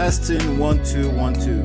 Testing 1 2 1 2.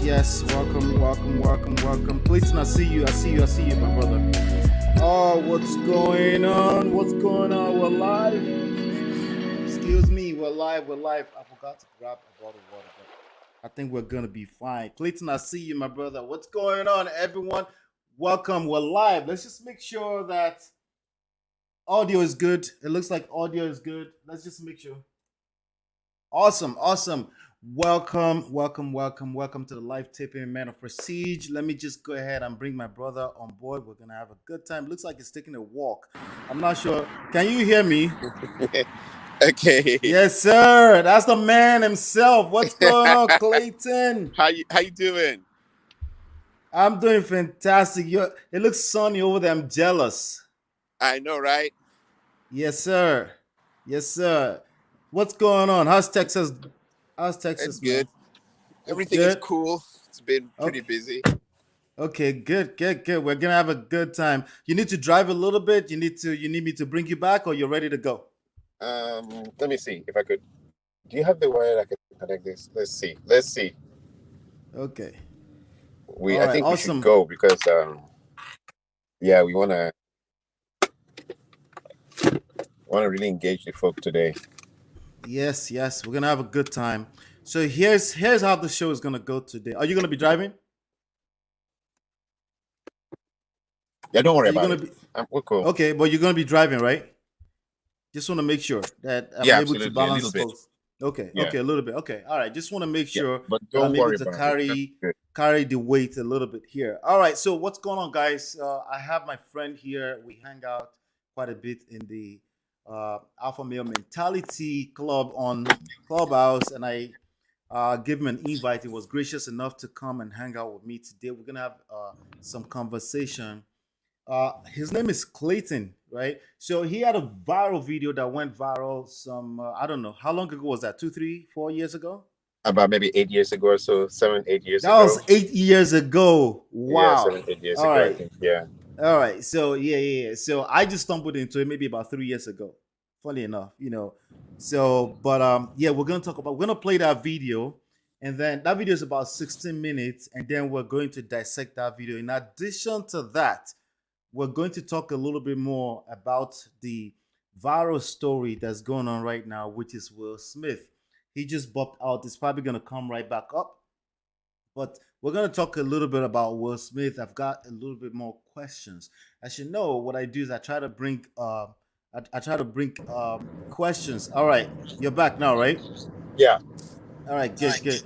Yes. Welcome. Clayton, I see you, my brother. Oh, what's going on? We're live. Excuse me, we're live. I forgot to grab a bottle of water, but I think we're gonna be fine. Clayton, I see you, my brother. What's going on, everyone? Welcome. We're live. Let's just make sure that audio is good. It looks like audio is good. Let's just make sure. Awesome, awesome. Welcome to the live taping, Man of Prestige. Let me just go ahead and bring my brother on board. We're gonna have a good time. Looks like he's taking a walk. I'm not sure. Can you hear me? Okay. Yes, sir. That's the man himself. What's going on, Clayton? How you doing? I'm doing fantastic. It looks sunny over there. I'm jealous. I know, right? Yes, sir. Yes, sir. What's going on? How's Texas? How's Texas, It's good. Man? Everything is cool. It's been pretty Okay. busy. Okay, good. We're gonna have a good time. You need to drive a little bit. You need me to bring you back, or you're ready to go? Let me see if I could. Do you have the wire that can connect this? Let's see. Okay. I think we should go because yeah, we wanna really engage the folk today. Yes, we're gonna have a good time. So here's how the show is gonna go today. Are you gonna be driving? Yeah, don't worry about it. We're cool. Okay, but you're gonna be driving, right? Just want to make sure that I'm able to balance both. Okay, a little bit. Okay, all right. Just want to make sure but don't I'm able to carry the weight a little bit here. All right. So what's going on, guys? I have my friend here. We hang out quite a bit in the Alpha Male Mentality Club on Clubhouse, and I gave him an invite. He was gracious enough to come and hang out with me today. We're gonna have some conversation. His name is Clayton, right? So he had a viral video that went viral some I don't know how long ago was that, 2 3 4 years ago? About maybe 8 years ago or so, 7 8 years ago. That was 8 years ago. Wow. Yeah, 7 8 years ago, right. I think. Yeah. All right. So yeah. So I just stumbled into it maybe about 3 years ago. Funny enough, So but yeah, we're gonna play that video. And then that video is about 16 minutes, and then we're going to dissect that video. In addition to that, we're going to talk a little bit more about the viral story that's going on right now, which is Will Smith. He just bopped out. It's probably going to come right back up. But we're going to talk a little bit about Will Smith. I've got a little bit more questions. As you know, what I do is I try to bring questions. All right, you're back now, right? Yeah. All right, good.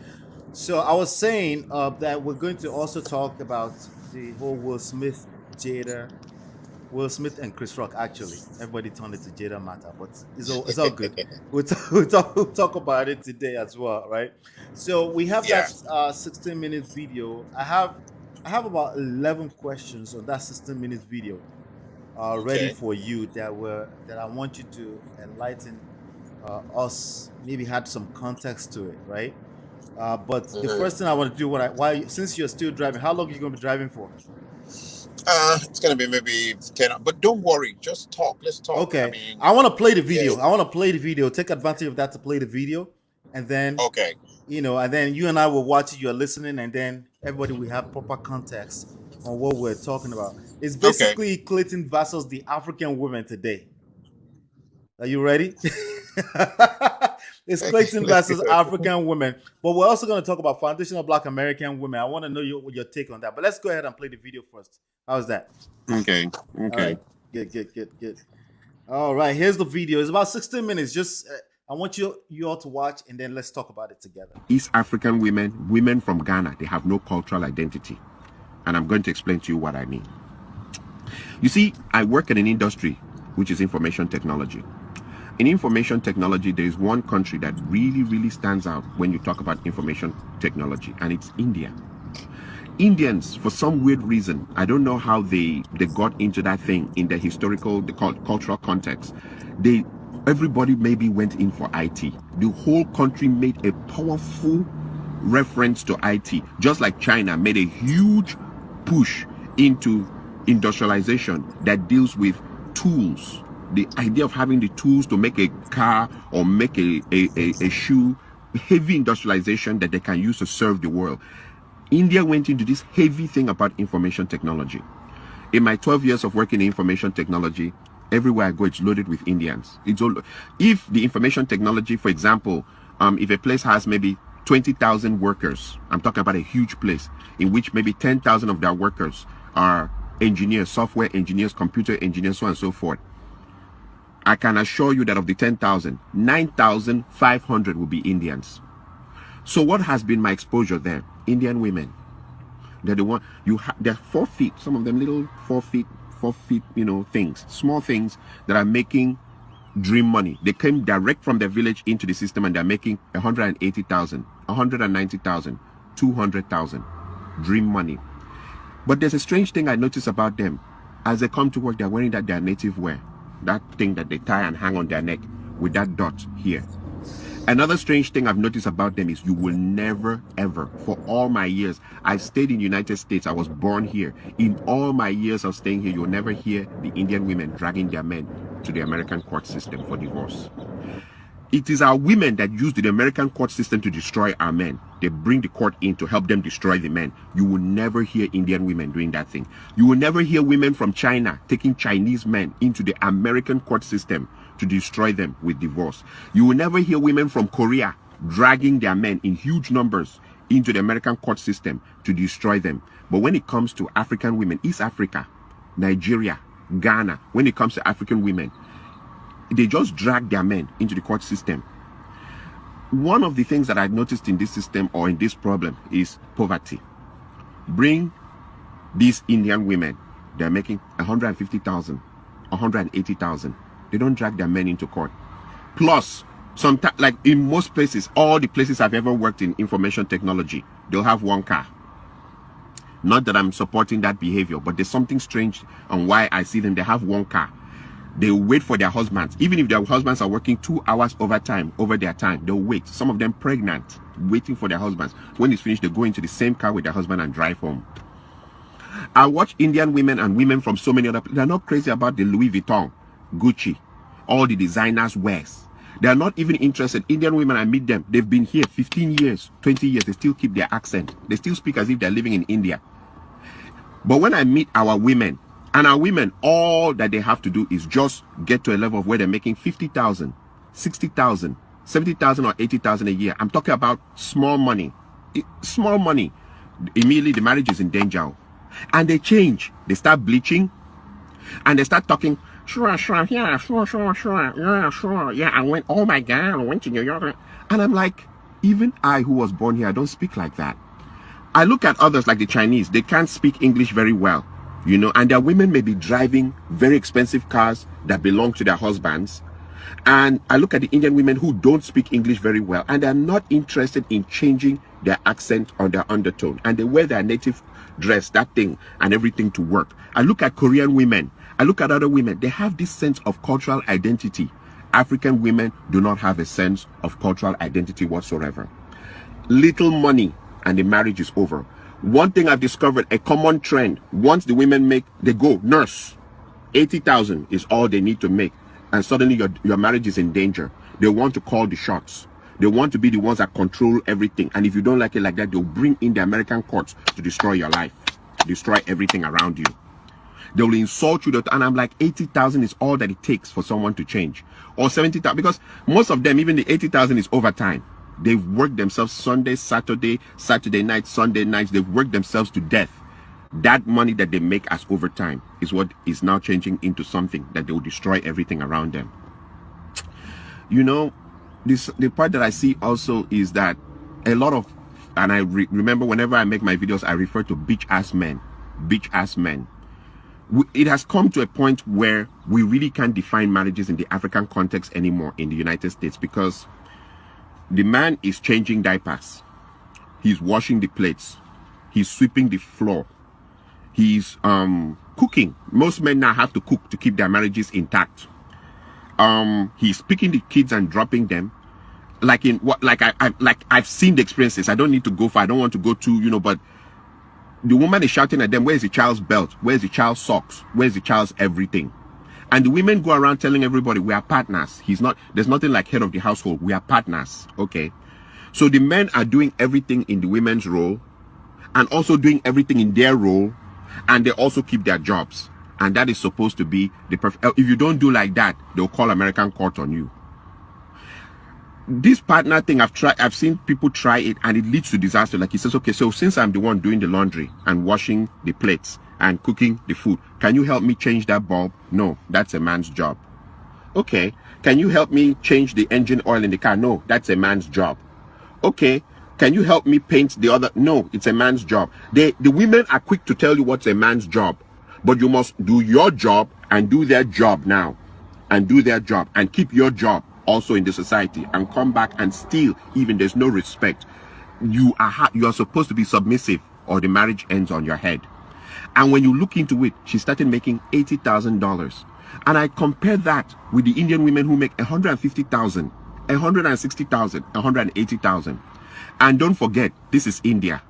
So I was saying that we're going to also talk about the whole Will Smith and Chris Rock. Actually, everybody turned it to Jada matter, but it's all good. We'll talk about it today as well, right? So we have that 16-minute video. I have about 11 questions on that 16-minute video ready for you that I want you to enlighten us. Maybe add some context to it, right? But the first thing I want to do, since you're still driving, how long are you going to be driving for? It's gonna be maybe 10, but don't worry, just talk. Let's talk. Okay. I want to play the video. I want to play the video. Take advantage of that to play the video, and then and then you and I will watch it. You're listening, and then everybody will have proper context on what we're talking about. It's basically Clayton versus the African women today. Are you ready? It's Clayton versus African women, but we're also going to talk about foundational Black American women. I want to know your take on that, but let's go ahead and play the video first. How's that? Okay. All right. Good. All right, here's the video. It's about 16 minutes. Just I want you all to watch, and then let's talk about it together. East African women from Ghana, they have no cultural identity, and I'm going to explain to you what I mean. You see, I work in an industry which is information technology. In information technology, there is one country that really stands out when you talk about information technology, and it's India. Indians, for some weird reason, I don't know how they got into that thing in the cultural context. Everybody maybe went in for IT. The whole country made a powerful reference to IT, just like China made a huge push into industrialization that deals with tools. The idea of having the tools to make a car or make a shoe, heavy industrialization that they can use to serve the world. India went into this heavy thing about information technology. In my 12 years of working in information technology, everywhere I go, it's loaded with Indians. If the information technology, for example, if a place has maybe 20,000 workers. I'm talking about a huge place in which maybe 10,000 of their workers are engineers, software engineers, computer engineers, so on and so forth. I can assure you that of the 10,000, 9,500 will be Indians. So what has been my exposure there? Indian women. They're the one, they're 4 feet, some of them little 4 feet, you know, things, small things that are making dream money. They came direct from their village into the system and they're making 180,000, 190,000, 200,000 dream money. But there's a strange thing I notice about them. As they come to work, they're wearing their native wear, that thing that they tie and hang on their neck with that dot here. Another strange thing I've noticed about them is you will never, ever, for all my years, I stayed in the United States, I was born here. In all my years of staying here, you'll never hear the Indian women dragging their men to the American court system for divorce. It is our women that use the American court system to destroy our men. They bring the court in to help them destroy the men. You will never hear Indian women doing that thing. You will never hear women from China taking Chinese men into the American court system to destroy them with divorce. You will never hear women from Korea dragging their men in huge numbers into the American court system to destroy them. But when it comes to African women, East Africa, Nigeria, Ghana, when it comes to African women, they just drag their men into the court system. One of the things that I've noticed in this system or in this problem is poverty. Bring these Indian women, they're making 150,000, 180,000. They don't drag their men into court. Plus, sometimes, like in most places, all the places I've ever worked in information technology, they'll have one car. Not that I'm supporting that behavior, but there's something strange on why I see them. They have one car. They wait for their husbands. Even if their husbands are working 2 hours overtime over their time, they'll wait. Some of them pregnant, waiting for their husbands. When it's finished, they go into the same car with their husband and drive home. I watch Indian women and women from so many other places. They're not crazy about the Louis Vuitton, Gucci, all the designers wears. They're not even interested. Indian women, I meet them. They've been here 15 years, 20 years. They still keep their accent. They still speak as if they're living in India. But when I meet our women, and our women, all that they have to do is just get to a level of where they're making 50,000, 60,000, 70,000 or 80,000 a year. I'm talking about small money. Small money. Immediately the marriage is in danger. And they change. They start bleaching. And they start talking, sure, yeah, sure. Yeah, I went, oh my God, I went to New York. And I'm like, even I who was born here, I don't speak like that. I look at others like the Chinese. They can't speak English very well. You know, and their women may be driving very expensive cars that belong to their husbands. And I look at the Indian women who don't speak English very well, and they're not interested in changing their accent or their undertone. And they wear their native dress, that thing, and everything to work. I look at Korean women. I look at other women. They have this sense of cultural identity. African women do not have a sense of cultural identity whatsoever. Little money, and the marriage is over. One thing I've discovered, a common trend, once the women make, they go, nurse, 80,000 is all they need to make. And suddenly your marriage is in danger. They want to call the shots. They want to be the ones that control everything. And if you don't like it like that, they'll bring in the American courts to destroy your life, destroy everything around you. They will insult you. And I'm like, 80,000 is all that it takes for someone to change. Or 70,000, because most of them, even the 80,000 is overtime. They've worked themselves Sunday, Saturday night, Sunday nights. They've worked themselves to death. That money that they make as overtime is what is now changing into something that they will destroy everything around them. You know, the part that I see also is that a lot of, and I remember whenever I make my videos, I refer to bitch-ass men. Bitch-ass men. It has come to a point where we really can't define marriages in the African context anymore in the United States, because the man is changing diapers. He's washing the plates. He's sweeping the floor. He's cooking. Most men now have to cook to keep their marriages intact. He's picking the kids and dropping them. Like in what, like I've seen the experiences. I don't need to go far. I don't want to go too, you know, but the woman is shouting at them, where's the child's belt? Where's the child's socks? Where's the child's everything? And the women go around telling everybody, we are partners. There's nothing like head of the household. We are partners. Okay. So the men are doing everything in the women's role and also doing everything in their role. And they also keep their jobs. And that is supposed to be the perfect. If you don't do like that, they'll call American court on you. this partner thing, I've seen people try it and it leads to disaster. Like he says, okay, so since I'm the one doing the laundry and washing the plates and cooking the food, can you help me change that bulb? No, that's a man's job. Okay, can you help me change the engine oil in the car? No, that's a man's job. Okay, can you help me paint the other? No, it's a man's job. The women are quick to tell you what's a man's job, but you must do your job and do their job now, and do their job and keep your job also in the society, and come back and still, even there's no respect, you are supposed to be submissive or the marriage ends on your head. And when you look into it, she started making $80,000. And I compare that with the Indian women who make 150,000, 160,000, 180,000. And don't forget, this is India,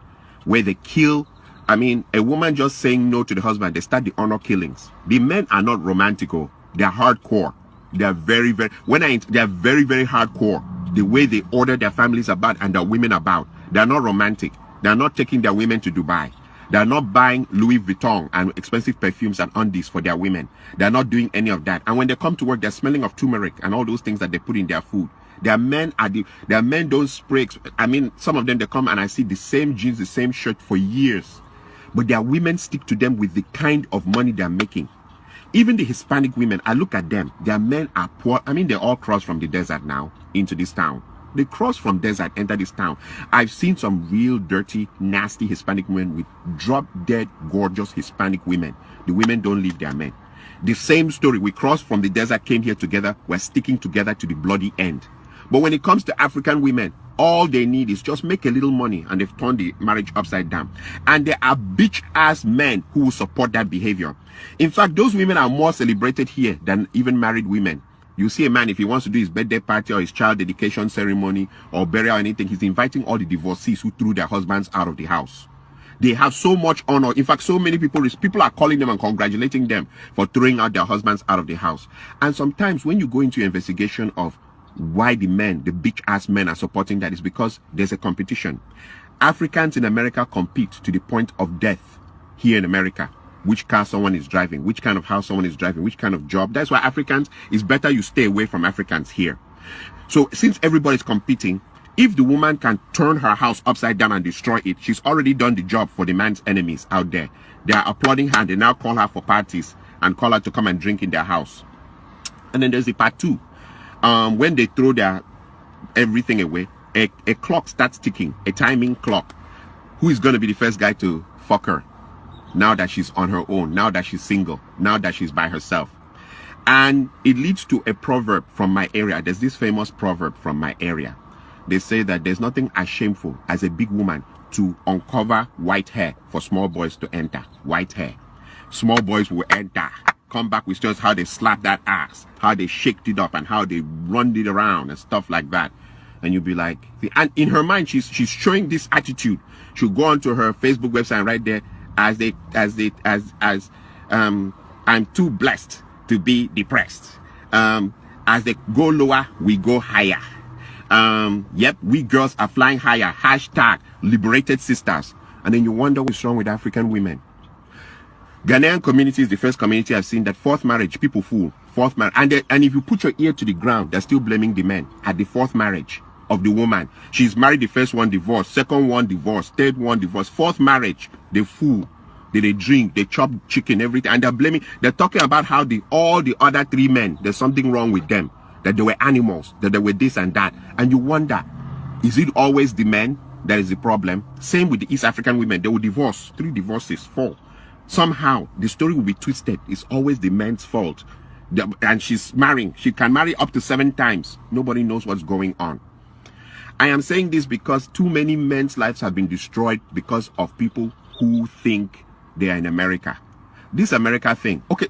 where they kill. I mean, a woman just saying no to the husband, they start the honor killings. The men are not romantical. They're hardcore. They're very, very, they're very, very hardcore. The way they order their families about and their women about. They're not romantic. They're not taking their women to Dubai. They're not buying Louis Vuitton and expensive perfumes and undies for their women. They're not doing any of that. And when they come to work, they're smelling of turmeric and all those things that they put in their food. Their men don't spray. I mean, some of them, they come and I see the same jeans, the same shirt for years. But their women stick to them with the kind of money they're making. Even the Hispanic women, I look at them, their men are poor. I mean, they all cross from the desert now into this town. They cross from desert, enter this town. I've seen some real dirty, nasty Hispanic women with drop-dead, gorgeous Hispanic women. The women don't leave their men. The same story, we crossed from the desert, came here together, we're sticking together to the bloody end. But when it comes to African women, all they need is just make a little money and they've turned the marriage upside down. And there are bitch-ass men who will support that behavior. In fact, those women are more celebrated here than even married women. You see a man, if he wants to do his birthday party or his child dedication ceremony or burial or anything, he's inviting all the divorcees who threw their husbands out of the house. They have so much honor. In fact, so many people are calling them and congratulating them for throwing out their husbands out of the house. And sometimes when you go into investigation of why the men, the bitch-ass men are supporting that, is because there's a competition. Africans in America compete to the point of death here in America. Which car someone is driving, which kind of house someone is driving, which kind of job. That's why Africans, it's better you stay away from Africans here. So since everybody's competing, if the woman can turn her house upside down and destroy it, she's already done the job for the man's enemies out there. They are applauding her. They now call her for parties and call her to come and drink in their house. And then there's the part two. When they throw their everything away, a clock starts ticking, a timing clock. Who is going to be the first guy to fuck her? Now that she's on her own, now that she's single, now that she's by herself. And it leads to a proverb from my area. There's this famous proverb from my area. They say that there's nothing as shameful as a big woman to uncover white hair for small boys to enter. White hair. Small boys will enter, come back with just how they slap that ass, how they shaked it up and how they run it around and stuff like that. And you'll be like, and in her mind, she's showing this attitude. She'll go onto her Facebook website and right there, I'm too blessed to be depressed. As they go lower, we go higher. Yep, we girls are flying higher. Hashtag liberated sisters. And then you wonder what's wrong with African women. Ghanaian community is the first community I've seen that fourth marriage, people fool. Fourth marriage. And if you put your ear to the ground, they're still blaming the men at the fourth marriage of the woman. She's married, the first one divorced, second one divorced, third one divorced, fourth marriage, they fool. They drink, they chop chicken, everything, and they're blaming. They're talking about how all the other three men, there's something wrong with them, that they were animals, that they were this and that. And you wonder, is it always the men that is the problem? Same with the East African women. They will divorce, 3 divorces, 4. Somehow the story will be twisted. It's always the men's fault. And she's marrying. She can marry up to 7 times. Nobody knows what's going on. I am saying this because too many men's lives have been destroyed because of people who think they are in America. This America thing. Okay,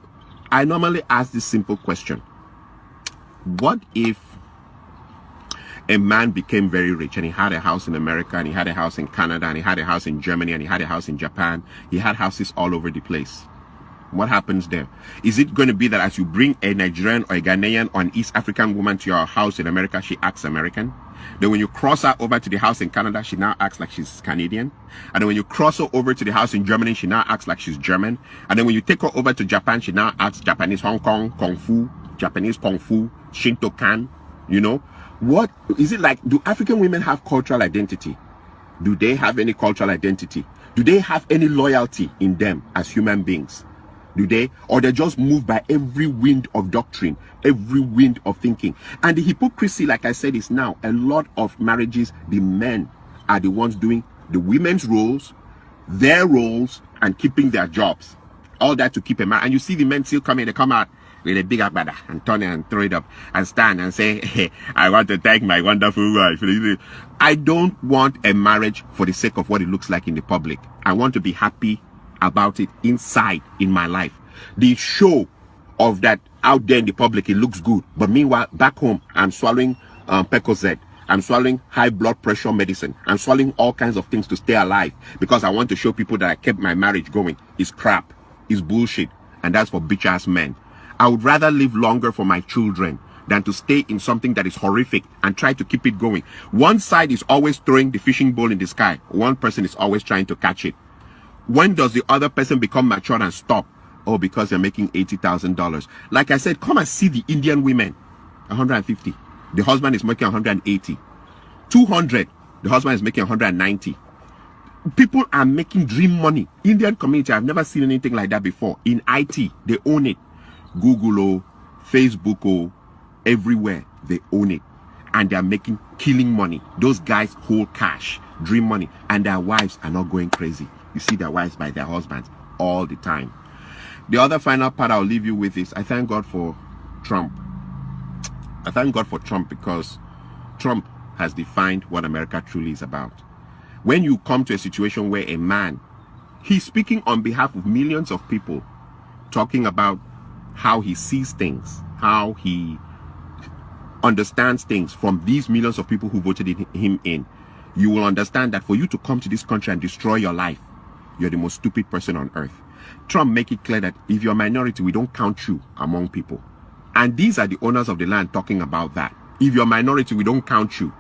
I normally ask this simple question. What if a man became very rich and he had a house in America and he had a house in Canada and he had a house in Germany and he had a house in Japan? He had houses all over the place. What happens there? Is it going to be that as you bring a Nigerian or a Ghanaian or an East African woman to your house in America, she acts American? Then when you cross her over to the house in Canada, she now acts like she's Canadian. And then when you cross her over to the house in Germany, she now acts like she's German. And then when you take her over to Japan, she now acts Japanese Hong Kong, Kung Fu, Japanese Kung Fu, Shinto-kan, you know. What is it like? Do African women have cultural identity? Do they have any cultural identity? Do they have any loyalty in them as human beings? Do they? Or they just moved by every wind of doctrine, every wind of thinking? And the hypocrisy, like I said, is now a lot of marriages, the men are the ones doing the women's roles, their roles, and keeping their jobs. All that to keep a man. And you see the men still coming, they come out with a big agbada and turn it and throw it up and stand and say, hey, I want to thank my wonderful wife. I don't want a marriage for the sake of what it looks like in the public. I want to be happy about it inside in my life. The show of that out there in the public, it looks good. But meanwhile, back home, I'm swallowing Percocet. I'm swallowing high blood pressure medicine. I'm swallowing all kinds of things to stay alive because I want to show people that I kept my marriage going. It's crap. It's bullshit. And that's for bitch ass men. I would rather live longer for my children than to stay in something that is horrific and try to keep it going. One side is always throwing the fishing bowl in the sky. One person is always trying to catch it. When does the other person become mature and stop? Oh, because they're making $80,000. Like I said, come and see the Indian women. 150. The husband is making 180. 200. The husband is making 190. People are making dream money. Indian community, I've never seen anything like that before. In IT, they own it. Google, Facebook, everywhere, they own it. And they're making killing money. Those guys hold cash, dream money, and their wives are not going crazy. You see their wives by their husbands all the time. The other final part I'll leave you with is I thank God for Trump. I thank God for Trump because Trump has defined what America truly is about. When you come to a situation where a man, he's speaking on behalf of millions of people, talking about how he sees things, how he understands things from these millions of people who voted him in, you will understand that for you to come to this country and destroy your life, you're the most stupid person on earth. Trump make it clear that if you're a minority, we don't count you among people. And these are the owners of the land talking about that. If you're a minority, we don't count you.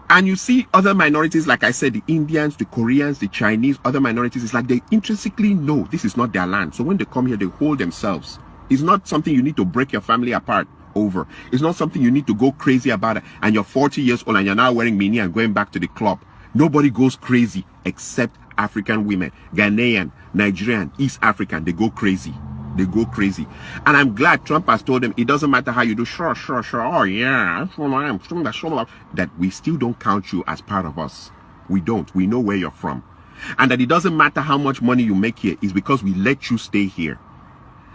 And you see other minorities, like I said, the Indians, the Koreans, the Chinese, other minorities, it's like they intrinsically know this is not their land. So when they come here, they hold themselves. It's not something you need to break your family apart over. It's not something you need to go crazy about it. And you're 40 years old and you're now wearing mini and going back to the club. Nobody goes crazy except African women, Ghanaian, Nigerian, East African. They go crazy. They go crazy. And I'm glad Trump has told them it doesn't matter how you do. Sure. Oh, yeah. That we still don't count you as part of us. We don't. We know where you're from. And that it doesn't matter how much money you make here. It's because we let you stay here.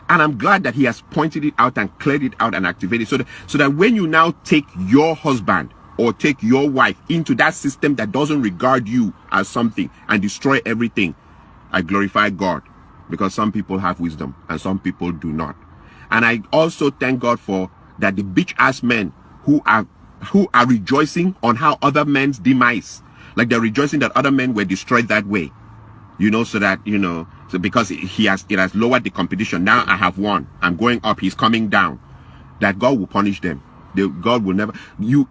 And I'm glad that he has pointed it out and cleared it out and activated it so that when you now take your husband or take your wife into that system that doesn't regard you as something and destroy everything, I glorify God because some people have wisdom and some people do not. And I also thank God for that the bitch ass men who are rejoicing on how other men's demise, like they're rejoicing that other men were destroyed that way, you know, so that, you know, so because it has lowered the competition. Now I have won. I'm going up. He's coming down. That God will punish them. God will never.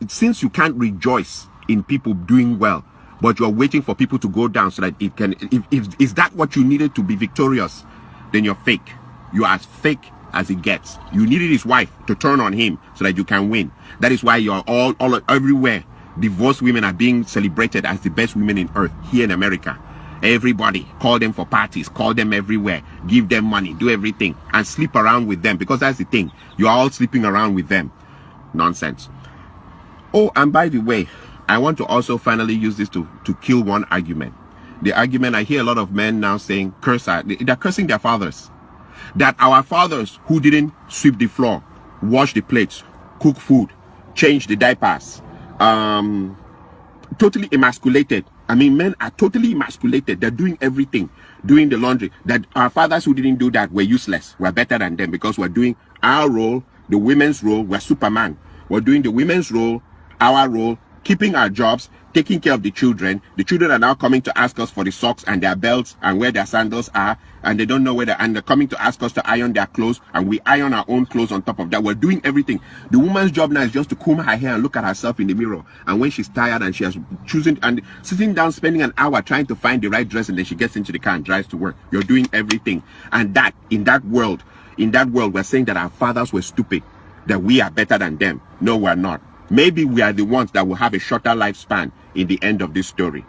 Since you can't rejoice in people doing well, but you're waiting for people to go down so that it can. If is that what you needed to be victorious, then you're fake. You're as fake as it gets. You needed his wife to turn on him so that you can win. That is why you're all everywhere. Divorced women are being celebrated as the best women in earth here in America. Everybody, call them for parties, call them everywhere, give them money, do everything, and sleep around with them, because that's the thing. You're all sleeping around with them. Nonsense. Oh, and by the way, I want to also finally use this to kill one argument. The argument, I hear a lot of men now saying, they're cursing their fathers. That our fathers who didn't sweep the floor, wash the plates, cook food, change the diapers, totally emasculated. I mean, men are totally emasculated. They're doing everything, doing the laundry. That our fathers who didn't do that were useless. We're better than them because we're doing our role, the women's role. We're Superman. We're doing the women's role, our role, keeping our jobs, taking care of the children. The children are now coming to ask us for the socks and their belts and where their sandals are, and they don't know where and they're coming to ask us to iron their clothes, and we iron our own clothes on top of that. We're doing everything. The woman's job now is just to comb her hair and look at herself in the mirror, and when she's tired and she has choosing and sitting down spending an hour trying to find the right dress, and then she gets into the car and drives to work. You're doing everything. And that in that world we're saying that our fathers were stupid, that we are better than them. No, we're not. Maybe we are the ones that will have a shorter lifespan in the end of this story.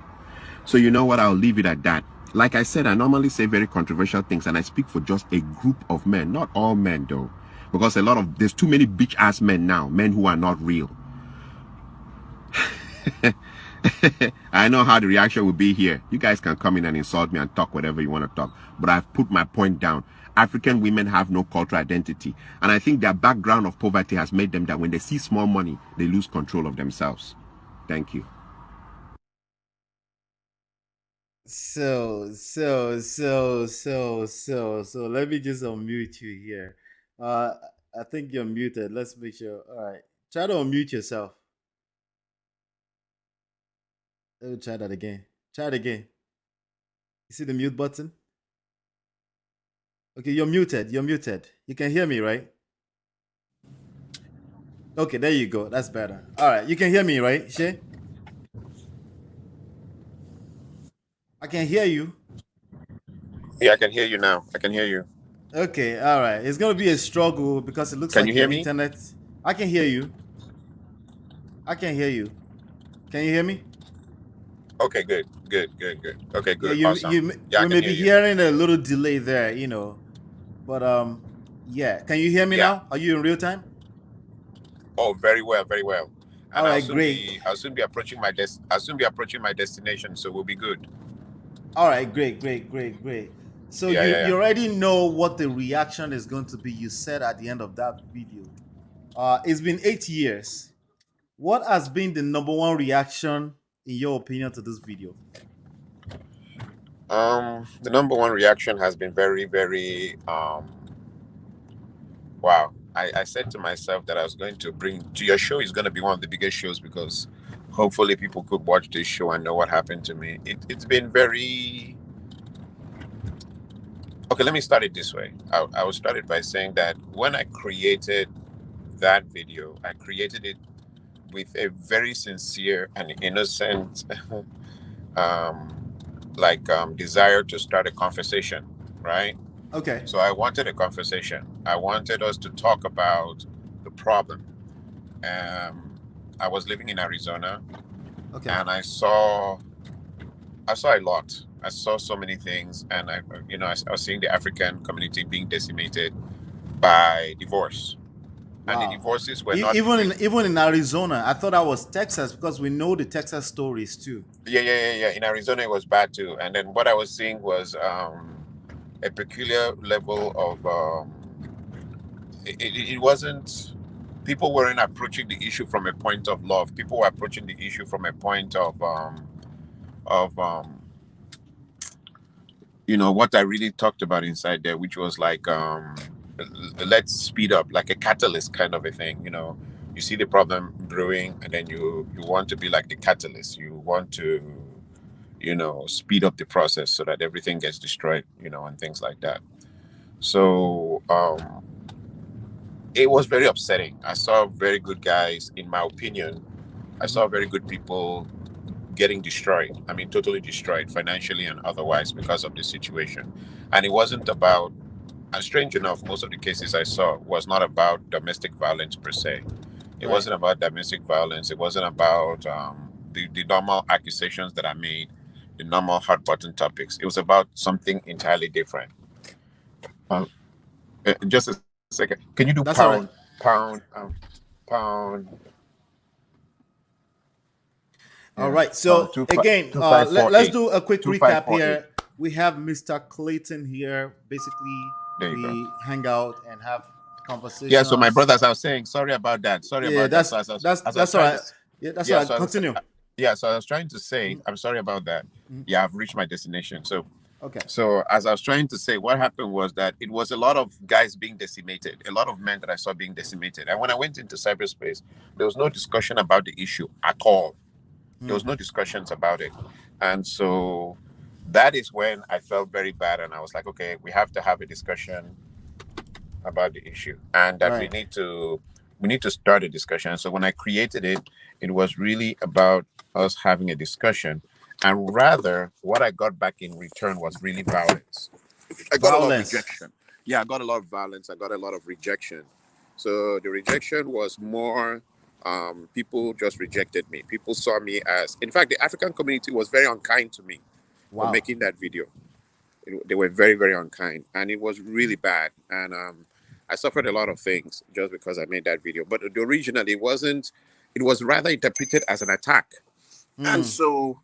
So you know what? I'll leave it at that. Like I said, I normally say very controversial things, and I speak for just a group of men, not all men though, because there's too many bitch ass men now, men who are not real. I know how the reaction will be here. You guys can come in and insult me and talk whatever you want to talk, but I've put my point down. African women have no cultural identity, and I think their background of poverty has made them that when they see small money, they lose control of themselves. Thank you. So let me just unmute you here. I think you're muted. Let's make sure. All right. Try to unmute yourself. Let me try that again. Try it again. You see the mute button? Okay, you're muted. You're muted. You can hear me, right? Okay, there you go. That's better. All right. You can hear me, right, Shay? I can hear you. Yeah, I can hear you now. I can hear you. Okay, all right. It's gonna be a struggle because it looks Can like you hear your me? internet. I can hear you. I can hear you. Can you hear me? Okay, good. Okay, Yeah, good. you Awesome. you Yeah, I you can may hear be you. hearing a little delay there, you know. But yeah. Can you hear me Yeah. now? Are you in real time? Oh, very well, very well. All And right, great. I'll soon be approaching my destination, so we'll be good. All right, great. So you Yeah. already know what the reaction is going to be. You said at the end of that video. It's been 8 years. What has been the number one reaction in your opinion to this video? The number one reaction has been very, very wow. I said to myself that I was going to bring to your show is going to be one of the biggest shows because hopefully people could watch this show and know what happened to me. It's been very okay. Let me start it this way. I will start it by saying that when I created that video, I created it with a very sincere and innocent desire to start a conversation, right? Okay. So I wanted a conversation. I wanted us to talk about the problem. I was living in Arizona, Okay. and I saw a lot. I saw so many things, and I was seeing the African community being decimated by divorce, and the Wow. divorces were not Even in Arizona, I thought that was Texas because we know the Texas stories too. yeah. In Arizona, it was bad too. And then what I was seeing was a peculiar level of it wasn't. People weren't approaching the issue from a point of love. People were approaching the issue from a point of what I really talked about inside there, which was like let's speed up, like a catalyst kind of a thing. You see the problem brewing, and then you want to be like the catalyst. You want to speed up the process so that everything gets destroyed, and things like that. So it was very upsetting. I saw very good guys, in my opinion. I saw very good people getting destroyed. I mean, totally destroyed financially and otherwise because of the situation. And it wasn't about, and strange enough, most of the cases I saw was not about domestic violence per se. It Right. wasn't about domestic violence. It wasn't about the normal accusations that I made, the normal hot button topics. It was about something entirely different. Just a second. Can you do That's all right. pound? All Yeah, right. pound So again, let's do a quick recap 2548. here. We have Mr. Clayton here. Basically, There you go. we hang out and have Yeah, so my conversations. brothers, I was saying, sorry about that. Sorry Yeah, about that. that's So as I was that's all trying right. to, Yeah, that's yeah, all right. so Continue. so I was trying to say, I'm sorry about that. Mhm. Yeah, I've reached my destination. Okay. So as I was trying to say, what happened was that it was a lot of guys being decimated, a lot of men that I saw being decimated. And when I went into cyberspace, there was no discussion about the issue at all. There was no discussions about it. And so that is when I felt very bad. And I was like, okay, we have to have a discussion about the issue, and that Right. we need to start a discussion. So when I created it, it was really about us having a discussion, and rather what I got back in return was really violence. I got a lot of Violence. rejection. Yeah, I got a lot of violence. I got a lot of rejection. So the rejection was more People just rejected me. People saw me as, in fact, the African community was very unkind to me for Wow. making that video. They were very, very unkind, and it was really bad. And I suffered a lot of things just because I made that video. But originally, it wasn't. It was rather interpreted as an attack, and Mm, so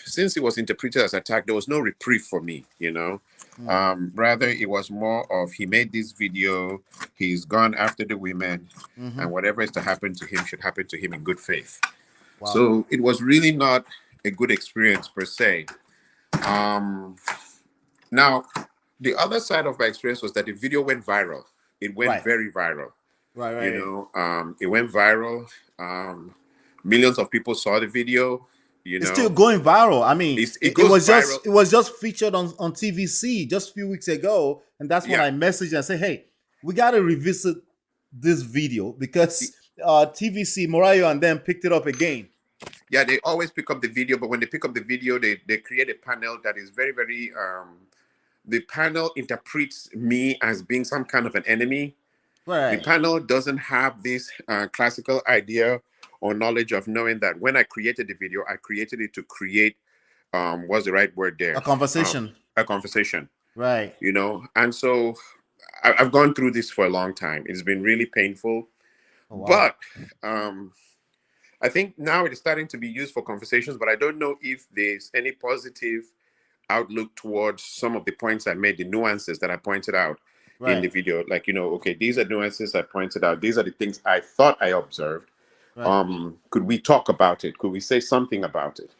since it was interpreted as attack, there was no reprieve for me. mm, Rather, it was more of he made this video, he's gone after the women, mm-hmm. and whatever is to happen to him should happen to him in good faith. Wow. So it was really not a good experience per se. Um, Now, the other side of my experience was that the video went viral. It went Right. very viral. Right. Right. It went viral. Millions of people saw the video. You It's still know, going viral. I mean, it it goes was viral. just featured on TVC just a few weeks ago, and that's when Yeah, I messaged and said, "Hey, we got to revisit this video because TVC Morayo and them picked it up again." yeah. They always pick up the video, but when they pick up the video, they create a panel that is very, very. The panel interprets me as being some kind of an enemy. The Right. panel doesn't have this classical idea or knowledge of knowing that when I created the video, I created it to create what's the right word A there? conversation. A conversation, Right. And so I've gone through this for a long time. It's been really painful, Oh wow. but um, I think now it is starting to be used for conversations. But I don't know if there's any positive outlook towards some of the points I made, the nuances that I pointed out in the Right. video. Like, okay, these are nuances I pointed out. These are the things I thought I observed. Right. Could we talk about it? Could we say something about it?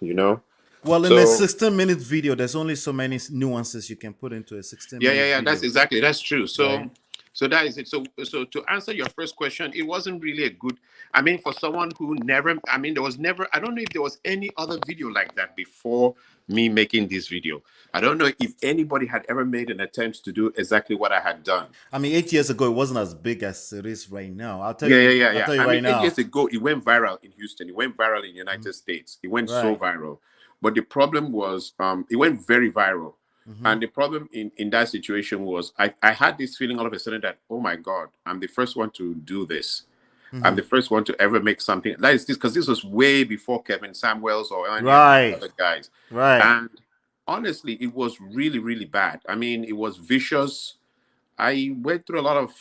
Well, in a So 16-minute video, there's only so many nuances you can put into a 16 yeah, yeah, minute yeah. That's video. exactly, that's true. Right. So that is it. So to answer your first question, it wasn't really a good. I mean, for someone who never, I mean, there was never. I don't know if there was any other video like that before me making this video. I don't know if anybody had ever made an attempt to do exactly what I had done. I mean, 8 years ago, it wasn't as big as it is right now. I'll tell Yeah, yeah, you. yeah, I'll yeah. tell you I mean, right 8 years now. ago, it went viral in Houston. It went viral in the Mhm. United States. It went so Right. viral. But the problem was, it went very viral. Mm-hmm. And the problem in that situation was, I had this feeling all of a sudden that, oh my God, I'm the first one to do this. I'm Mm-hmm. the first one to ever make something. That is this, because this was way before Kevin Samuels or any of these Right. other guys. Right. And honestly, it was really, really bad. I mean, it was vicious. I went through a lot of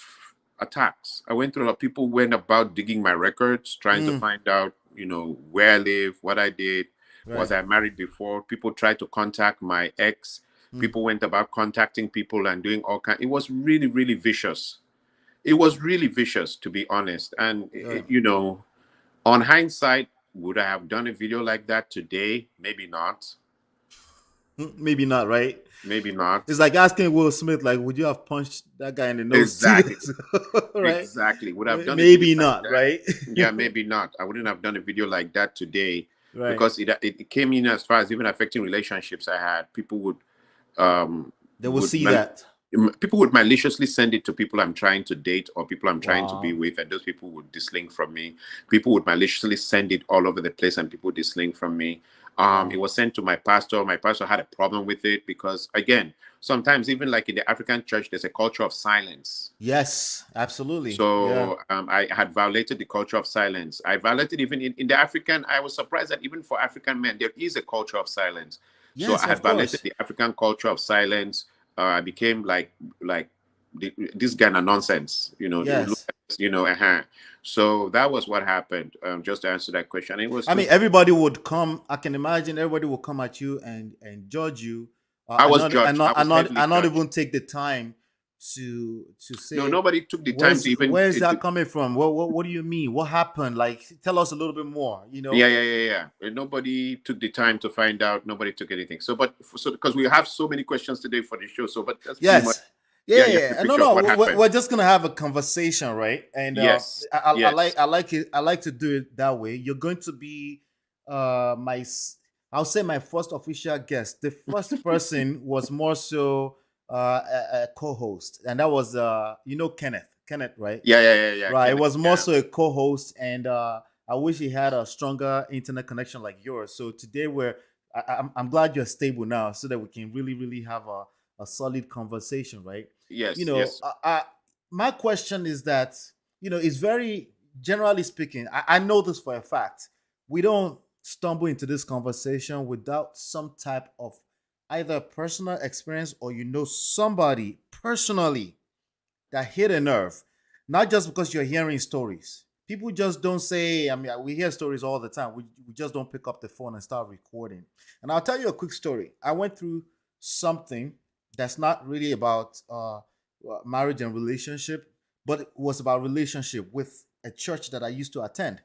attacks. I went through a lot of people went about digging my records, trying to Mm. find out, where I live, what I did, was Right. I married before? People tried to contact my ex. Mm. People went about contacting people and doing all kinds. It was really, really vicious. It was really vicious, to be honest. And Yeah. on hindsight, would I have done a video like that today? Maybe not. Maybe not. Right. Maybe not. It's like asking Will Smith, like, would you have punched that guy in the nose 2 Exactly. days ago? Right. Exactly. Would I have done a video Maybe like not. that? Right. Yeah, maybe not. I wouldn't have done a video like that today Right. because it came in as far as even affecting relationships I had. People um They will would see mal- that. people would maliciously send it to people I'm trying to date or people I'm trying to be Wow. with, and those people would dislink from me. People would maliciously send it all over the place, and people dislink from me. Wow. It was sent to my pastor. My pastor had a problem with it because, again, sometimes even like in the African church, there's a culture of silence. Yes. Absolutely. Yeah. So I had violated the culture of silence. I violated even in the African. I was surprised that even for African men, there is a culture of silence. So Yes. I had Of violated course. the African culture of silence. I became like this kind of nonsense. They would look Yes. at, So that was what happened. Just to answer that question, it was. I mean, everybody would come. I can imagine everybody will come at you and judge you, I was judged. I was heavily and not judged. even take the time to No, say nobody took the time to even. where's that coming from? What do you mean? What happened? Like, tell us a little bit more. Yeah. And nobody took the time to find out. Nobody took anything. So, because we have so many questions today for the show. So, but that's pretty much. Yes. Yeah, You have yeah. a No, picture of no. what happened. We're just gonna have a conversation, right? And Yes. I Yes. like it. I like to do it that way. You're going to be I'll say my first official guest. The first person was more so a co-host, and that was Kenneth, right? Yeah. Right. It Kenneth, was more yeah. so a co-host, and I wish he had a stronger internet connection like yours. So today I'm glad you're stable now, so that we can really, really have a solid conversation, right? Yes. Yes. My question is that it's very generally speaking, I know this for a fact. We don't stumble into this conversation without some type of either personal experience or somebody personally that hit a nerve. Not just because you're hearing stories. People just don't say, I mean, we hear stories all the time. We just don't pick up the phone and start recording. And I'll tell you a quick story. I went through something that's not really about marriage and relationship, but it was about relationship with a church that I used to attend.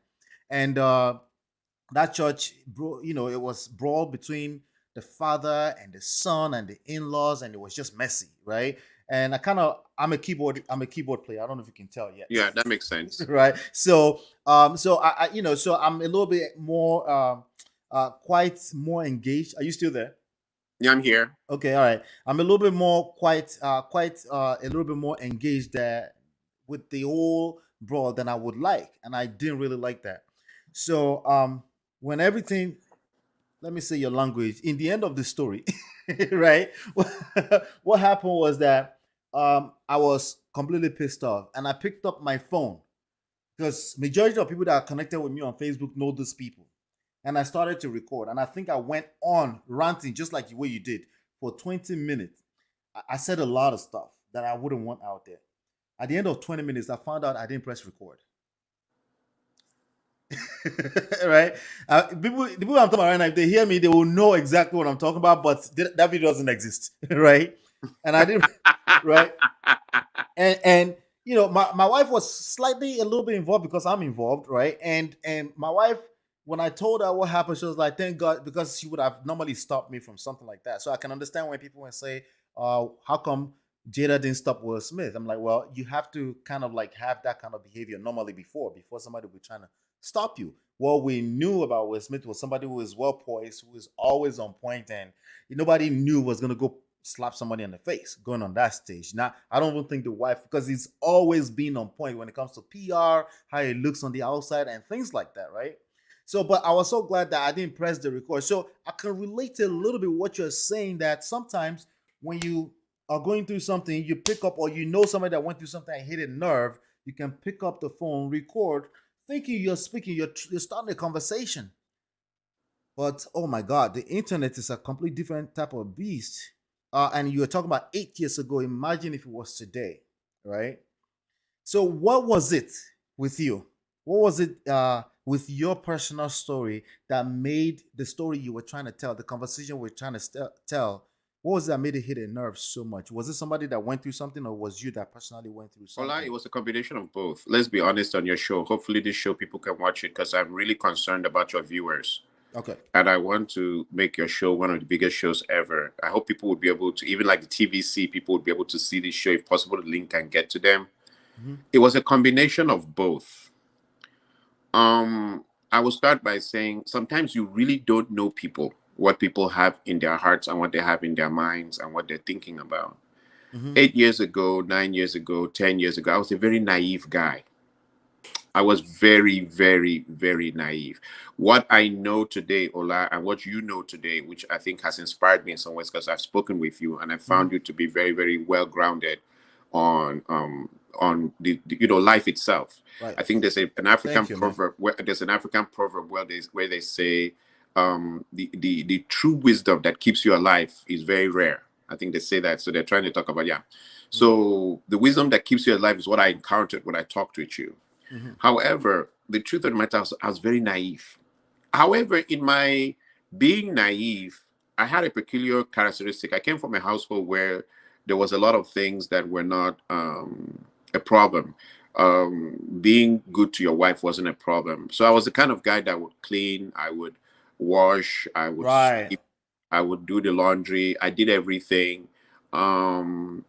And that church, bro, it was brawl between the father and the son and the in-laws, and it was just messy, right? And I'm a keyboard player. I don't know if you can tell yet. Yeah, that makes sense. Right. So so I'm a little bit more quite more engaged. Are you still there? Yeah, I'm here. Okay, all right. I'm a little bit more quite a little bit more engaged there with the whole brawl than I would like, and I didn't really like that. So when everything, let me say your language in the end of the story, right? What happened was that I was completely pissed off, and I picked up my phone because majority of people that are connected with me on Facebook know these people. And I started to record, and I think I went on ranting just like the way you did for 20 minutes. I said a lot of stuff that I wouldn't want out there. At the end of 20 minutes, I found out I didn't press record. Right? The people I'm talking about right now, if they hear me, they will know exactly what I'm talking about, but that video doesn't exist. Right? And I didn't, right? And my wife was slightly a little bit involved because I'm involved, right? And my wife, when I told her what happened, she was like, "Thank God," because she would have normally stopped me from something like that. So I can understand when people would say, how come Jada didn't stop Will Smith?" I'm like, well, you have to kind of like have that kind of behavior normally before somebody would be trying to stop you. What we knew about Will Smith was somebody who is well poised, who is always on point, and nobody knew was gonna go slap somebody in the face going on that stage. Now, I don't even think the wife, because he's always been on point when it comes to PR, how he looks on the outside, and things like that, right? So, but I was so glad that I didn't press the record. So I can relate to a little bit what you're saying, that sometimes when you are going through something, you pick up, or somebody that went through something and hit a nerve, you can pick up the phone, record, thinking you're speaking, you're starting a conversation. But oh my God, the internet is a completely different type of beast. And you were talking about 8 years ago. Imagine if it was today, right? So, what was it with you? What was it with your personal story that made the story you were trying to tell, the conversation we are trying to tell? What was it that made it hit a nerve so much? Was it somebody that went through something, or was you that personally went through Well, something? it was a combination of both. Let's be honest on your show. Hopefully, this show people can watch it because I'm really concerned about your viewers. Okay. And I want to make your show one of the biggest shows ever. I hope people would be able to, even like the TVC, people would be able to see this show. If possible, the link can get to them. Mm-hmm. It was a combination of both. I will start by saying sometimes you really don't know people, what people have in their hearts and what they have in their minds and what they're thinking about. Mm-hmm. 8 years ago, 9 years ago, 10 years ago, I was a very naive guy. I was very, very, very naive. What I know today, Ola, and what you know today, which I think has inspired me in some ways because I've spoken with you and I found you to be very, very well grounded on the life itself. Right. I think there's an African Thank you, man. proverb where they say the true wisdom that keeps you alive is very rare. I think they say that, so they're trying to talk about So the wisdom that keeps you alive is what I encountered when I talked with you. Mm-hmm. However, the truth of the matter is I was very naive. However, in my being naive, I had a peculiar characteristic. I came from a household where there was a lot of things that were not a problem. Being good to your wife wasn't a problem. So I was the kind of guy that would clean, I would wash, I would Right. sweep, I would do the laundry. I did everything. And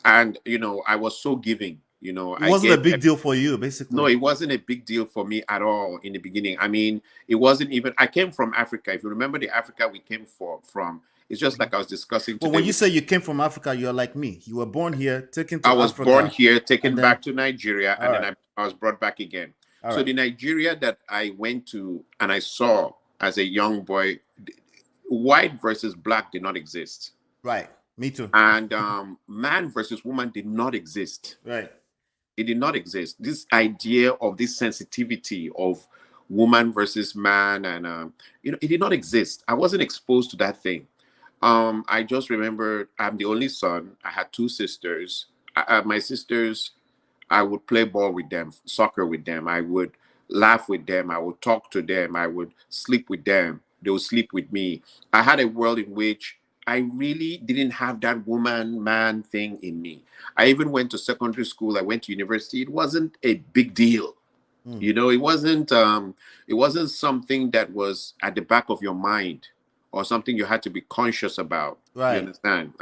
I was so giving. It I wasn't a gave. big deal for you, No, basically. it wasn't a big deal for me at all in the beginning. I mean, it wasn't even. I came from Africa. If you remember the Africa we came from, it's just like I was discussing Well, today when you with. say you came from Africa, you're like me. You were born here, taken I to was born Africa, here, and taken then back to Nigeria, all and then right, I was brought back again. all So right, the Nigeria that I went to and I saw as a young boy, white versus black did not exist, right. Me too. and man versus woman did not exist. Right. It did not exist. This idea of this sensitivity of woman versus man, and it did not exist. I wasn't exposed to that thing. I just remember I'm the only son. I had two sisters. My sisters, I would play ball with them, soccer with them. I would laugh with them. I would talk to them. I would sleep with them. They would sleep with me. I had a world in which I really didn't have that woman man thing in me. I even went to secondary school. I went to university. It wasn't a big deal. It wasn't something that was at the back of your mind or something you had to be conscious about. You Right. understand?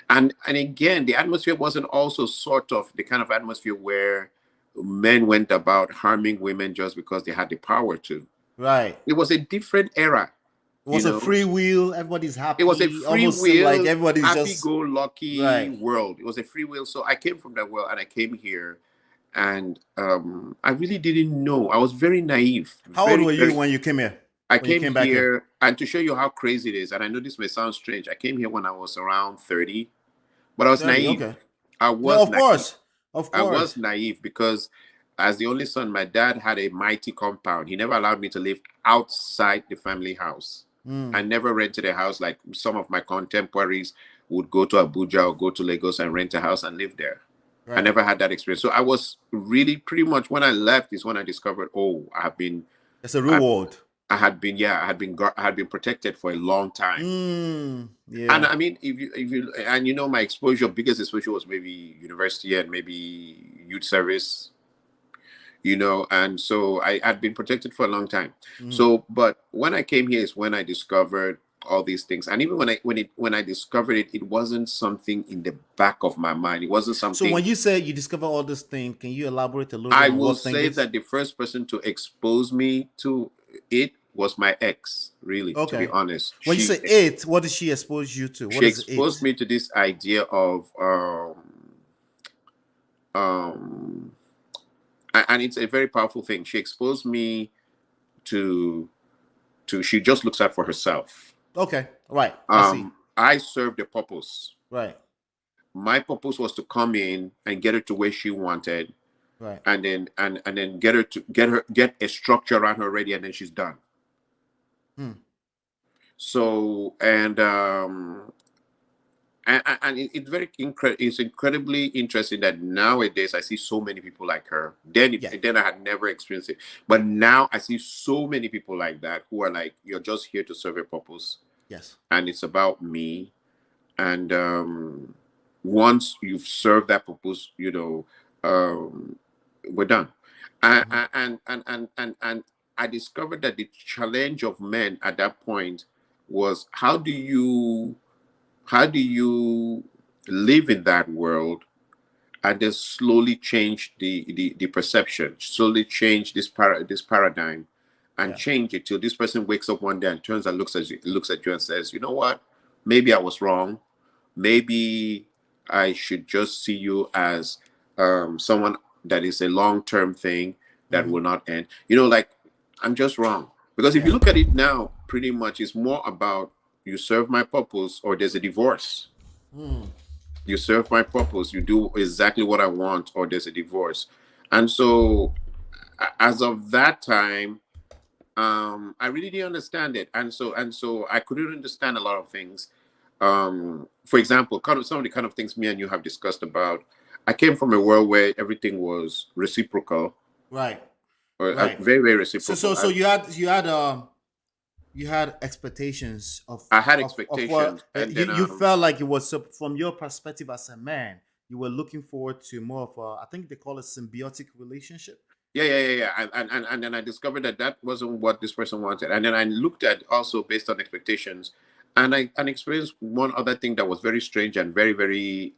And again, the atmosphere wasn't also sort of the kind of atmosphere where men went about harming women just because they had the power to. Right. It was a different era, It you was a know. free will. Everybody's It was a happy. free Almost seemed like will, everybody's just happy-go-lucky right. world. It was a free will. So I came from that world and I came here, and I really didn't know. I was very naive, How old very, were you very. when you came here? I When you came came back here? here, and to show you how crazy it is, and I know this may sound strange, I came here when I was around 30, but I was 30. naive. Okay. I No, was of naive. course. Of I was course. naive because, as the only son, my dad had a mighty compound. He never allowed me to live outside the family house. I never rented a house like some of my contemporaries would go to Abuja or go to Lagos and rent a house and live there. I Right. never had that experience. So I was really pretty much when I left is when I discovered, oh, It's a I, reward. I had been protected for a long time. And Yeah. I mean, if you my exposure, biggest exposure was maybe university and maybe youth service, and so I had been protected for a long time. So, but when I came here is when I discovered all these things. And even when I discovered it, it wasn't something in the back of my mind. It wasn't So something. when you say you discover all this thing, can you elaborate a little bit I on will what thing say is? that the first person to expose me to it was my ex, really, to be Okay. honest. When you say it, what did she expose you to? What She is exposed it? me to this idea of um and it's a very powerful thing. She exposed me to she just looks out for herself. Okay. Right. I see. I served a purpose. Right. My purpose was to come in and get her to where she wanted, Right. and then get her to get a structure around her already, and then she's done. So and it's incredibly interesting that nowadays I see so many people like her. Yeah. Then I had never experienced it, but now I see so many people like that who are like, you're just here to serve a purpose, Yes. and it's about me. And once you've served that purpose, we're done. And I discovered that the challenge of men at that point was how do you live in that world and then slowly change the perception, slowly change this paradigm, and Yeah. change it till this person wakes up one day and turns and looks at you and says, you know what, maybe I was wrong. Maybe I should just see you as someone that is a long-term thing that will not end. Like, I'm just wrong. Because if you Yeah. look at it now, pretty much it's more about you serve my purpose or there's a divorce. You serve my purpose, you do exactly what I want, or there's a divorce. And so as of that time, I really didn't understand it. And so I couldn't understand a lot of things. For example, kind of some of the kind of things me and you have discussed about. I came from a world where everything was reciprocal, Right. or Right. very, very So reciprocal. so so you had expectations I had of what expectations, and then you felt like it was, so from your perspective as a man, you were looking forward to more of a, I think they call it symbiotic relationship. yeah. And then I discovered that that wasn't what this person wanted. And then I looked at also based on expectations, and I experienced one other thing that was very strange and very, very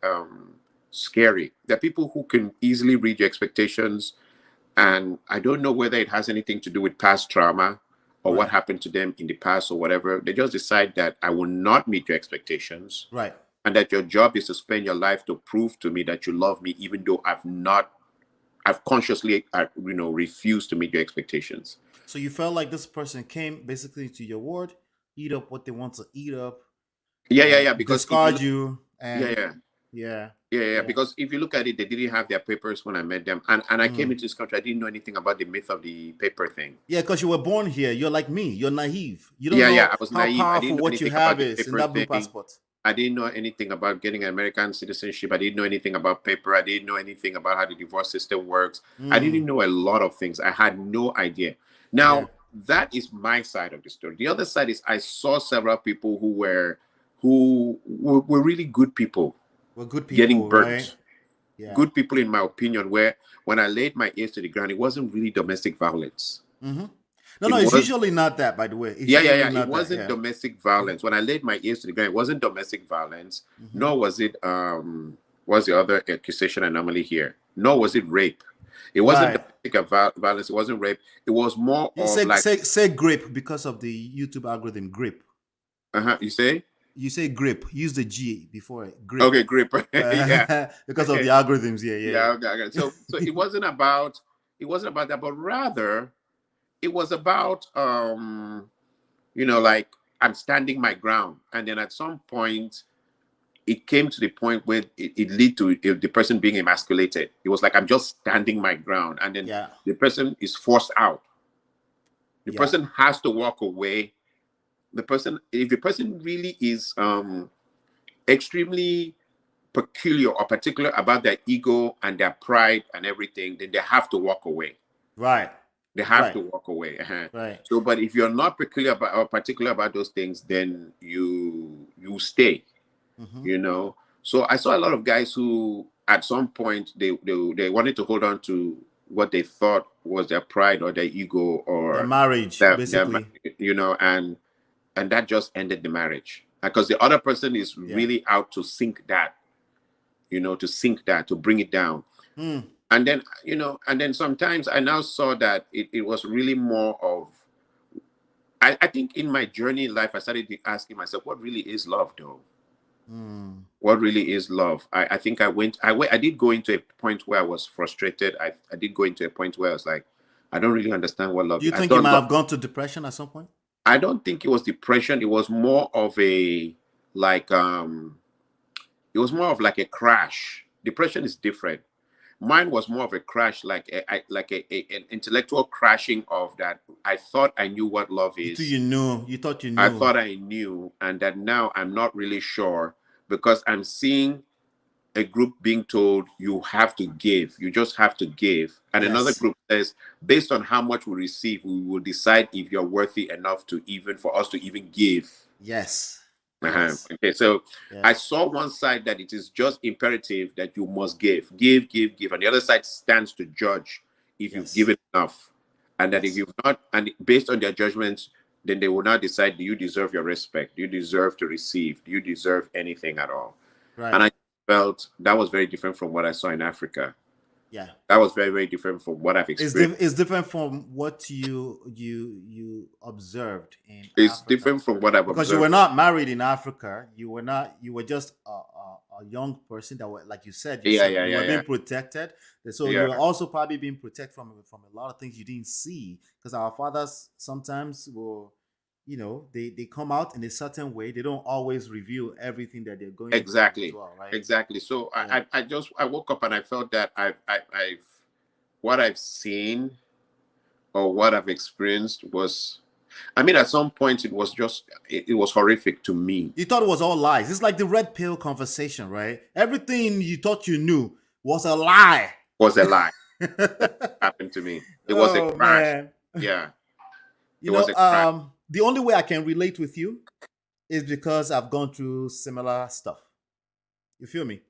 scary. There are people who can easily read your expectations, and I don't know whether it has anything to do with past trauma or what Right. happened to them in the past or whatever. They just decide that I will not meet your expectations, Right. and that your job is to spend your life to prove to me that you love me, even though I've consciously, refused to meet your expectations. So you felt like this person came basically to your ward, eat up what they want to eat up, Yeah, and because if you discard look, you, yeah, and yeah. Yeah. Yeah. Because if you look at it, they didn't have their papers when I met them, and I came Mm. into this country. I didn't know anything about the myth of the paper thing. Yeah, because you were born here. You're like me. You're naive. You don't Yeah. know I was how naive. I powerful didn't know what you anything about have the is in paper that blue thing. passport. I didn't know anything about getting American citizenship. I didn't know anything about paper. I didn't know anything about how the divorce system works. I didn't Mm. know a lot of things. I had no idea. Yeah. Now, that is my side of the story. The other side is I saw several people who were really good people We're good getting people, right? burnt. Yeah. Good people, in my opinion, where when I laid my ears to the ground, it wasn't really domestic violence. Mm-hmm. No, It no, it's was usually not that, by the way. It's yeah. usually It not that. wasn't Yeah. domestic violence. When I laid my ears to the ground, it wasn't domestic violence, Mm-hmm. nor was it what's the other accusation I normally hear? Nor was it rape. It wasn't Right. domestic violence, it wasn't rape. It was more You of say like say grip because of the YouTube algorithm grip. you say? You say grip. Use the G before it. Grip. Okay, grip. Yeah. Because of the algorithms. Yeah, Yeah, yeah, okay. So it wasn't about that, but rather it was about like I'm standing my ground. And then at some point it came to the point where it led to the person being emasculated. It was like I'm just standing my ground, and then yeah, the person is forced out. The yeah, person has to walk away. If the person really is extremely peculiar or particular about their ego and their pride and everything, then they have to walk away. right, They have right, to walk away. right. So, but if you're not peculiar about or particular about those things, then you stay. Mm-hmm. You know. So I saw a lot of guys who, at some point, they wanted to hold on to what they thought was their pride or their ego Their or marriage, their basically. and that just ended the marriage because the other person is Yeah. really out to sink that, to bring it down. Mm. And then sometimes I now saw that it was really more of, I think in my journey in life, I started asking myself, what really is love, though? Mm. What really is love? I think I did go into a point where I was frustrated. I did go into a point where I was like, I don't really understand what love Do is. you I think you thought might love, have gone to depression at some point? I don't think it was depression. It was more of a, like, it was more of like a crash. Depression is different. Mine was more of a crash, like an intellectual crashing of that. I thought I knew what love You thought is. you knew. You thought you I knew. thought I knew, and that now I'm not really sure because I'm seeing a group being told you have to give, you just have to give, and another Yes. group says based on how much we receive, we will decide if you're worthy enough to even for us to even give. Yes. Uh-huh. Yes. Okay, so I Yes. saw one side that it is just imperative that you must give, and the other side stands to judge if you've Yes. given enough, and that if Yes. you've not, and based on their judgments, then they will now decide: do you deserve your respect? Do you deserve to receive? Do you deserve anything at all? And Right. I felt that was very different from what I saw in Africa. Yeah. That was very, very different from what I've experienced. It's different from what you observed in It's Africa, different from what I've because you observed. were not married in Africa. You were not. You were just a young person that were, like you said Yeah, yourself, yeah, you yeah, were yeah, being protected. So you were yeah. also probably being protected from a lot of things you didn't see, because our fathers sometimes will, they come out in a certain way. They don't always reveal everything that they're going through as Exactly, well, right? exactly. So Yeah. I woke up and I felt that I've what I've seen or what I've experienced was, I mean, at some point it was horrific to me. You thought it was all lies. It's like the red pill conversation, right? Everything you thought you knew was a lie. Was a lie. That happened to me. It was a Oh crash. man. Yeah, it was a crash. The only way I can relate with you is because I've gone through similar stuff. You feel me?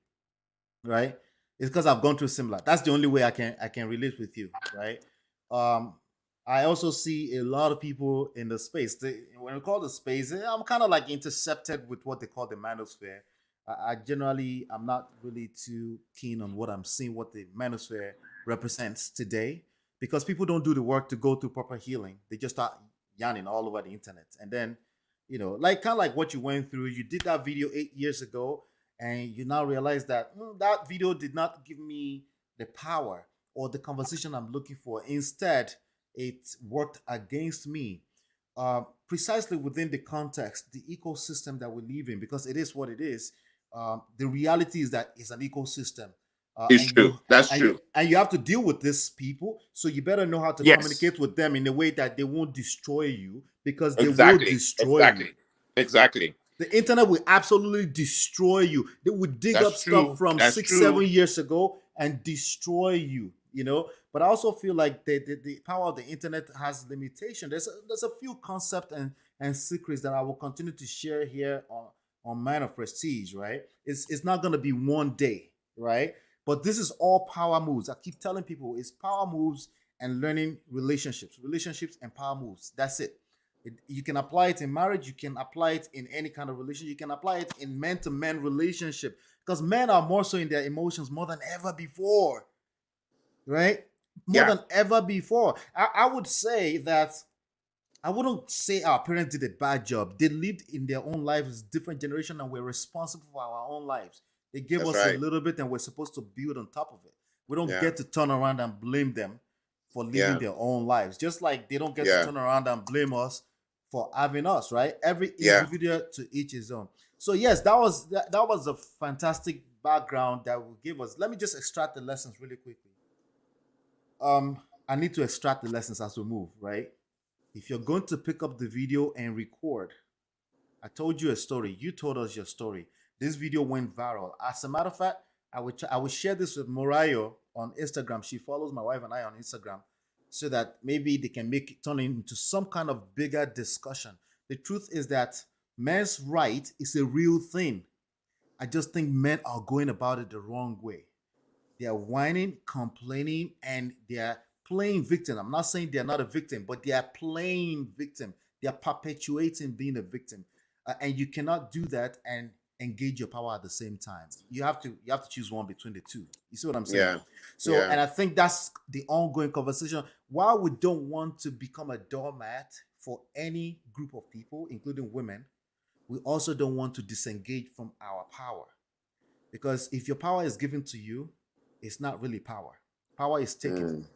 Right? It's because I've gone through similar. That's the only way I can relate with you, right? Um, I also see a lot of people in the space. When we call the space, I'm kind of like intercepted with what they call the manosphere. I generally I'm not really too keen on what I'm seeing, what the manosphere represents today, because people don't do the work to go through proper healing. They just start yarning all over the internet, and then like kind of like what you went through. You did that video 8 years ago, and you now realize that that video did not give me the power or the conversation I'm looking for. Instead, it worked against me. Precisely within the context, the ecosystem that we live in, because it is what it is. the reality is that it's an ecosystem. It's true. That's true. And you have to deal with these people, so you better know how to Yes. communicate with them in a way that they won't destroy you, because they will Exactly. destroy Exactly. you. Exactly. The internet will absolutely destroy you. They will dig That's up true. stuff from That's 6, true. 7 years ago and destroy you, you know. But I also feel like the power of the internet has limitation. There's a few concepts and secrets that I will continue to share here on Man of Prestige, right? It's not gonna be one day, right? But this is all power moves. I keep telling people it's power moves and learning relationships and power moves. That's it. You can apply it in marriage. You can apply it in any kind of relation. You can apply it in man-to-man relationship, because men are more so in their emotions more than ever before, right? More than ever before. I would say that I wouldn't say our parents did a bad job. They lived in their own lives, different generation, and we're responsible for our own lives. They gave That's us a right. little bit, and we're supposed to build on top of it. We don't Yeah. get to turn around and blame them for living Yeah. their own lives, just like they don't get Yeah. to turn around and blame us for having us, right? Every Yeah. individual to each his own. So yes, that was a fantastic background that will give us. Let me just extract the lessons really quickly. I need to extract the lessons as we move, right? If you're going to pick up the video and record, I told you a story. You told us your story. This video went viral. As a matter of fact, I would share this with Morayo on Instagram. She follows my wife and I on Instagram, so that maybe they can make it turn into some kind of bigger discussion. The truth is that men's right is a real thing. I just think men are going about it the wrong way. They are whining, complaining, and they are playing victim. I'm not saying they are not a victim, but they are playing victim. They are perpetuating being a victim, and you cannot do that and engage your power at the same time. You have to choose one between the two. You see what I'm saying? Yeah. So, Yeah. and I think that's the ongoing conversation. While we don't want to become a doormat for any group of people, including women, we also don't want to disengage from our power. Because if your power is given to you, it's not really power. Power is taken.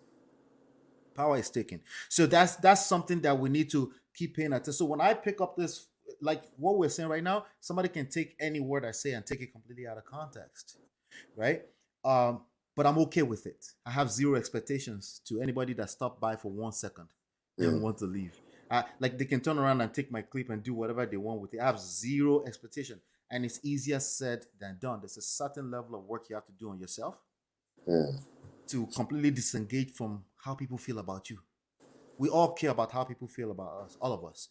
Power is taken. So that's something that we need to keep paying attention. So when I pick up this, like what we're saying right now, somebody can take any word I say and take it completely out of context, right? But I'm okay with it. I have zero expectations to anybody that stopped by for 1 second and want to leave. Like they can turn around and take my clip and do whatever they want with it. I have zero expectation, and it's easier said than done. There's a certain level of work you have to do on yourself to completely disengage from how people feel about you. We all care about how people feel about us, all of us.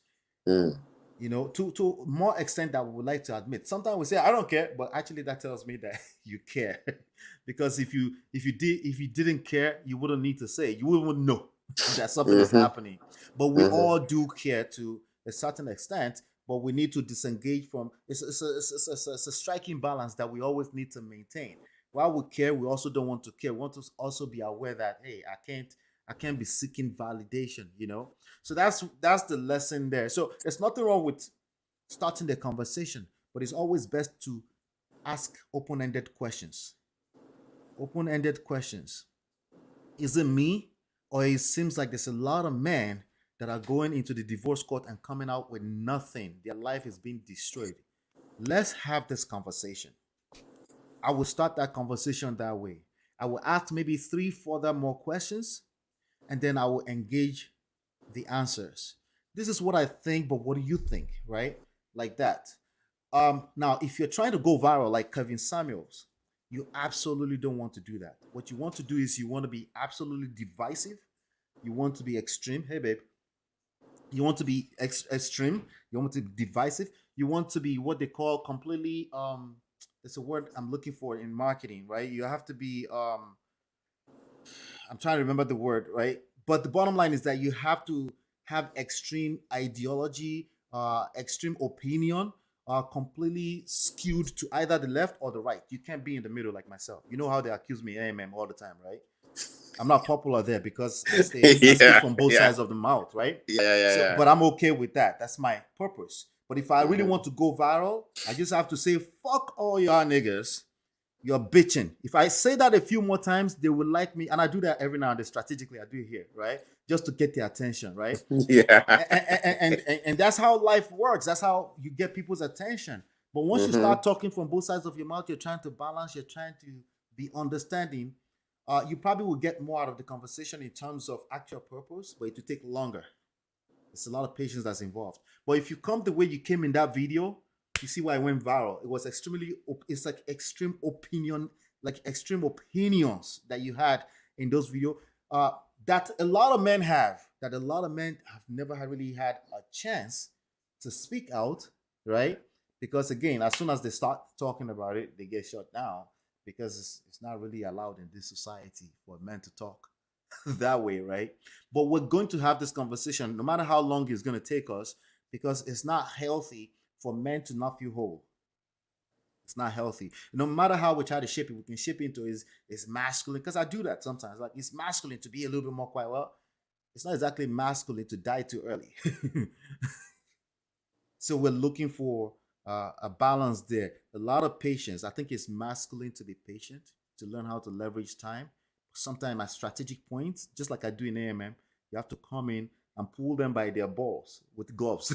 You know, to more extent that we would like to admit. Sometimes we say I don't care, but actually that tells me that you care. Because if you didn't care, you wouldn't need to say it. You wouldn't know that something is happening. But we all do care to a certain extent. But we need to disengage from. It's a striking balance that we always need to maintain. While we care, we also don't want to care. We want to also be aware that hey, I can't be seeking validation, you know. So that's the lesson there. So there's nothing wrong with starting the conversation, but it's always best to ask open-ended questions. Open-ended questions. Is it me, or it seems like there's a lot of men that are going into the divorce court and coming out with nothing? Their life is being destroyed. Let's have this conversation. I will start that conversation that way. I will ask maybe 3 further more questions, and then I will engage the answers. This is what I think, but what do you think? Right? Like that. Now, if you're trying to go viral like Kevin Samuels, you absolutely don't want to do that. What you want to do is you want to be absolutely divisive. You want to be extreme. Hey, babe. You want to be extreme. You want to be divisive. You want to be what they call completely there's a word I'm looking for in marketing, right? You have to be I'm trying to remember the word, right? But the bottom line is that you have to have extreme ideology, extreme opinion, completely skewed to either the left or the right. You can't be in the middle like myself. You know how they accuse me AMM all the time, right? I'm not popular there because I speak from both sides of the mouth, right? Yeah. But I'm okay with that. That's my purpose. But if I really want to go viral, I just have to say, fuck all y'all niggas. You're bitching. If I say that a few more times, they will like me. And I do that every now and then strategically. I do it here, right? Just to get their attention, right? Yeah. And that's how life works. That's how you get people's attention. But once you Mm-hmm. start talking from both sides of your mouth, you're trying to balance, you're trying to be understanding. You probably will get more out of the conversation in terms of actual purpose, but it will take longer. It's a lot of patience that's involved. But if you come the way you came in that video, you see why it went viral. It was extremely, it's like extreme opinion, like extreme opinions that you had in those videos uh, that a lot of men have, that a lot of men have never had really had a chance to speak out, right? Because again, as soon as they start talking about it, they get shut down because it's not really allowed in this society for men to talk that way, right? But we're going to have this conversation no matter how long it's going to take us because it's not healthy for men to not feel whole. It's not healthy. No matter how we try to shape it, we can shape it into is masculine because I do that sometimes. Like it's masculine to be a little bit more quiet. Well, it's not exactly masculine to die too early. So we're looking for a balance there. A lot of patience. I think it's masculine to be patient, to learn how to leverage time. Sometimes at strategic points, just like I do in AMM, you have to come in and pull them by their balls with gloves,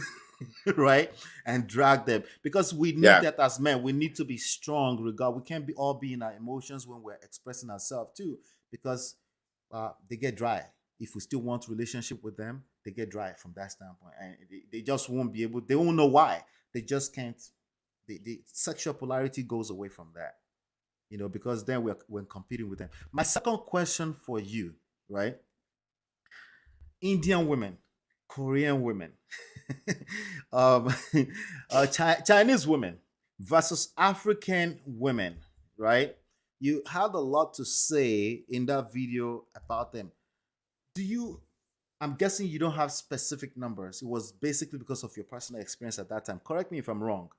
right? And drag them because we need Yeah. that as men. We need to be strong. Regard, we can't be all be in our emotions when we're expressing ourselves too, because they get dry. If we still want relationship with them, they get dry from that standpoint, and they just won't be able. They won't know why. They just can't. The sexual polarity goes away from that, because then we're competing with them. My second question for you, right? Indian women, Korean women, um, Chinese women versus African women, right? You had a lot to say in that video about them. Do you? I'm guessing you don't have specific numbers. It was basically because of your personal experience at that time. Correct me if I'm wrong.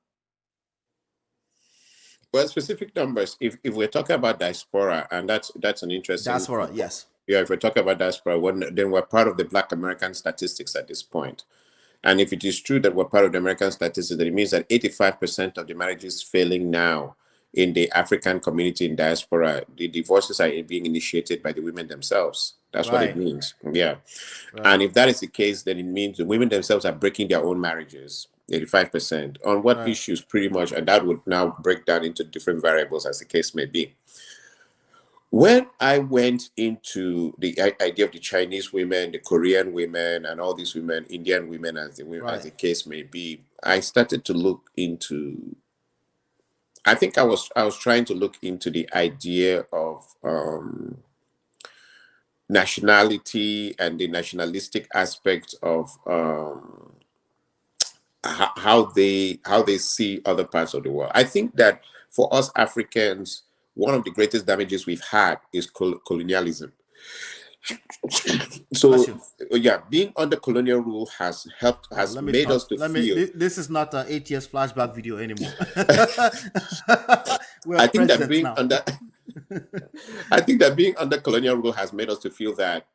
Well, specific numbers. If we're talking about diaspora, and that's an interesting. Diaspora, yes. Yeah, if we're talking about diaspora, then we're part of the Black American statistics at this point. And if it is true that we're part of the American statistics, then it means that 85% of the marriages failing now in the African community in diaspora, the divorces are being initiated by the women themselves. That's what it Right, means. Yeah. And right, if that is the case, then it means the women themselves are breaking their own marriages. 85%. On what right, issues, pretty much, and that would now break down into different variables as the case may be. When I went into the idea of the Chinese women, the Korean women, and all these women, Indian women, as right, the case may be, I started to look into. I think I was trying to look into the idea of nationality and the nationalistic aspect of how they see other parts of the world. I think that for us Africans, one of the greatest damages we've had is colonialism. Bless So you. yeah, being under colonial rule Oh, has let me made us talk. to Let me. feel. This is not an 8 years flashback video anymore. We're I think that presidents being now. under I think that being under colonial rule has made us to feel that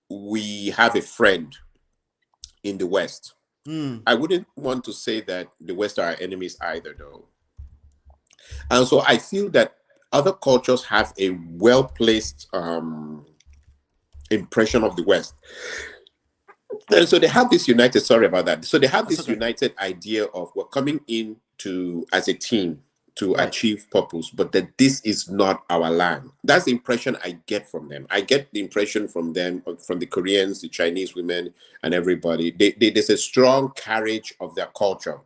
we have a friend in the West. Mm, I wouldn't want to say that the West are our enemies either, though. And so I feel that other cultures have a well placed impression of the West. And so they have this united, sorry about that. So they have that's this okay. united idea of we're coming in to as a team to Right. achieve purpose, but that this is not our land. That's the impression I get from them. I get the impression from them, from the Koreans, the Chinese women, and everybody. There's a strong carriage of their culture.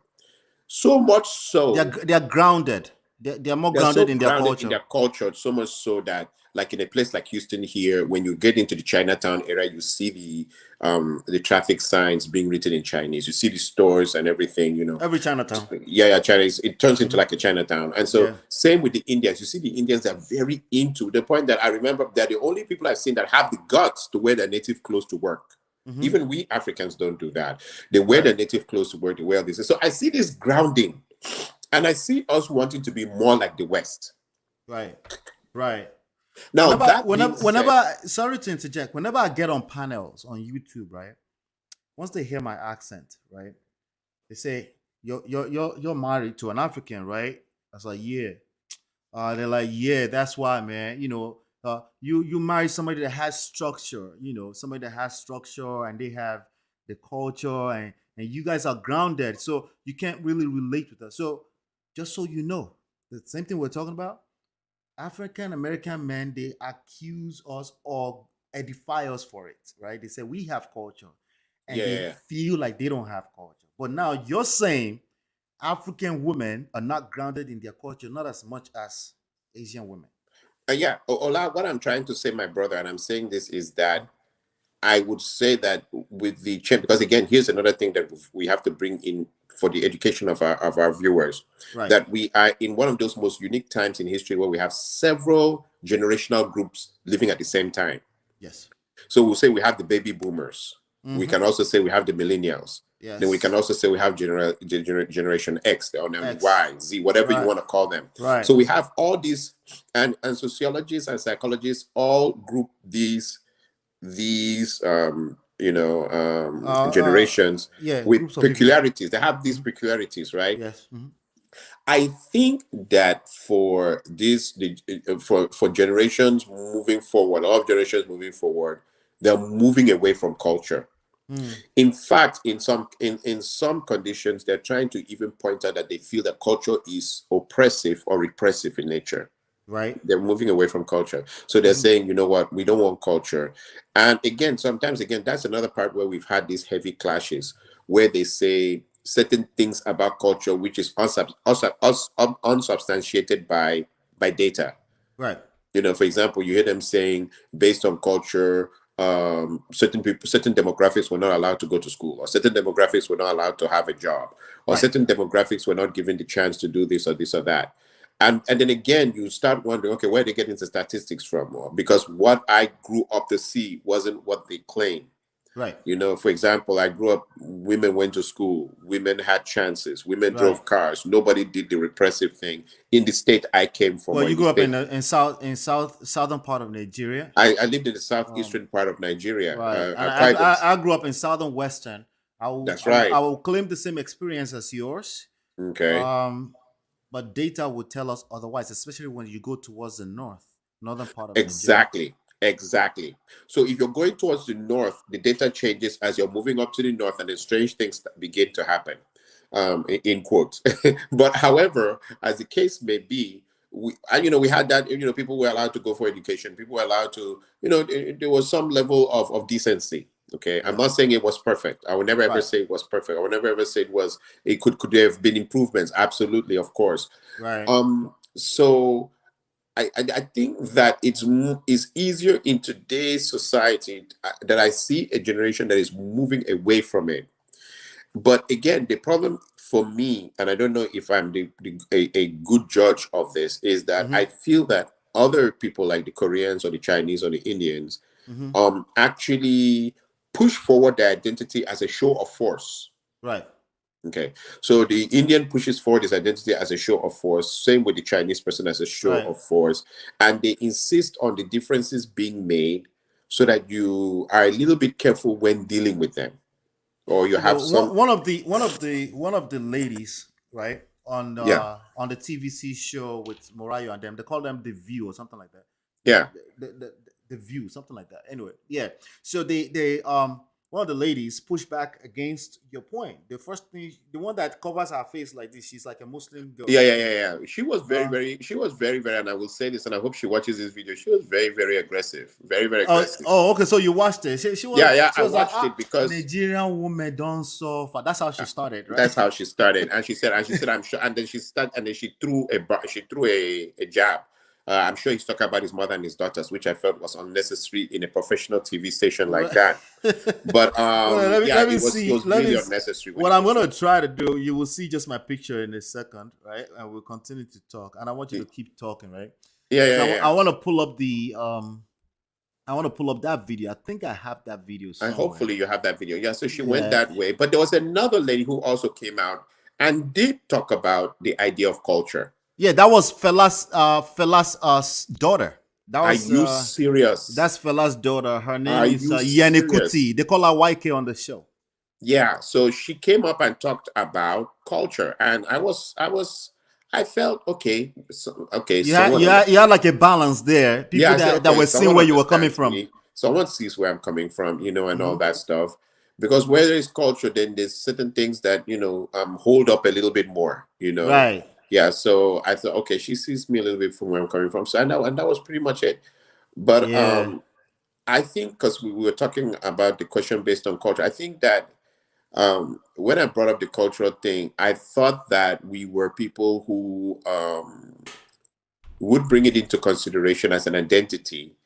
So much so They're grounded. They're more they're so grounded in their grounded in culture. their culture, so much so that, like in a place like Houston here, when you get into the Chinatown area, you see the traffic signs being written in Chinese. You see the stores and everything. Every Chinatown. Yeah, yeah, Chinese. It turns into Hmm. like a Chinatown. And so, Yeah. same with the Indians. You see, the Indians are very into the point that I remember they're the only people I've seen that have the guts to wear their native clothes to work. Hmm. Even we Africans don't do that. They wear Right. their native clothes to work. They wear this. So I see this grounding, and I see us wanting to be more like the West. Right. Right. Now, Whenever, that being whenever, said, whenever, sorry to interject. Whenever I get on panels on YouTube, right? Once they hear my accent, right? They say, you're married to an African, right? I was like, yeah. They're like, yeah, that's why, man. You marry somebody that has structure, somebody that has structure and they have the culture and you guys are grounded. So you can't really relate with us. So just so you know, the same thing we're talking about. African American men, they accuse us or edify us for it, right? They say we have culture, and they Yeah. feel like they don't have culture. But now you're saying African women are not grounded in their culture, not as much as Asian women. Yeah. Ola, what I'm trying to say, my brother, and I'm saying this is that Uh, I would say that with the change, because again, here's another thing that we have to bring in for the education of our viewers, Right. that we are in one of those most unique times in history where we have several generational groups living at the same time. Yes. So we'll say we have the baby boomers. We Mm-hmm. can also say we have the millennials. Then we Yes. can also say we have Generation X or now X. Y, Z, whatever you Right. want to call them. Right. So we have all these, and sociologists and psychologists all group these generations Yeah, with groups of people. peculiarities. They have these peculiarities, right? Yes. Mhm. I think that for for generations moving forward, all of generations moving forward, they're moving away from culture. Mm. In fact, in some conditions, they're trying to even point out that they feel that culture is oppressive or repressive in nature. Right. They're moving away from culture. So they're saying, you know what, we don't want culture. And again, sometimes, that's another part where we've had these heavy clashes where they say certain things about culture, which is unsubstantiated by data. Right. For example, you hear them saying, based on culture, certain demographics were not allowed to go to school, or certain demographics were not allowed to have a job, or Right. certain demographics were not given the chance to do this or this or that. And then again, you start wondering, okay, where are they getting the statistics from? Or because what I grew up to see wasn't what they claim. Right. For example, I grew up, women went to school, women had chances, women Right. drove cars, nobody did the repressive thing in the state I came from. Well, or you in the grew up state. in southern part of Nigeria. I lived in the southeastern part of Nigeria. Right. And Quite I grew up in southern western. That's I right. will claim the same experience as yours. Okay. But data would tell us otherwise, especially when you go towards the northern part of Exactly. Exactly. So if you're going towards the north, the data changes as you're moving up to the north, and then strange things begin to happen. In quotes. But however, as the case may be, we had that. People were allowed to go for education. People were allowed to. There was some level of decency. Okay, I'm not saying it was perfect. I would never ever Right. say it was perfect. I would never ever say it could have been improvements. Absolutely, of course. Right. So I think that it's easier in today's society that I see a generation that is moving away from it. But again, the problem for me, and I don't know if I'm a good judge of this, is that I feel that other people like the Koreans or the Chinese or the Indians actually push forward their identity as a show of force. Right. Okay, so the Indian pushes forward his identity as a show of force, same with the Chinese person as a show Right. of force, and they insist on the differences being made so that you are a little bit careful when dealing with them, or you have some. One of the ladies, right, on Yeah, the TVC show with Morayo and them, they call them the View or something like that. yeah. The View, something like that. Anyway, yeah. So they one of the ladies pushed back against your point. The first thing, the one that covers her face like this, she's like a Muslim girl. Yeah. She was very, very, and I will say this, and I hope she watches this video. She was very, very aggressive. Very, very aggressive. Okay. So you watched it. She was. Yeah. She was I watched like, it because Nigerian women don't suffer. That's how she started, right? that's how she started, and she said, I'm sure, and then she threw a jab. I'm sure he's talking about his mother and his daughters, which I felt was unnecessary in a professional TV station like that. But it was really unnecessary. What I'm gonna try to do, you will see just my picture in a second, right? And we'll continue to talk. And I want you to keep talking, right? Yeah. I want to pull up that video. I think I have that video somewhere. And hopefully you have that video. Yeah, so she went that way. But there was another lady who also came out and did talk about the idea of culture. Yeah, that was Fela's daughter. That was, are you serious? That's Fela's daughter. Her name is Yene Kuti. They call her YK on the show. Yeah, so she came up and talked about culture, and I felt okay. You had like a balance there. People that were seeing where you were coming from. Someone sees where I'm coming from, and all that stuff. Because where there is culture, then there's certain things that hold up a little bit more, Right. yeah. So I thought, okay, she sees me a little bit from where I'm coming from. So and that was pretty much it. But Yeah. I think because we were talking about the question based on culture, I think that when I brought up the cultural thing, I thought that we were people who would bring it into consideration as an identity.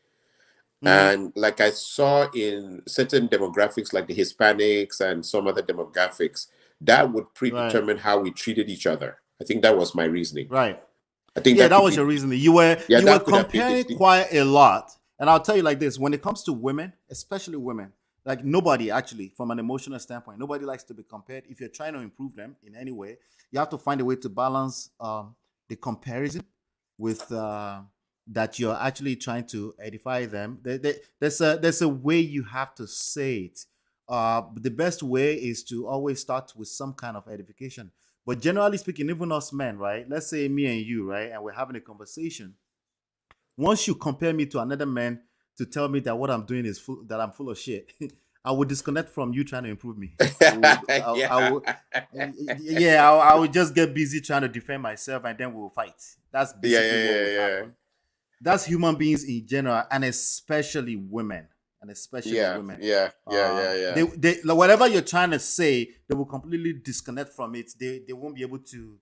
Mhm. And like I saw in certain demographics, like the Hispanics and some other demographics, that would Right. predetermine how we treated each other. I think that was my reasoning. Right. I think Yeah, that that could was be, your reasoning. You were yeah, you were that could have been comparing quite a lot. And I'll tell you like this: when it comes to women, especially women, like nobody actually, from an emotional standpoint, nobody likes to be compared. If you're trying to improve them in any way, you have to find a way to balance the comparison with that you're actually trying to edify them. There's a way you have to say it. The best way is to always start with some kind of edification. But generally speaking, even us men, right? Let's say me and you, right? And we're having a conversation. Once you compare me to another man to tell me that what I'm doing is that I'm full of shit, I would disconnect from you trying to improve me. I yeah. would, yeah, I would just get busy trying to defend myself, and then we'll fight. That's Yeah, basically yeah, what yeah, would yeah. happen. That's human beings in general, and especially women, Yeah, yeah, yeah, yeah, yeah. like, whatever you're trying to say, they will completely disconnect from it. They won't be able to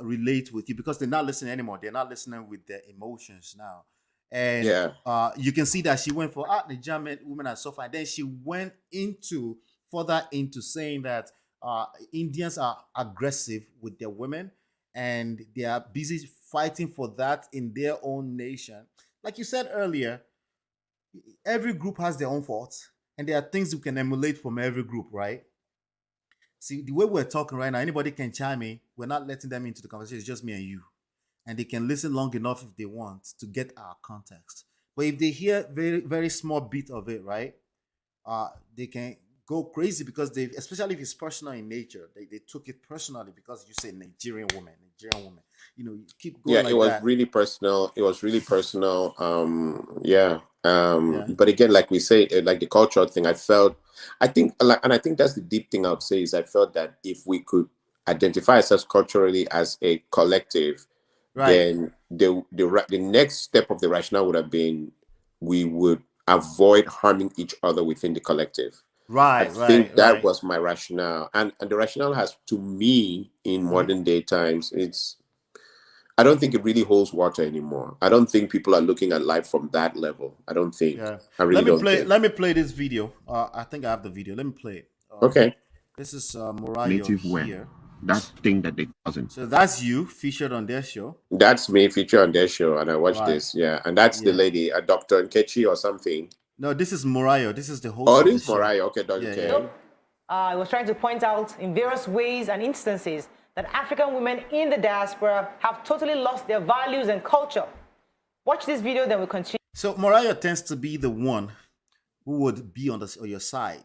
relate with you because they're not listening anymore. They're not listening with their emotions now. And Yeah. you can see that she went for Nigerian women are so fine. Then she went into further into saying that Indians are aggressive with their women and they are busy fighting for that in their own nation. Like you said earlier, every group has their own faults, and there are things you can emulate from every group, right? See, the way we're talking right now, anybody can chime in. We're not letting them into the conversation. It's just me and you. And they can listen long enough if they want to get our context. But if they hear very, very small bit of it, right? They can go crazy because they, especially if it's personal in nature, they took it personally because you say Nigerian woman. You keep Yeah, going it like was that. really personal. It was really personal. Yeah. Yeah. But again, like we say, like the cultural thing, I think, like, and I think that's the deep thing I would say is I felt that if we could identify ourselves culturally as a collective, Right. then the next step of the rationale would have been we would avoid harming each other within the collective. I Right. think Right. that Right. was my rationale, and the rationale has, to me, in Mhm. modern day times, I don't think it really holds water anymore. I don't think people are looking at life from that level. I don't think. Yeah. I really don't think. Let me play this video. I think I have the video. Let me play it. Okay. This is Morayo Native wear. here. That thing that they doesn't. So that's you featured on their show. That's me feature on their show, and I watched Right. this. Yeah. And that's the Yeah. lady, a Dr. Nkechi or something. No, this is Morayo. This is the host Oh, of this the is show. Mariah. Okay, Yeah, okay. yeah. I was trying to point out in various ways and instances that African women in the diaspora have totally lost their values and culture. Watch this video, then we'll continue. So Morayo tends to be the one who would be on your side,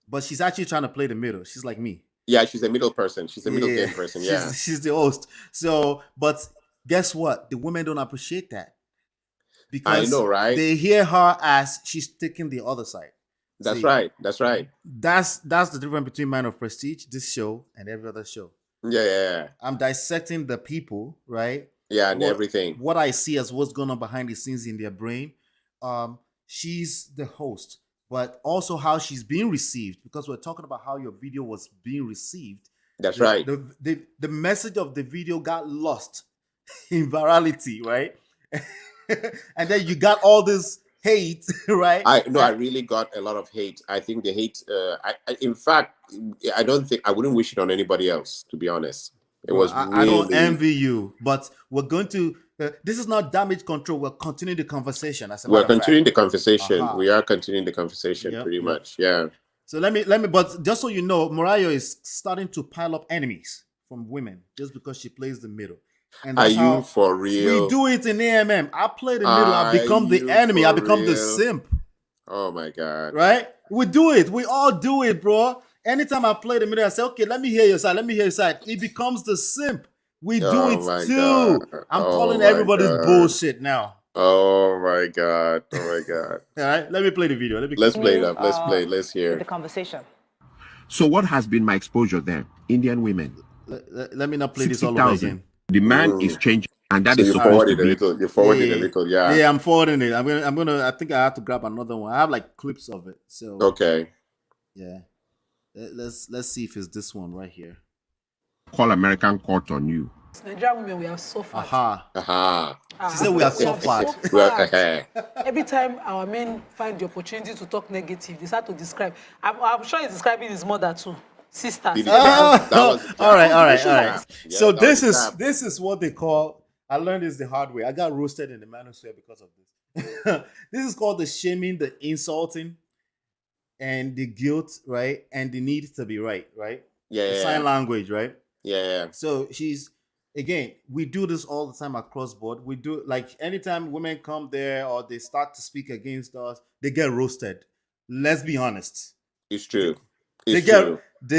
but she's actually trying to play the middle. She's like me. Yeah, she's a middle person. She's a middle Yeah, game person. Yeah. she's the host. So, but guess what? The women don't appreciate that I because know, right? they hear her as she's taking the other side. That's See, right. That's right. That's the difference between Man of Prestige, this show, and every other show. Yeah, yeah, I'm dissecting the people, right? yeah, and everything. What I see as what's going on behind the scenes in their brain. She's the host, but also how she's being received, because we're talking about how your video was being received. That's right. The message of the video got lost in virality, right? And then you got all this hate, right? I really got a lot of hate. I think the hate. In fact, I don't think I wouldn't wish it on anybody else. To be honest, it was I don't envy you, but we're going to. This is not damage control. We're continuing the conversation. We're continuing the conversation. Uh-huh. We are continuing the conversation, pretty much. Yeah. So let me. But just so you know, Morayo is starting to pile up enemies from women just because she plays the middle. And are you for real? We do it in AMM. I play the middle. I become the enemy. I become the simp. Oh my God. Right? We do it. We all do it, bro. Anytime I play the middle, I say, okay, let me hear your side. Let me hear your side. It becomes the simp. We do it too. God. I'm calling everybody's bullshit now. Oh my God. Oh my God. All right, let me play the video. Let's play it up. Let's play. Let's hear the conversation. So what has been my exposure there? Indian women. Let me not play this all over 60,000. again. The man is changing, and that So is you supposed to forwarded a be. little. You forwarded a little. Yeah. Yeah, I'm forwarding it. I'm gonna. I think I have to grab another one. I have like clips of it. So Okay. yeah, let's see if it's this one right here. Call American court on you. Nigerian women, we are so fat. Aha. Aha. She said we are so fat. Every time our men find the opportunity to talk negative, they start to describe. I'm sure he's describing his mother too. Sisters. All right. Yeah, So that this is what they call. I learned this the hard way. I got roasted in the manosphere because of this. This is called the shaming, the insulting, and the guilt, right? And the need to be right, right? Yeah. The sign language, right? Yeah. So we do this all the time across board. We do, like, anytime women come there or they start to speak against us, they get roasted. Let's be honest. It's true. They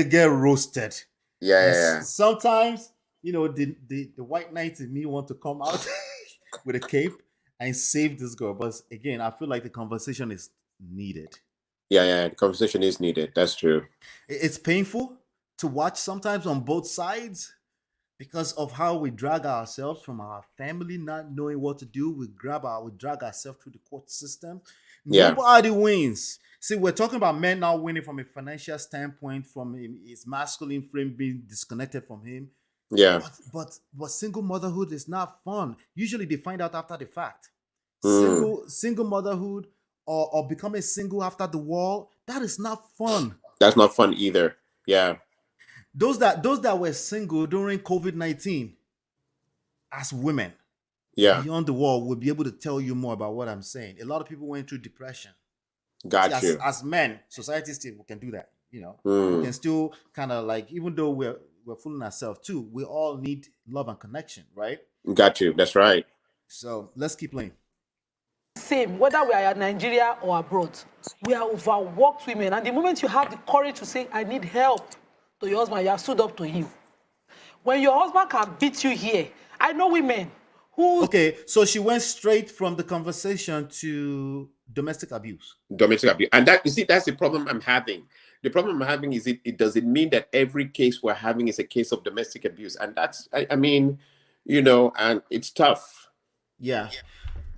get roasted. Yeah. Sometimes, the white knight in me want to come out with a cape and save this girl. But again, I feel like the conversation is needed. Yeah. The conversation is needed. That's true. It's painful to watch sometimes on both sides because of how we drag ourselves from our family, not knowing what to do. We drag ourselves through the court system. Yeah. Nobody wins. See, we're talking about men now winning from a financial standpoint, from his masculine frame being disconnected from him. Yeah. But single motherhood is not fun. Usually they find out after the fact. Single motherhood or becoming single after the war, that is not fun. That's not fun either. Yeah. Those that were single during COVID-19 as women, beyond the wall, will be able to tell you more about what I'm saying. A lot of people went through depression. Got you. As men, society still can do that. We can still kind of, like, even though we're fooling ourselves too, we all need love and connection, right? Got you. That's right. So let's keep playing. Same, whether we are in Nigeria or abroad, we are overworked women. And the moment you have the courage to say, I need help to your husband, you have stood up to him. When your husband can beat you here, I know women who... Okay, so she went straight from the conversation to domestic abuse. Domestic abuse. And that, you see, that's the problem I'm having. The problem I'm having is it doesn't mean that every case we're having is a case of domestic abuse. And that's, I mean, and it's tough. Yeah.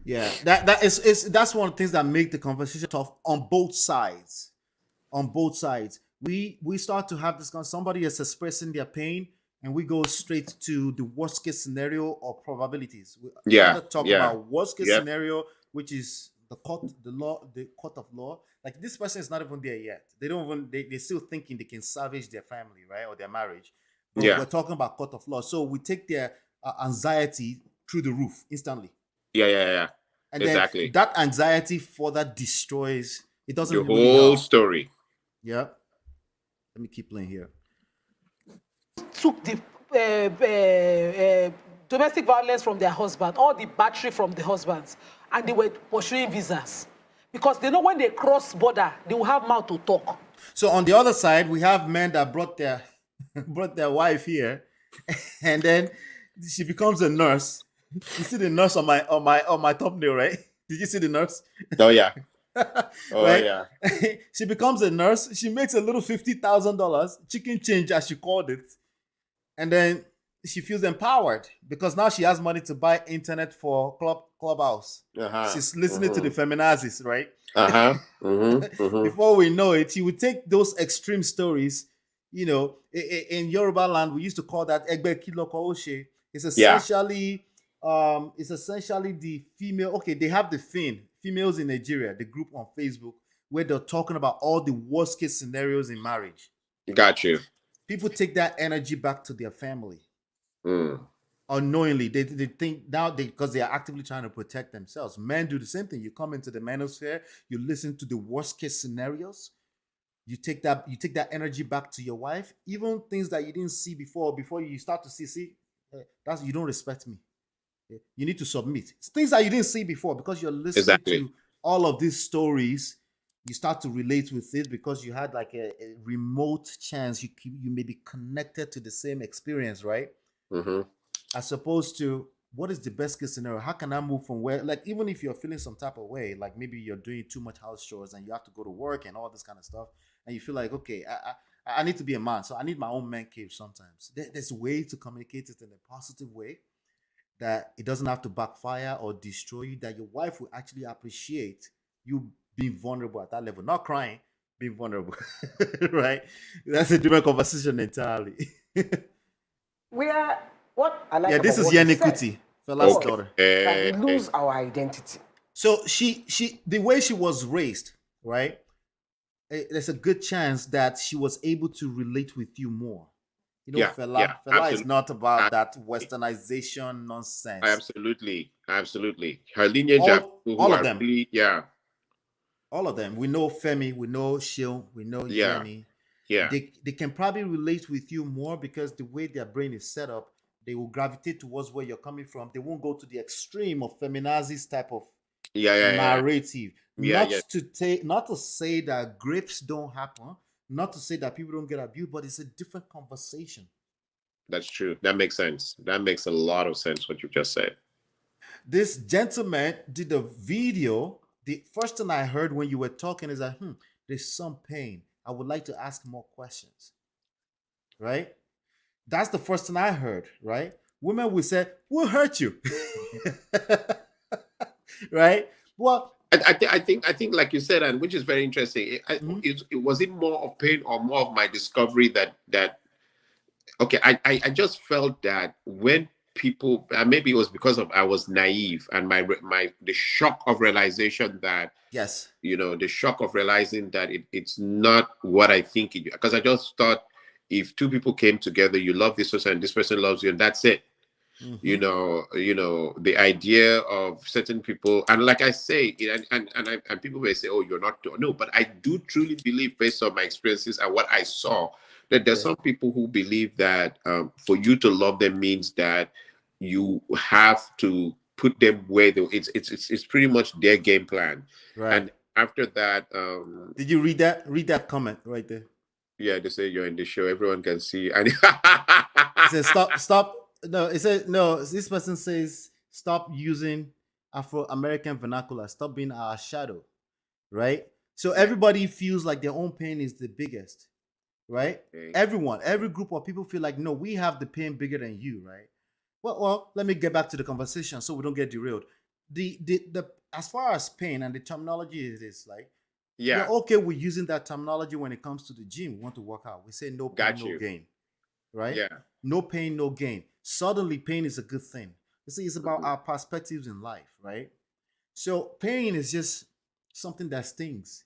That's one of the things that make the conversation tough on both sides. We start to have this somebody is expressing their pain, and we go straight to the worst case scenario or probabilities. We talk about worst case scenario, which is the court of law. Like, this person is not even there yet. They're still thinking they can salvage their family, right, or their marriage. But we're talking about court of law, so we take their anxiety through the roof instantly. Yeah. And exactly. Then that anxiety further destroys. It doesn't the whole story. Yeah. Let me keep playing here. Took the domestic violence from their husband, all the battery from the husbands, and they were pursuing visas because they know when they cross border, they will have mouth to talk. So on the other side, we have men that brought their wife here, and then she becomes a nurse. You see the nurse on my thumbnail, right? Did you see the nurse? Oh yeah. Right? Yeah. She becomes a nurse. She makes a little $50,000 chicken change, as she called it, and then she feels empowered because now she has money to buy internet for Clubhouse. She's listening to the feminazis, right? Before we know it, she would take those extreme stories. In Yoruba land, we used to call that Egbe Kiloko Oshe. It's essentially the female. Okay, they have the females in Nigeria, the group on Facebook, where they're talking about all the worst case scenarios in marriage. Got you. People take that energy back to their family. Unknowingly, they think now because they are actively trying to protect themselves. Men do the same thing. You come into the manosphere, you listen to the worst case scenarios. You take that energy back to your wife, even things that you didn't see before you start to see, that's, you don't respect me. You need to submit. It's things that you didn't see before because you're listening to all of these stories. You start to relate with it because you had like a remote chance you may be connected to the same experience, right? As opposed to, what is the best case scenario? How can I move from where, like, even if you're feeling some type of way, like maybe you're doing too much house chores and you have to go to work and all this kind of stuff, and you feel like, okay, I need to be a man, so I need my own man cave sometimes. There's a way to communicate it in a positive way that it doesn't have to backfire or destroy you, that your wife will actually appreciate you being vulnerable at that level, not crying, being vulnerable. Right? That's a different conversation entirely. We are what I like Yeah, about this is what you Yanni said, Kuti, fella's Okay. daughter. that we lose our identity. So she the way she was raised, right? There's a good chance that she was able to relate with you more. You know, Yeah, yeah, fella is absolutely. not about that westernization nonsense. Absolutely, absolutely. Her lineage are people who all of are them. really, yeah, All of them. We know Femi, we know Shil, we know yeah, Yanni. yeah, They can probably relate with you more because the way their brain is set up, they will gravitate towards where you're coming from. They won't go to the extreme of feminazis type of yeah, narrative. yeah, yeah. Not to say that grapes don't happen, not to say that people don't get abused, but it's a different conversation. That's true. That makes sense. That makes a lot of sense what you just said. This gentleman did a video. The first thing I heard when you were talking is that there's some pain. I would like to ask more questions. Right? That's the first thing I heard, right? Women will say, "We'll hurt you." Right? Well, I think, like you said, and which is very interesting. It was it more of pain or more of my discovery that okay, I just felt that when people, maybe it was because of I was naive and the shock of realization that yes, the shock of realizing that it's not what I think it, because I just thought if two people came together, you love this person and this person loves you, and that's it. The idea of certain people, and like I say, and people may say, "Oh, you're not." No, but I do truly believe, based on my experiences and what I saw, that there's some people who believe that for you to love them means that you have to put them where they. It's pretty much their game plan, right. And after that, did you read that? Read that comment right there. Yeah, they say you're in the show. Everyone can see. And it says stop. No, it says no. This person says stop using Afro-American vernacular. Stop being our shadow. Right. So everybody feels like their own pain is the biggest. Right. Okay. Every group of people feel like no, we have the pain bigger than you. Right. Well, let me get back to the conversation so we don't get derailed. The as far as pain and the terminology is this, like, yeah, we're okay with using that terminology when it comes to the gym. We want to work out. We say no pain, no gain. Right? Yeah. No pain, no gain. Suddenly, pain is a good thing. You see, it's about our perspectives in life, right? So pain is just something that stings.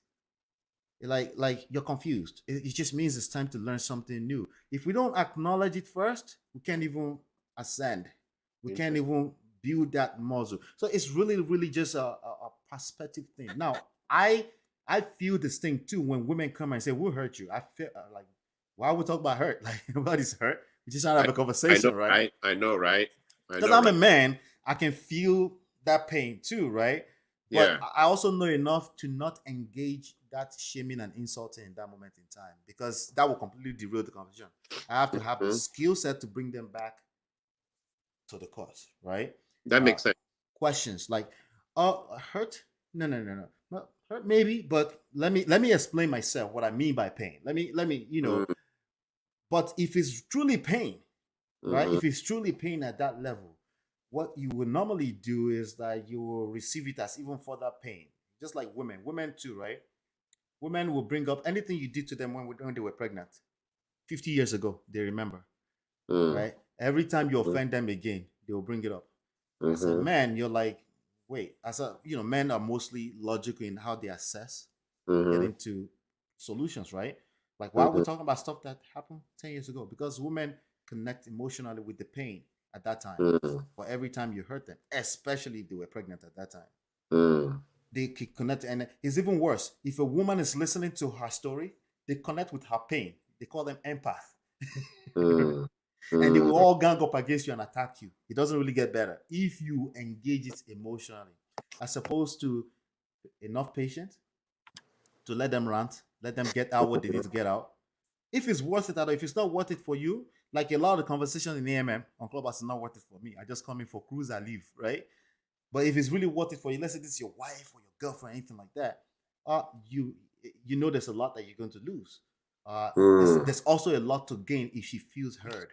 Like you're confused. It just means it's time to learn something new. If we don't acknowledge it first, we can't even ascend. We can't even build that muscle. So it's really, really just a perspective thing. Now, I feel this thing too when women come and say, "We'll hurt you." I feel like, why we talk about hurt? Like, nobody's hurt. We just trying to have a conversation, right? I know, right? Because I'm a man, I can feel that pain too, right? But I also know enough to not engage that shaming and insulting in that moment in time, because that will completely derail the conversation. I have to have the skill set to bring them back to the cause, right? That makes sense. Questions like, hurt? No. Well, hurt maybe, but let me explain myself what I mean by pain. Let me, But if it's truly pain, right? If it's truly pain at that level, what you would normally do is that you will receive it as even further pain. Just like women too, right? Women will bring up anything you did to them when they were pregnant 50 years ago. They remember, right? Every time you offend them again, they will bring it up. As a man, you're like, wait. Men are mostly logical in how they assess, get into solutions, right? Like, why are we talking about stuff that happened 10 years ago? Because women connect emotionally with the pain at that time. For every time you hurt them, especially if they were pregnant at that time. They can connect. And it's even worse. If a woman is listening to her story, they connect with her pain. They call them empath. And they will all gang up against you and attack you. It doesn't really get better if you engage it emotionally, as opposed to enough patience to let them rant, let them get out what they need to get out. If it's worth it, or if it's not worth it for you, like a lot of the conversation in AMM on Clubhouse is not worth it for me. I just come in for cruise, I leave, right? But if it's really worth it for you, let's say this is your wife or your girlfriend, anything like that, you know there's a lot that you're going to lose. There's also a lot to gain if she feels heard.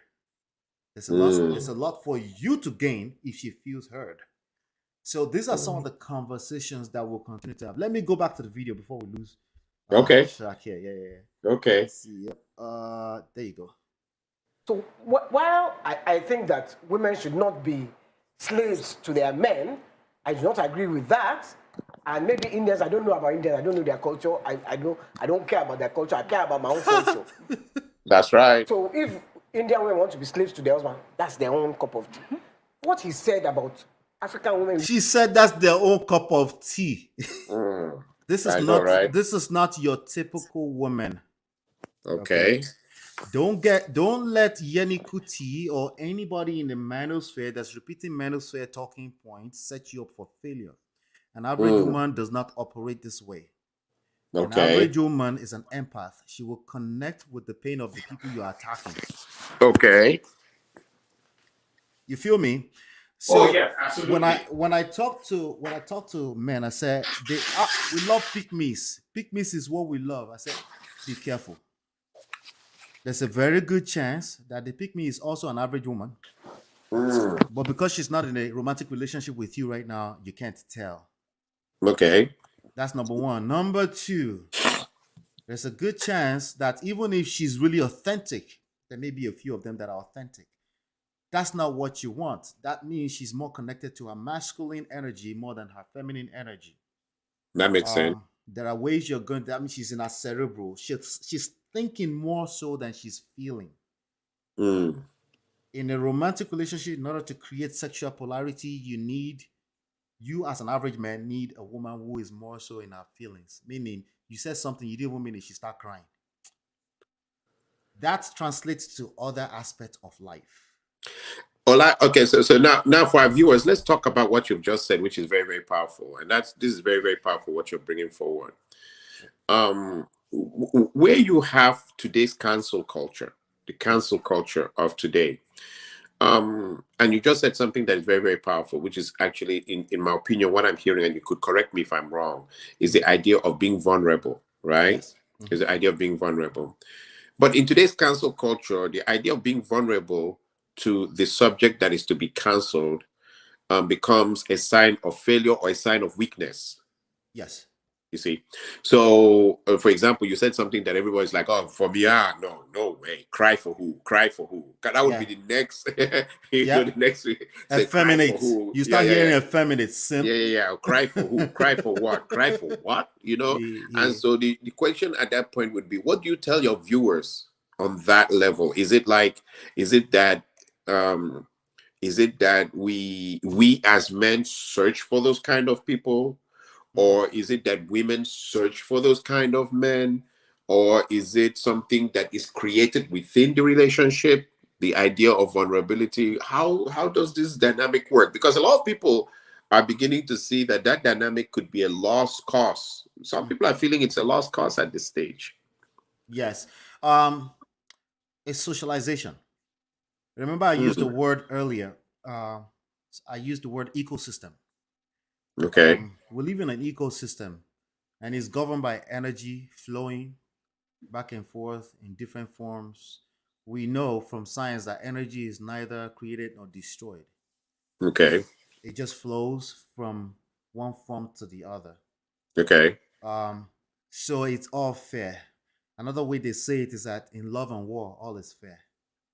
There's a Mm. lot for you to gain if she feels heard. So these are some of Mm. the conversations that we'll continue to have. Let me go back to the video before we lose Okay. track here. Yeah. Okay. Let's see. Yep. There you go. So while I think that women should not be slaves to their men, I do not agree with that. And maybe Indians, I don't know about Indians, I don't know their culture. I don't care about their culture. I care about my own culture. That's right. So if Indian women want to be slaves to their husband, that's their own cup of tea. What he said about African women, She said that's their own cup of tea. Mm. This is I know, not right? this is not your typical woman. Okay. Don't let Yeni Kuti or anybody in the manosphere that's repeating manosphere talking points set you up for failure. An average Mm. woman does not operate this way. An Okay. average woman is an empath. She will connect with the pain of the people you are attacking. Okay. You feel me? So Oh yes, absolutely. when I talk to men, I say we love pick-me's. Pick-me's is what we love. I said, be careful. There's a very good chance that the pick-me is also an average woman. Mm. But because she's not in a romantic relationship with you right now, you can't tell. Okay. That's number one. Number two, there's a good chance that even if she's really authentic, there may be a few of them that are authentic. That's not what you want. That means she's more connected to her masculine energy more than her feminine energy. That makes sense. There are ways you're going. That means she's in her cerebral. She's thinking more so than she's feeling. Mm. In a romantic relationship, in order to create sexual polarity, you as an average man need a woman who is more so in her feelings. Meaning, you said something you didn't even mean it, she start crying. That translates to other aspects of life. Okay, so now for our viewers, let's talk about what you've just said, which is very, very powerful. And this is very, very powerful what you're bringing forward. Where you have today's cancel culture, the cancel culture of today, and you just said something that is very, very powerful, which is actually, in my opinion, what I'm hearing, and you could correct me if I'm wrong, is the idea of being vulnerable, right? Yes. Mm-hmm. Is the idea of being vulnerable. But in today's cancel culture, the idea of being vulnerable to the subject that is to be canceled becomes a sign of failure or a sign of weakness. Yes. You see, so for example, you said something that everybody's like, "Oh, for me, no way, cry for who? Cry for who?" That would be the next, the next. Effeminate. You start hearing effeminate. Yeah. Cry for who? Cry for what? Cry for what? And so the question at that point would be, what do you tell your viewers on that level? Is it that we as men search for those kind of people? Or is it that women search for those kind of men? Or is it something that is created within the relationship? The idea of vulnerability. How does this dynamic work? Because a lot of people are beginning to see that dynamic could be a lost cause. Some people are feeling it's a lost cause at this stage. Yes. It's socialization. Remember, I used the word earlier. I used the word ecosystem. Okay. We live in an ecosystem, and it's governed by energy flowing back and forth in different forms. We know from science that energy is neither created nor destroyed. Okay. It just flows from one form to the other. Okay. So it's all fair. Another way they say it is that in love and war, all is fair.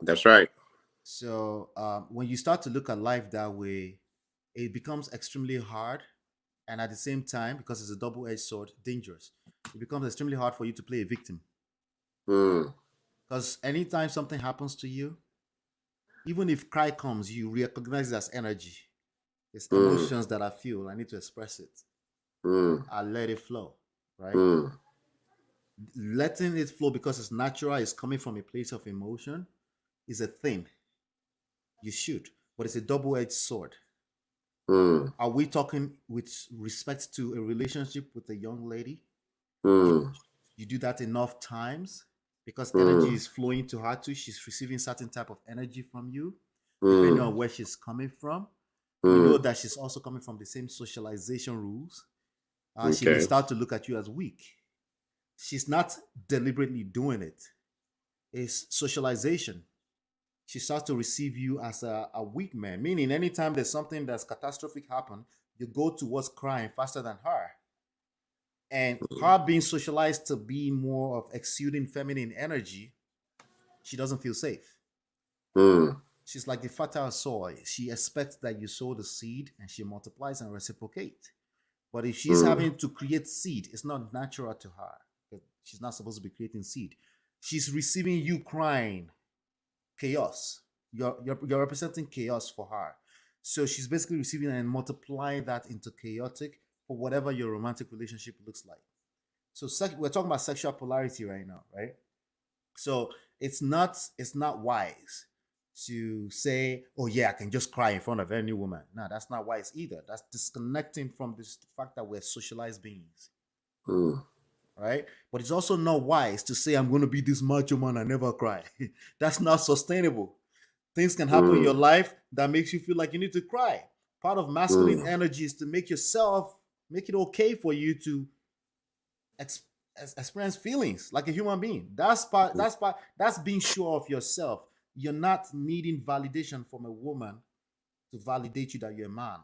That's right. So when you start to look at life that way, it becomes extremely hard, and at the same time, because it's a double-edged sword, dangerous. It becomes extremely hard for you to play a victim. Because anytime something happens to you, even if cry comes, you recognize it as energy. It's emotions that I feel. I need to express it. I let it flow, right? Letting it flow because it's natural, it's coming from a place of emotion, is a thing. You should, but it's a double-edged sword. Are we talking with respect to a relationship with a young lady? You do that enough times because energy is flowing to her too. She's receiving certain type of energy from you, depending on where she's coming from. You know that she's also coming from the same socialization rules. She will start to look at you as weak. she's not deliberately doing it. It's socialization. She starts to receive you as a weak man, meaning anytime there's something that's catastrophic happen, you go towards crying faster than her. And her being socialized to be more of exuding feminine energy, she doesn't feel safe. Mm. She's like the fertile soil. She expects that you sow the seed and she multiplies and reciprocate. But if she's having to create seed, it's not natural to her. She's not supposed to be creating seed. She's receiving you crying, chaos. You're representing chaos for her. So she's basically receiving and multiplying that into chaotic for whatever your romantic relationship looks like. So we're talking about sexual polarity right now, right? So it's not wise to say, oh yeah, I can just cry in front of any woman. No, that's not wise either. That's disconnecting from this fact that we're socialized beings. Right? But it's also not wise to say I'm going to be this macho man, I never cry. That's not sustainable. Things can happen in your life that makes you feel like you need to cry. Part of masculine energy is to make it okay for you to experience feelings like a human being. That's being sure of yourself. You're not needing validation from a woman to validate you that you're a man.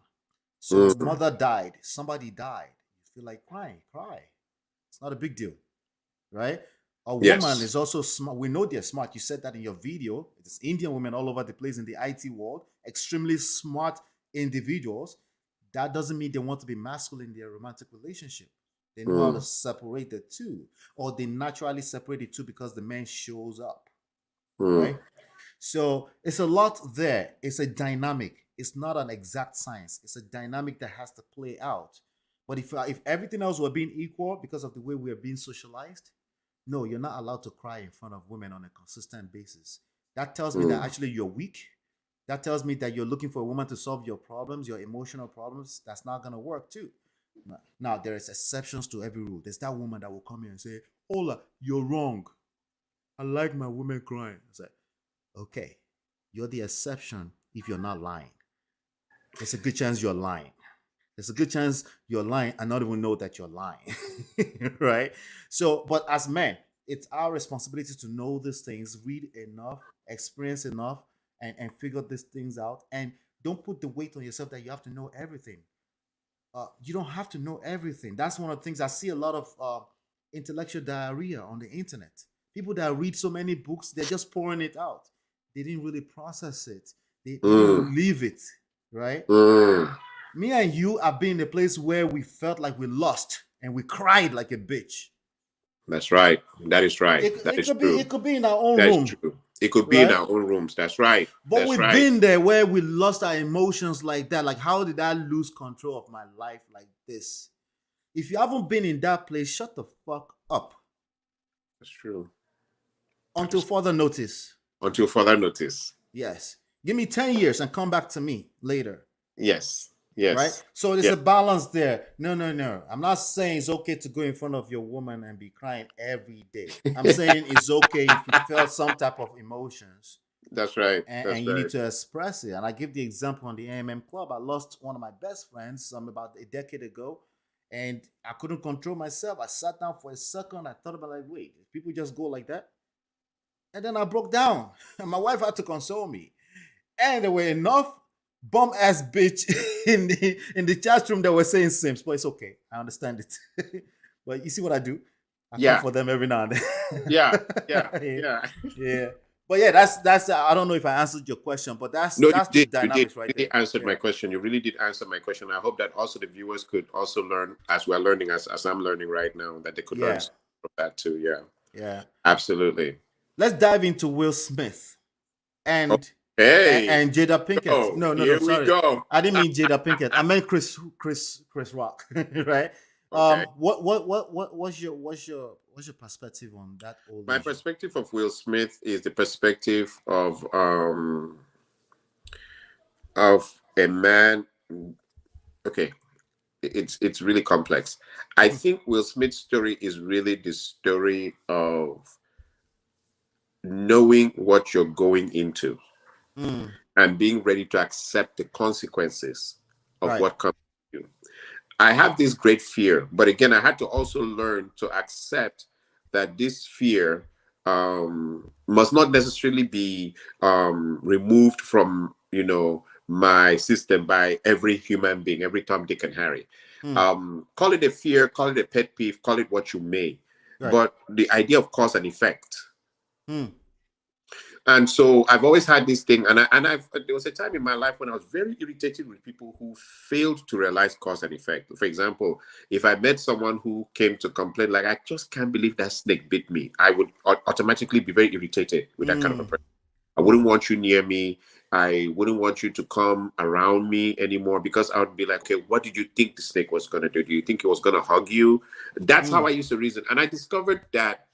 So mother died, somebody died. You feel like crying, cry. It's not a big deal, right? A woman is also smart. We know they're smart. You said that in your video. It's Indian women all over the place in the IT world, extremely smart individuals. That doesn't mean they want to be masculine in their romantic relationship. They know how to separate the two, or they naturally separate the two because the man shows up, right? So it's a lot there. It's a dynamic. It's not an exact science. It's a dynamic that has to play out. But if everything else were being equal because of the way we are being socialized, no, you're not allowed to cry in front of women on a consistent basis. That tells me that actually you're weak. That tells me that you're looking for a woman to solve your problems, your emotional problems. That's not going to work too. Now, there is exceptions to every rule. There's that woman that will come here and say, Ola, you're wrong. I like my women crying. I say, okay, you're the exception if you're not lying. There's a good chance you're lying. There's a good chance you're lying and not even know that you're lying, right? So, but as men, it's our responsibility to know these things, read enough, experience enough, and figure these things out. And don't put the weight on yourself that you have to know everything. You don't have to know everything. That's one of the things I see a lot of intellectual diarrhea on the internet. People that read so many books, they're just pouring it out. They didn't really process it. They didn't live it, right? Me and you have been in a place where we felt like we lost and we cried like a bitch. That's right. That is right. It could be in our own room. That is true. It could be in our own rooms. That's right. But we've been there where we lost our emotions like that. Like, how did I lose control of my life like this? If you haven't been in that place, shut the fuck up. That's true. Until further notice. Until further notice. Yes. Give me 10 years and come back to me later. Yes. Yes. Right? So there's a balance there. No. I'm not saying it's okay to go in front of your woman and be crying every day. I'm saying it's okay if you felt some type of emotions. That's right. And you need to express it. And I give the example on the AMM Club. I lost one of my best friends about a decade ago. And I couldn't control myself. I sat down for a second. I thought about, like, wait, people just go like that? And then I broke down. And my wife had to console me. And there were enough bum ass bitch in the chat room that were saying Sims, but it's okay. I understand it. But you see what I do? I come for them every now and then. yeah. But yeah, that's. I don't know if I answered your question, but that's the dynamics right there. You answered my question. You really did answer my question. I hope that also the viewers could also learn as we're learning, as I'm learning right now, that they could learn from that too. Yeah, absolutely. Let's dive into Will Smith and. Hey, and Jada Pinkett. No, sorry. We go. I didn't mean Jada Pinkett. I meant Chris Rock, right? Okay. What's your perspective on that? My perspective of Will Smith is the perspective of a man. Okay, it's really complex. I think Will Smith's story is really the story of knowing what you're going into. And being ready to accept the consequences of what comes to you. I have this great fear, but again, I had to also learn to accept that this fear must not necessarily be removed from, my system by every human being, every Tom, Dick, and Harry. Call it a fear, call it a pet peeve, call it what you may. Right. But the idea of cause and effect. Hmm. And so I've always had this thing, and there was a time in my life when I was very irritated with people who failed to realize cause and effect. For example, if I met someone who came to complain, like, I just can't believe that snake bit me, I would automatically be very irritated with that kind of a person. I wouldn't want you near me. I wouldn't want you to come around me anymore, because I would be like, okay, what did you think the snake was going to do? Do you think it was going to hug you? That's how I used to reason. And I discovered that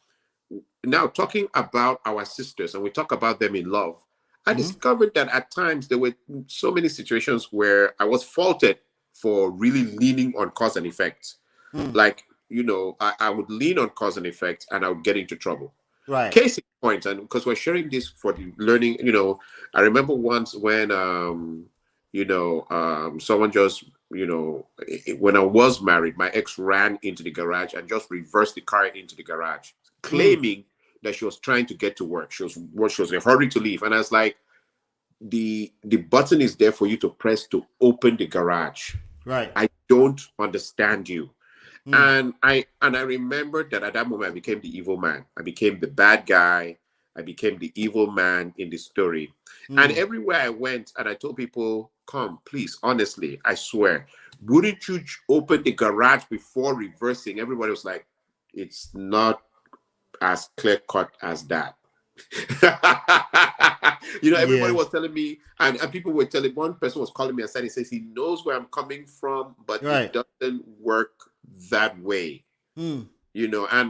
now, talking about our sisters, and we talk about them in love, I discovered that at times there were so many situations where I was faulted for really leaning on cause and effect. Like, I would lean on cause and effect and I would get into trouble. Right. Case in point, and because we're sharing this for the learning, I remember once when, someone just, when I was married, my ex ran into the garage and just reversed the car into the garage, claiming that she was trying to get to work. She was in a hurry to leave. And I was like, the button is there for you to press to open the garage. Right. I don't understand you. And I remembered that at that moment I became the evil man. I became the bad guy. I became the evil man in the story. And everywhere I went and I told people, come, please, honestly, I swear, wouldn't you open the garage before reversing? Everybody was like, it's not as clear cut as that. Everybody was telling me, and people were telling, one person was calling me and says he knows where I'm coming from, but it doesn't work that way. And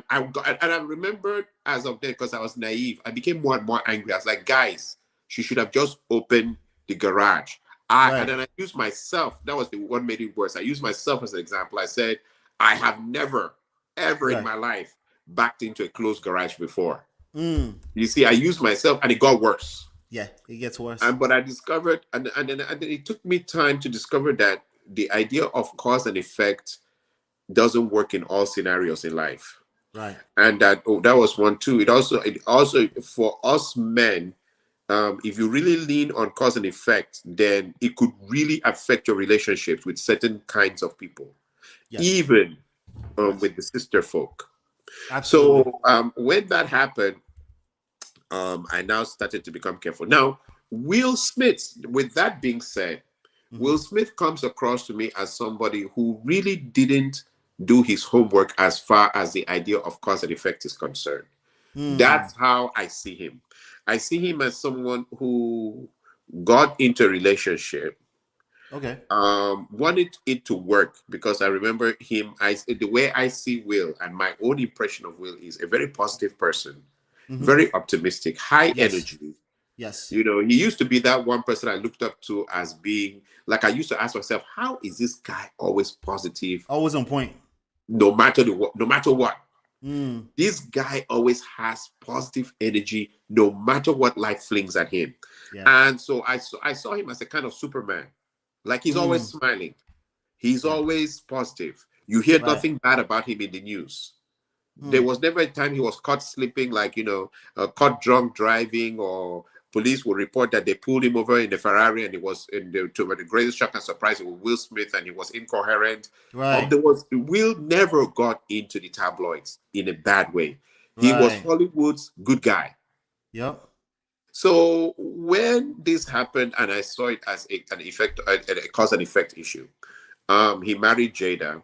I remembered as of then, because I was naive, I became more and more angry. I was like, guys, she should have just opened the garage. And then I used myself. That was the one made it worse. I used myself as an example. I said, I have never, ever in my life backed into a closed garage before. You see, I used myself and it got worse. Yeah, it gets worse. But I discovered, and then it took me time to discover that the idea of cause and effect doesn't work in all scenarios in life. Right. And that was one too. It also for us men, if you really lean on cause and effect, then it could really affect your relationships with certain kinds of people, even with the sister folk. Absolutely. So when that happened, I now started to become careful. Now, Will Smith, with that being said, Will Smith comes across to me as somebody who really didn't do his homework as far as the idea of cause and effect is concerned. That's how I see him. I see him as someone who got into a relationship, wanted it to work, because I remember him, the way I see Will and my own impression of Will is a very positive person, very optimistic, high energy. Yes. He used to be that one person I looked up to as being, like, I used to ask myself, how is this guy always positive? Always on point. No matter what. This guy always has positive energy, no matter what life flings at him. Yeah. And so I saw him as a kind of Superman. Like, he's always smiling. He's always positive. You hear nothing bad about him in the news. There was never a time he was caught sleeping, like, caught drunk driving, or police will report that they pulled him over in the Ferrari and it was to the greatest shock and surprise, it was Will Smith and he was incoherent. Right. Will never got into the tabloids in a bad way. He was Hollywood's good guy. Yep. So when this happened, and I saw it as a cause and effect issue, he married Jada.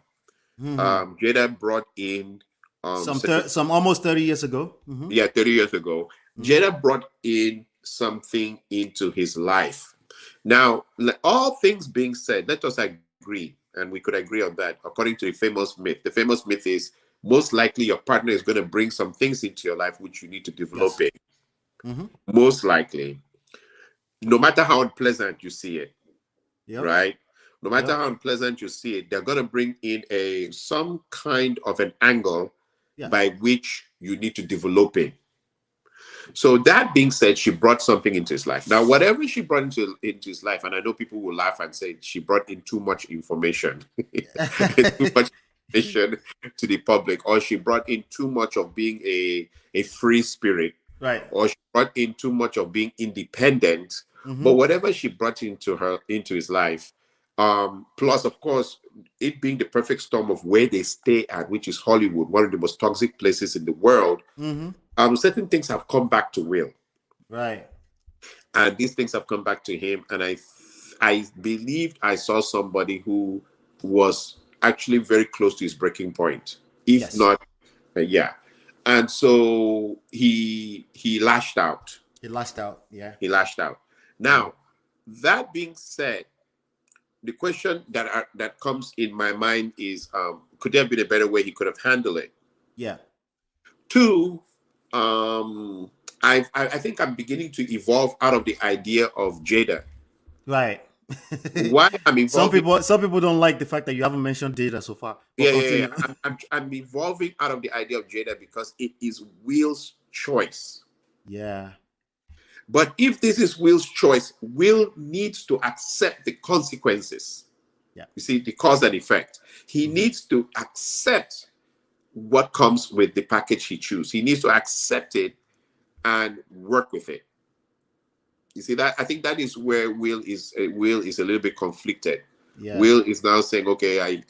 Jada brought in some almost 30 years ago. 30 years ago. Jada brought in something into his life. Now, all things being said, let us agree, and we could agree on that, according to the famous myth. The famous myth is, most likely your partner is going to bring some things into your life which you need to develop it. Most likely. No matter how unpleasant you see it. Right? No matter how unpleasant you see it, they're going to bring in some kind of an angle by which you need to develop it. So that being said, she brought something into his life. Now, whatever she brought into his life, and I know people will laugh and say she brought in too much information. information to the public, or she brought in too much of being a free spirit, Right. or she brought in too much of being independent. Mm-hmm. But whatever she brought into his life, plus of course it being the perfect storm of where they stay at, which is Hollywood, one of the most toxic places in the world. Mm-hmm. Certain things have come back to Will, Right. and these things have come back to him. And I believed I saw somebody who was actually very close to his breaking point, if Yes. not, yeah. And so he lashed out. He lashed out. Yeah. He lashed out. Now, that being said, the question that comes in my mind is, could there have been a better way he could have handled it? Yeah. Two, I think I'm beginning to evolve out of the idea of Jada. Right. Why I'm evolving? Some people don't like the fact that you haven't mentioned data so far. But Yeah. continue. I'm evolving out of the idea of Jada because it is Will's choice. Yeah. But if this is Will's choice, Will needs to accept the consequences. Yeah. You see, the cause and effect. He needs to accept what comes with the package he chooses. He needs to accept it and work with it. You see that? I think that is where Will is a little bit conflicted. Yeah. Will is now saying, okay,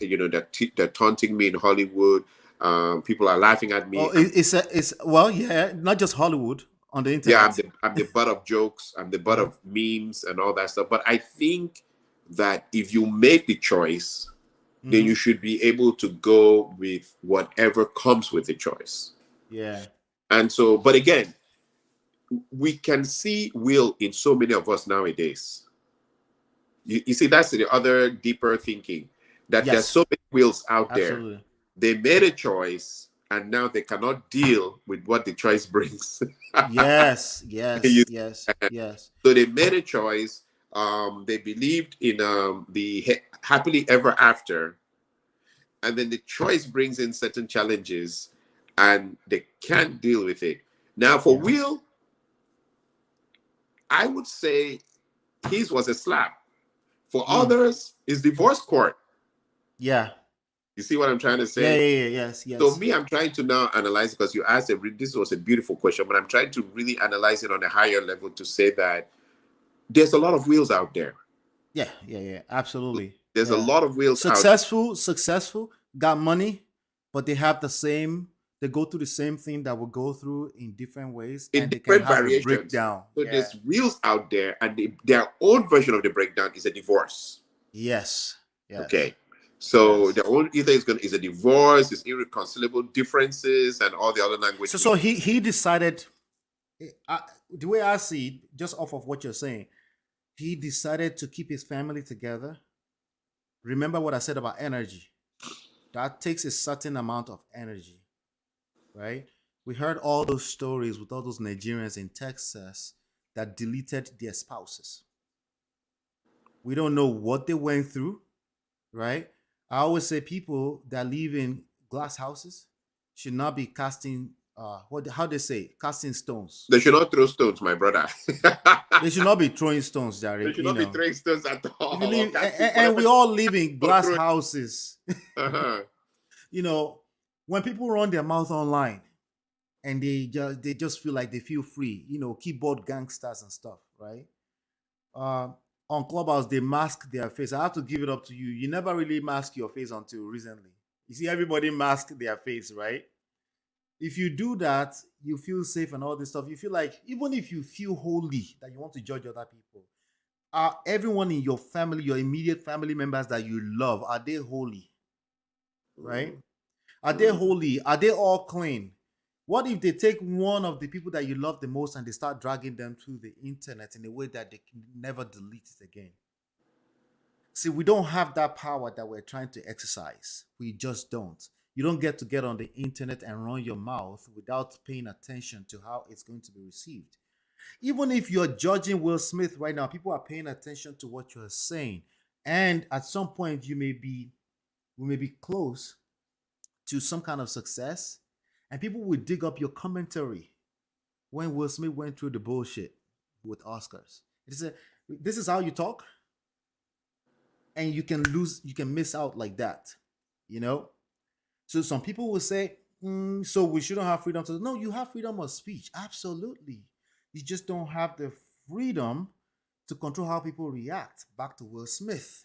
they're taunting me in Hollywood. People are laughing at me. Oh, it's well, yeah, not just Hollywood, on the internet. Yeah, I'm the butt of jokes. I'm the butt of memes and all that stuff. But I think that if you make the choice, then you should be able to go with whatever comes with the choice. Yeah. And so, but again, we can see Will in so many of us nowadays. You see, that's the other deeper thinking, that there's so many Wills out Absolutely. there. They made a choice, and now they cannot deal with what the choice brings. Yes. So they made a choice. They believed in the happily ever after, and then the choice brings in certain challenges, and they can't deal with it. Now, for Will, I would say his was a slap. For others, it's divorce court. Yeah. You see what I'm trying to say? Yeah. Yes. So me, I'm trying to now analyze, because you asked this was a beautiful question, but I'm trying to really analyze it on a higher level to say that there's a lot of Wills out there. Yeah. Absolutely. There's a lot of Wills successful, got money, but they have they go through the same thing that we go through in different ways. In different variations. Breakdown. So there's Wills out there, and their own version of the breakdown is a divorce. Yes. Okay. So their own either is a divorce, is irreconcilable differences, and all the other languages. So he decided, the way I see it, just off of what you're saying, he decided to keep his family together. Remember what I said about energy. That takes a certain amount of energy, right? We heard all those stories with all those Nigerians in Texas that deleted their spouses. We don't know what they went through, right? I always say people that live in glass houses should not be casting how they say, casting stones. They should not throw stones, my brother. They should not be throwing stones, Jerry. They should not be throwing stones at all. And we all live in glass houses. You know, when people run their mouth online and they just feel like they feel free, keyboard gangsters and stuff, right? On Clubhouse, they mask their face. I have to give it up to you. You never really mask your face until recently. You see, everybody mask their face, right? If you do that, you feel safe and all this stuff. You feel like, even if you feel holy, that you want to judge other people, everyone in your family, your immediate family members that you love, are they holy? Right? Are they holy? Are they all clean? What if they take one of the people that you love the most and they start dragging them through the internet in a way that they can never delete it again? See, we don't have that power that we're trying to exercise. We just don't. You don't get on the internet and run your mouth without paying attention to how it's going to be received. Even if you're judging Will Smith right now, people are paying attention to what you're saying. And at some point, we may be close to some kind of success, and people will dig up your commentary when Will Smith went through the bullshit with Oscars. This is how you talk, and you can miss out like that, So some people will say, so we shouldn't have freedom to. No, you have freedom of speech. Absolutely. You just don't have the freedom to control how people react. Back to Will Smith.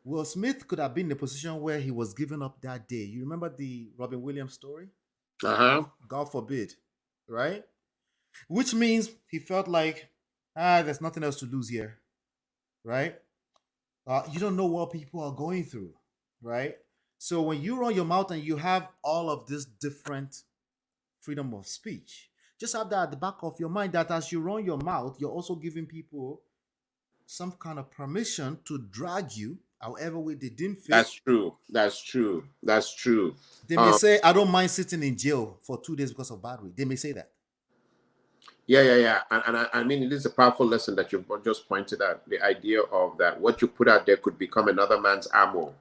Will Smith could have been in a position where he was given up that day. You remember the Robin Williams story? Uh-huh. God forbid, right? Which means he felt like, there's nothing else to lose here, right? You don't know what people are going through, right? So when you run your mouth and you have all of this different freedom of speech, just have that at the back of your mind that as you run your mouth, you're also giving people some kind of permission to drag you however way they didn't fit. That's true. That's true. That's true. They may say, I don't mind sitting in jail for 2 days because of battery. They may say that. Yeah. And I mean, it is a powerful lesson that you've just pointed out. The idea of that what you put out there could become another man's ammo.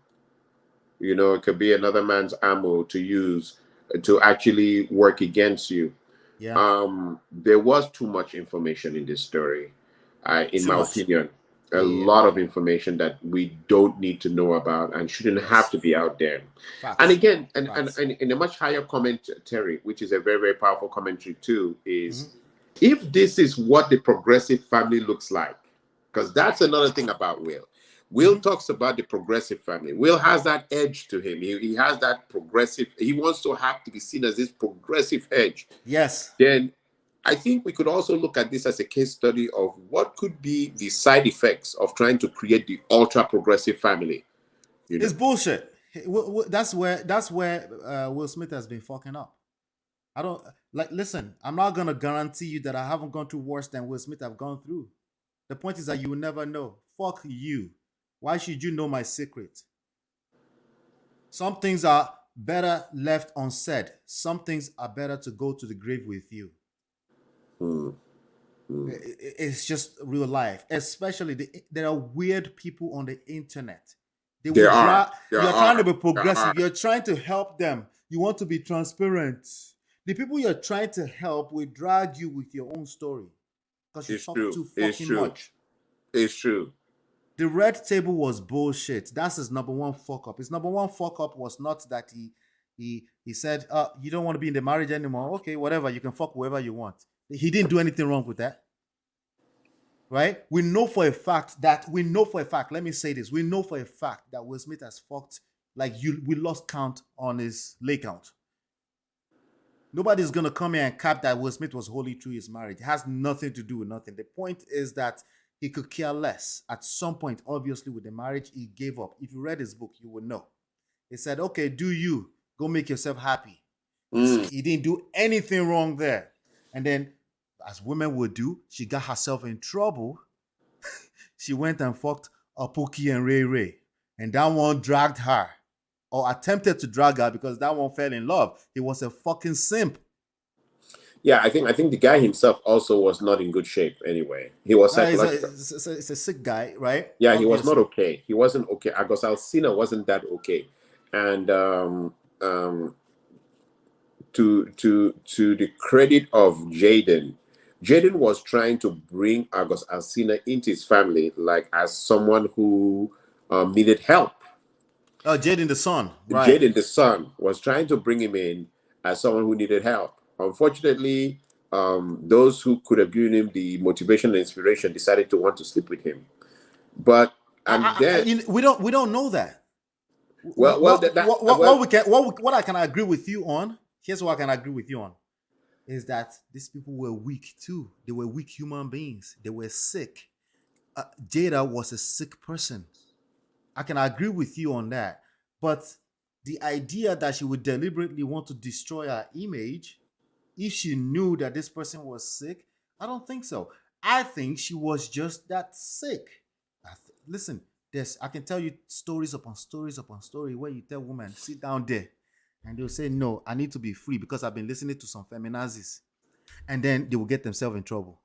You know, it could be another man's ammo to use to actually work against you. Yeah. There was too much information in this story, in Too my much. opinion. A Yeah. lot of information that we don't need to know about and shouldn't have to be out there. Facts. And again, Facts. and in a much higher commentary, which is a very, very powerful commentary too, is if this is what the progressive family looks like, because that's another thing about Will. Will talks about the progressive family. Will has that edge to him. He has that progressive, he wants to have to be seen as this progressive edge. Yes. Then I think we could also look at this as a case study of what could be the side effects of trying to create the ultra progressive family. You know? It's bullshit. That's where Will Smith has been fucking up. I don't like. Listen, I'm not gonna guarantee you that I haven't gone through worse than Will Smith have gone through. The point is that you will never know. Fuck you. Why should you know my secret? Some things are better left unsaid. Some things are better to go to the grave with you. It's just real life. Especially there are weird people on the internet. You're trying to be progressive. You're trying to help them. You want to be transparent. The people you're trying to help will drag you with your own story because you talk too fucking much. It's true. The red table was bullshit. That's his number one fuck up. His number one fuck up was not that he said, you don't want to be in the marriage anymore. Okay, whatever. You can fuck whoever you want. He didn't do anything wrong with that. Right? We know for a fact, let me say this. We know for a fact that Will Smith has fucked, we lost count on his lay count. Nobody's going to come here and cap that Will Smith was wholly through his marriage. It has nothing to do with nothing. The point is that he could care less. At some point, obviously, with the marriage, he gave up. If you read his book, you would know. He said, okay, do you. Go make yourself happy. He didn't do anything wrong there. And then, as women would do, she got herself in trouble. She went and fucked Pookie and Ray Ray. And that one dragged her. Or attempted to drag her because that one fell in love. He was a fucking simp. Yeah, I think the guy himself also was not in good shape anyway. He was psychological. It's a sick guy, right? Yeah, he was not okay. He wasn't okay. Agos Alsina wasn't that okay. And to the credit of Jaden was trying to bring Agos Alsina into his family as someone who needed help. Oh, Jaden the son. Right. Jaden the son was trying to bring him in as someone who needed help. Unfortunately, those who could have given him the motivation and inspiration decided to want to sleep with him. But we don't know that. What I can agree with you on. Here's what I can agree with you on. Is that these people were weak too. They were weak human beings. They were sick. Jada was a sick person. I can agree with you on that. But the idea that she would deliberately want to destroy her image if she knew that this person was sick, I don't think so. I think she was just that sick. Listen, I can tell you stories upon stories upon story where you tell women, sit down there. And they'll say, no, I need to be free because I've been listening to some feminazis. And then they will get themselves in trouble.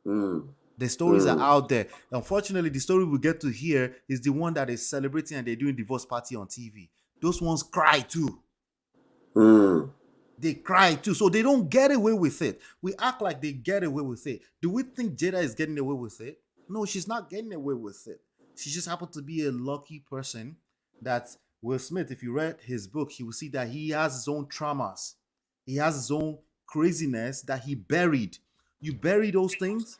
The stories are out there. Unfortunately, the story we get to hear is the one that is celebrating and they're doing divorce party on TV. Those ones cry too. They cry too. So they don't get away with it. We act like they get away with it. Do we think Jada is getting away with it? No, she's not getting away with it. She just happened to be a lucky person that Will Smith, if you read his book, he will see that he has his own traumas. He has his own craziness that he buried. You bury those things,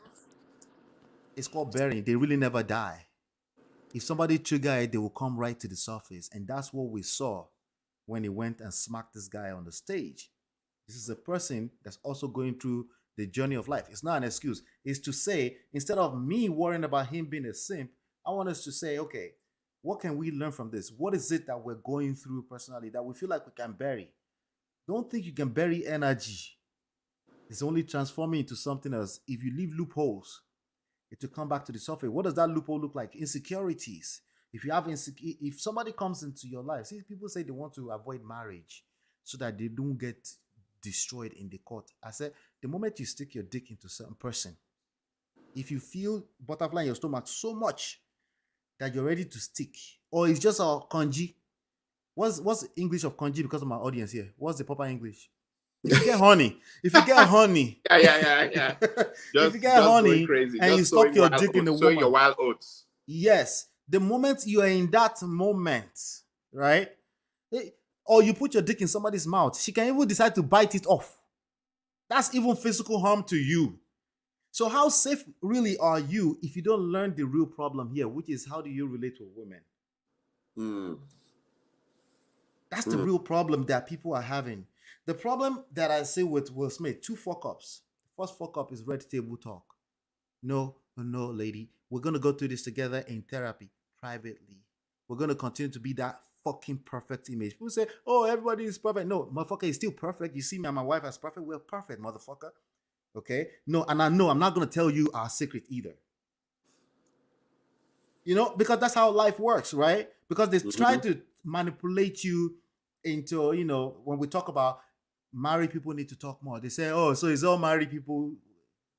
it's called burying. They really never die. If somebody trigger it, they will come right to the surface. And that's what we saw when he went and smacked this guy on the stage. This is a person that's also going through the journey of life. It's not an excuse. It's to say, instead of me worrying about him being a simp, I want us to say, okay, what can we learn from this? What is it that we're going through personally that we feel like we can bury? Don't think you can bury energy. It's only transforming into something else. If you leave loopholes, it will come back to the surface. What does that loophole look like? Insecurities. If you have if somebody comes into your life, see, people say they want to avoid marriage so that they don't get destroyed in the court. I said, the moment you stick your dick into a certain person, if you feel butterfly in your stomach so much that you're ready to stick, or it's just a kanji. What's English of kanji because of my audience here? What's the proper English? If you get honey, if you get honey, yeah. if you get honey crazy. and you stuck your dick in the woman, your wild oats. yes, the moment you are in that moment, right? Or you put your dick in somebody's mouth, she can even decide to bite it off. That's even physical harm to you. So how safe really are you if you don't learn the real problem here, which is how do you relate with women? That's the real problem that people are having. The problem that I see with Will Smith, 2 fuck-ups. The first fuck-up is red table talk. No, lady. We're going to go through this together in therapy, privately. We're going to continue to be that fucking perfect image. People say, oh, everybody is perfect. No, motherfucker is still perfect. You see me and my wife as perfect. We're perfect, motherfucker. Okay? No, and I know I'm not going to tell you our secret either. You know, because that's how life works, right? Because they try to manipulate you into, you know, when we talk about married people need to talk more. They say, oh, so it's all married people.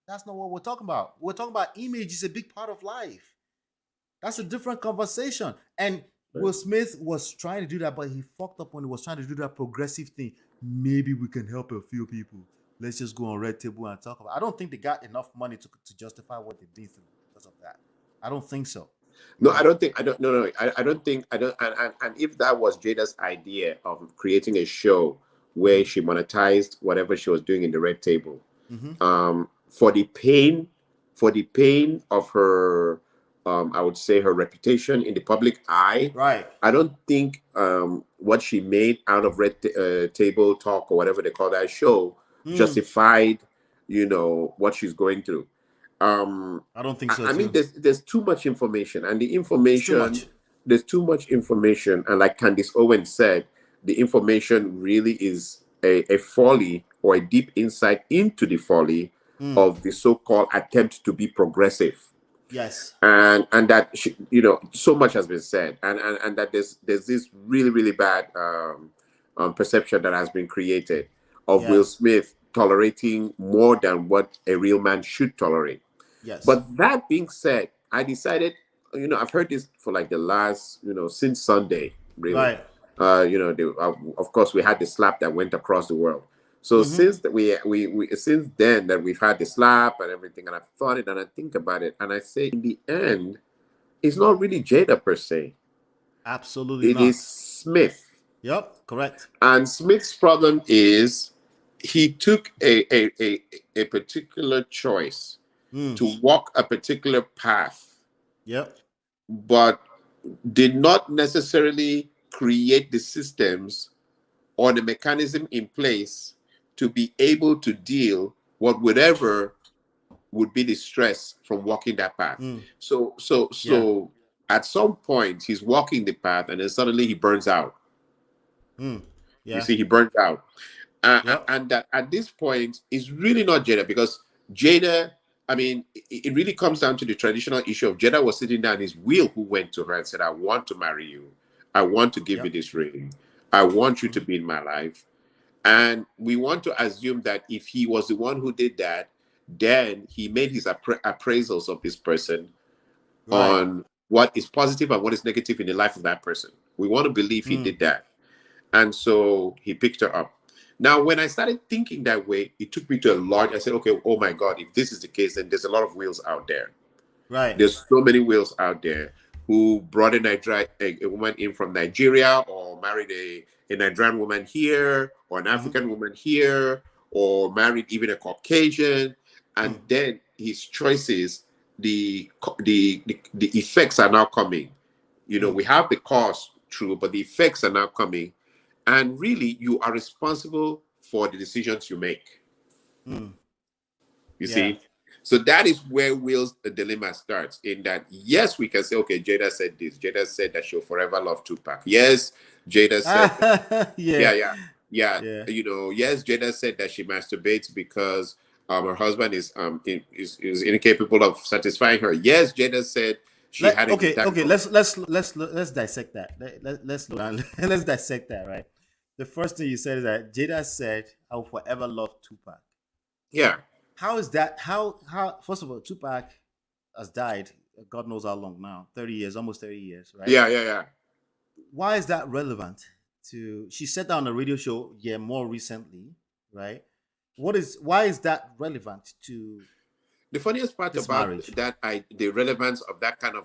That's not what we're talking about. We're talking about image is a big part of life. That's a different conversation. And Will Smith was trying to do that, but he fucked up when he was trying to do that progressive thing. Maybe we can help a few people. Let's just go on red table and talk about it. I don't think they got enough money to justify what they did because of that. I don't think so. No, I don't think, I don't think, and if that was Jada's idea of creating a show where she monetized whatever she was doing in the red table, for the pain of her, I would say her reputation in the public eye, right? I don't think what she made out of red table talk or whatever they call that show justified, you know, what she's going through. I don't think so. I mean, there's too much information, and the information, there's too much information, and like Candace Owens said, the information really is a folly or a deep insight into the folly of the so-called attempt to be progressive. Yes, and that you know, so much has been said, and that there's this really bad perception that has been created of Will Smith tolerating more than what a real man should tolerate. Yes. But that being said, I decided, you know, I've heard this for like the last, you know, since Sunday, really. Right. You know, of course, we had the slap that went across the world. So since that we since then that we've had the slap and everything, and I've thought it and I think about it, and I say, in the end, it's not really Jada per se. Absolutely not. It is Smith. Yep, correct. And Smith's problem is he took a particular choice to walk a particular path. Yep. But did not necessarily create the systems or the mechanism in place to be able to deal with whatever would be the stress from walking that path. So at some point he's walking the path and then suddenly he burns out. You see, he burns out. And that at this point is really not Jada, because Jada, I mean, it really comes down to the traditional issue of Jada was sitting down, his will who went to her and said, I want to marry you. I want to give you this ring. I want you to be in my life. And we want to assume that if he was the one who did that, then he made his appraisals of this person on what is positive and what is negative in the life of that person. We want to believe he did that. And so he picked her up. Now, when I started thinking that way, it took me to a large, I said, okay, oh my God, if this is the case, then there's a lot of wills out there. Right. There's so many wills out there. who brought a woman in from Nigeria, or married a Nigerian woman here, or an African woman here, or married even a Caucasian, and then his choices, the effects are now coming. You know, we have the cause, true, but the effects are now coming, and really, you are responsible for the decisions you make. You see, so that is where Will's dilemma starts. In that, yes, we can say, okay, Jada said this. Jada said that she'll forever love Tupac. Yes, Jada said, yeah. You know, yes, Jada said that she masturbates because her husband is incapable of satisfying her. Yes, Jada said she had a good time. Okay. Let's dissect that. Let's dissect that. Right. The first thing you said is that Jada said, "I will forever love Tupac." Yeah. How is that? How? First of all, Tupac has died. God knows how long now. 30 years, almost 30 years, right? Yeah. Why is that relevant to? She said that on a radio show, more recently, right? Why is that relevant to The funniest part this about marriage? the relevance of that kind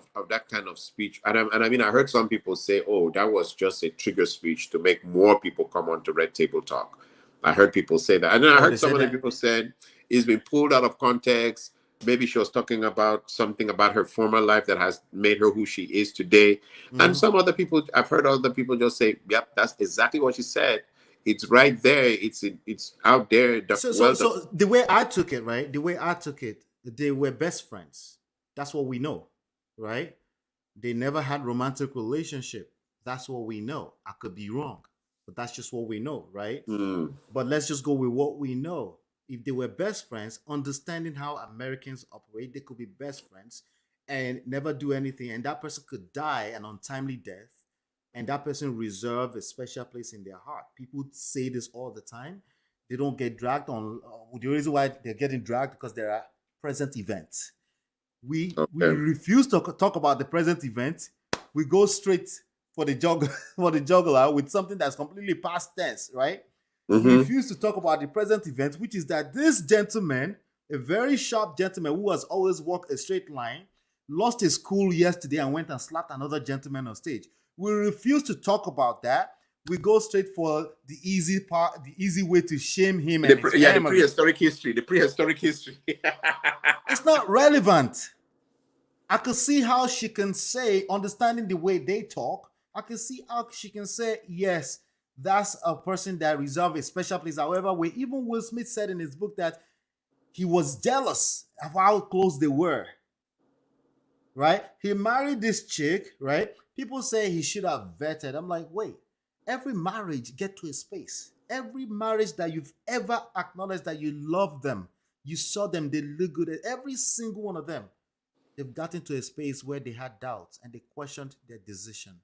of speech, and I mean, I heard some people say, "Oh, that was just a trigger speech to make more people come on to Red Table Talk." I heard people say that, and then I Oh, they heard some said of the that. people said it's been pulled out of context. Maybe she was talking about something about her former life that has made her who she is today. And some other people, I've heard other people just say, "Yep, that's exactly what she said. It's right there. It's out there." So the way I took it, right? The way I took it, they were best friends. That's what we know, right? They never had romantic relationship. That's what we know. I could be wrong, but that's just what we know, right? But let's just go with what we know. If they were best friends, understanding how Americans operate, they could be best friends and never do anything, and that person could die an untimely death, and that person reserve a special place in their heart. People say this all the time. They don't get dragged on. The reason why they're getting dragged because there are present events. We Okay. refuse to talk about the present event. We go straight for the juggler with something that's completely past tense, right? We refuse to talk about the present event, which is that this gentleman, a very sharp gentleman who has always walked a straight line, lost his cool yesterday and went and slapped another gentleman on stage. We refuse to talk about that. We go straight for the easy part, the easy way to shame him and his The family. prehistoric history. It's not relevant. I could see how she can say, understanding the way they talk, I can see how she can say, yes, that's a person that reserved a special place. However, even Will Smith said in his book that he was jealous of how close they were. Right? He married this chick, right? People say he should have vetted. I'm like, wait, every marriage get to a space. Every marriage that you've ever acknowledged that you love them, you saw them, they look good at every single one of them. They've gotten to a space where they had doubts and they questioned their decision.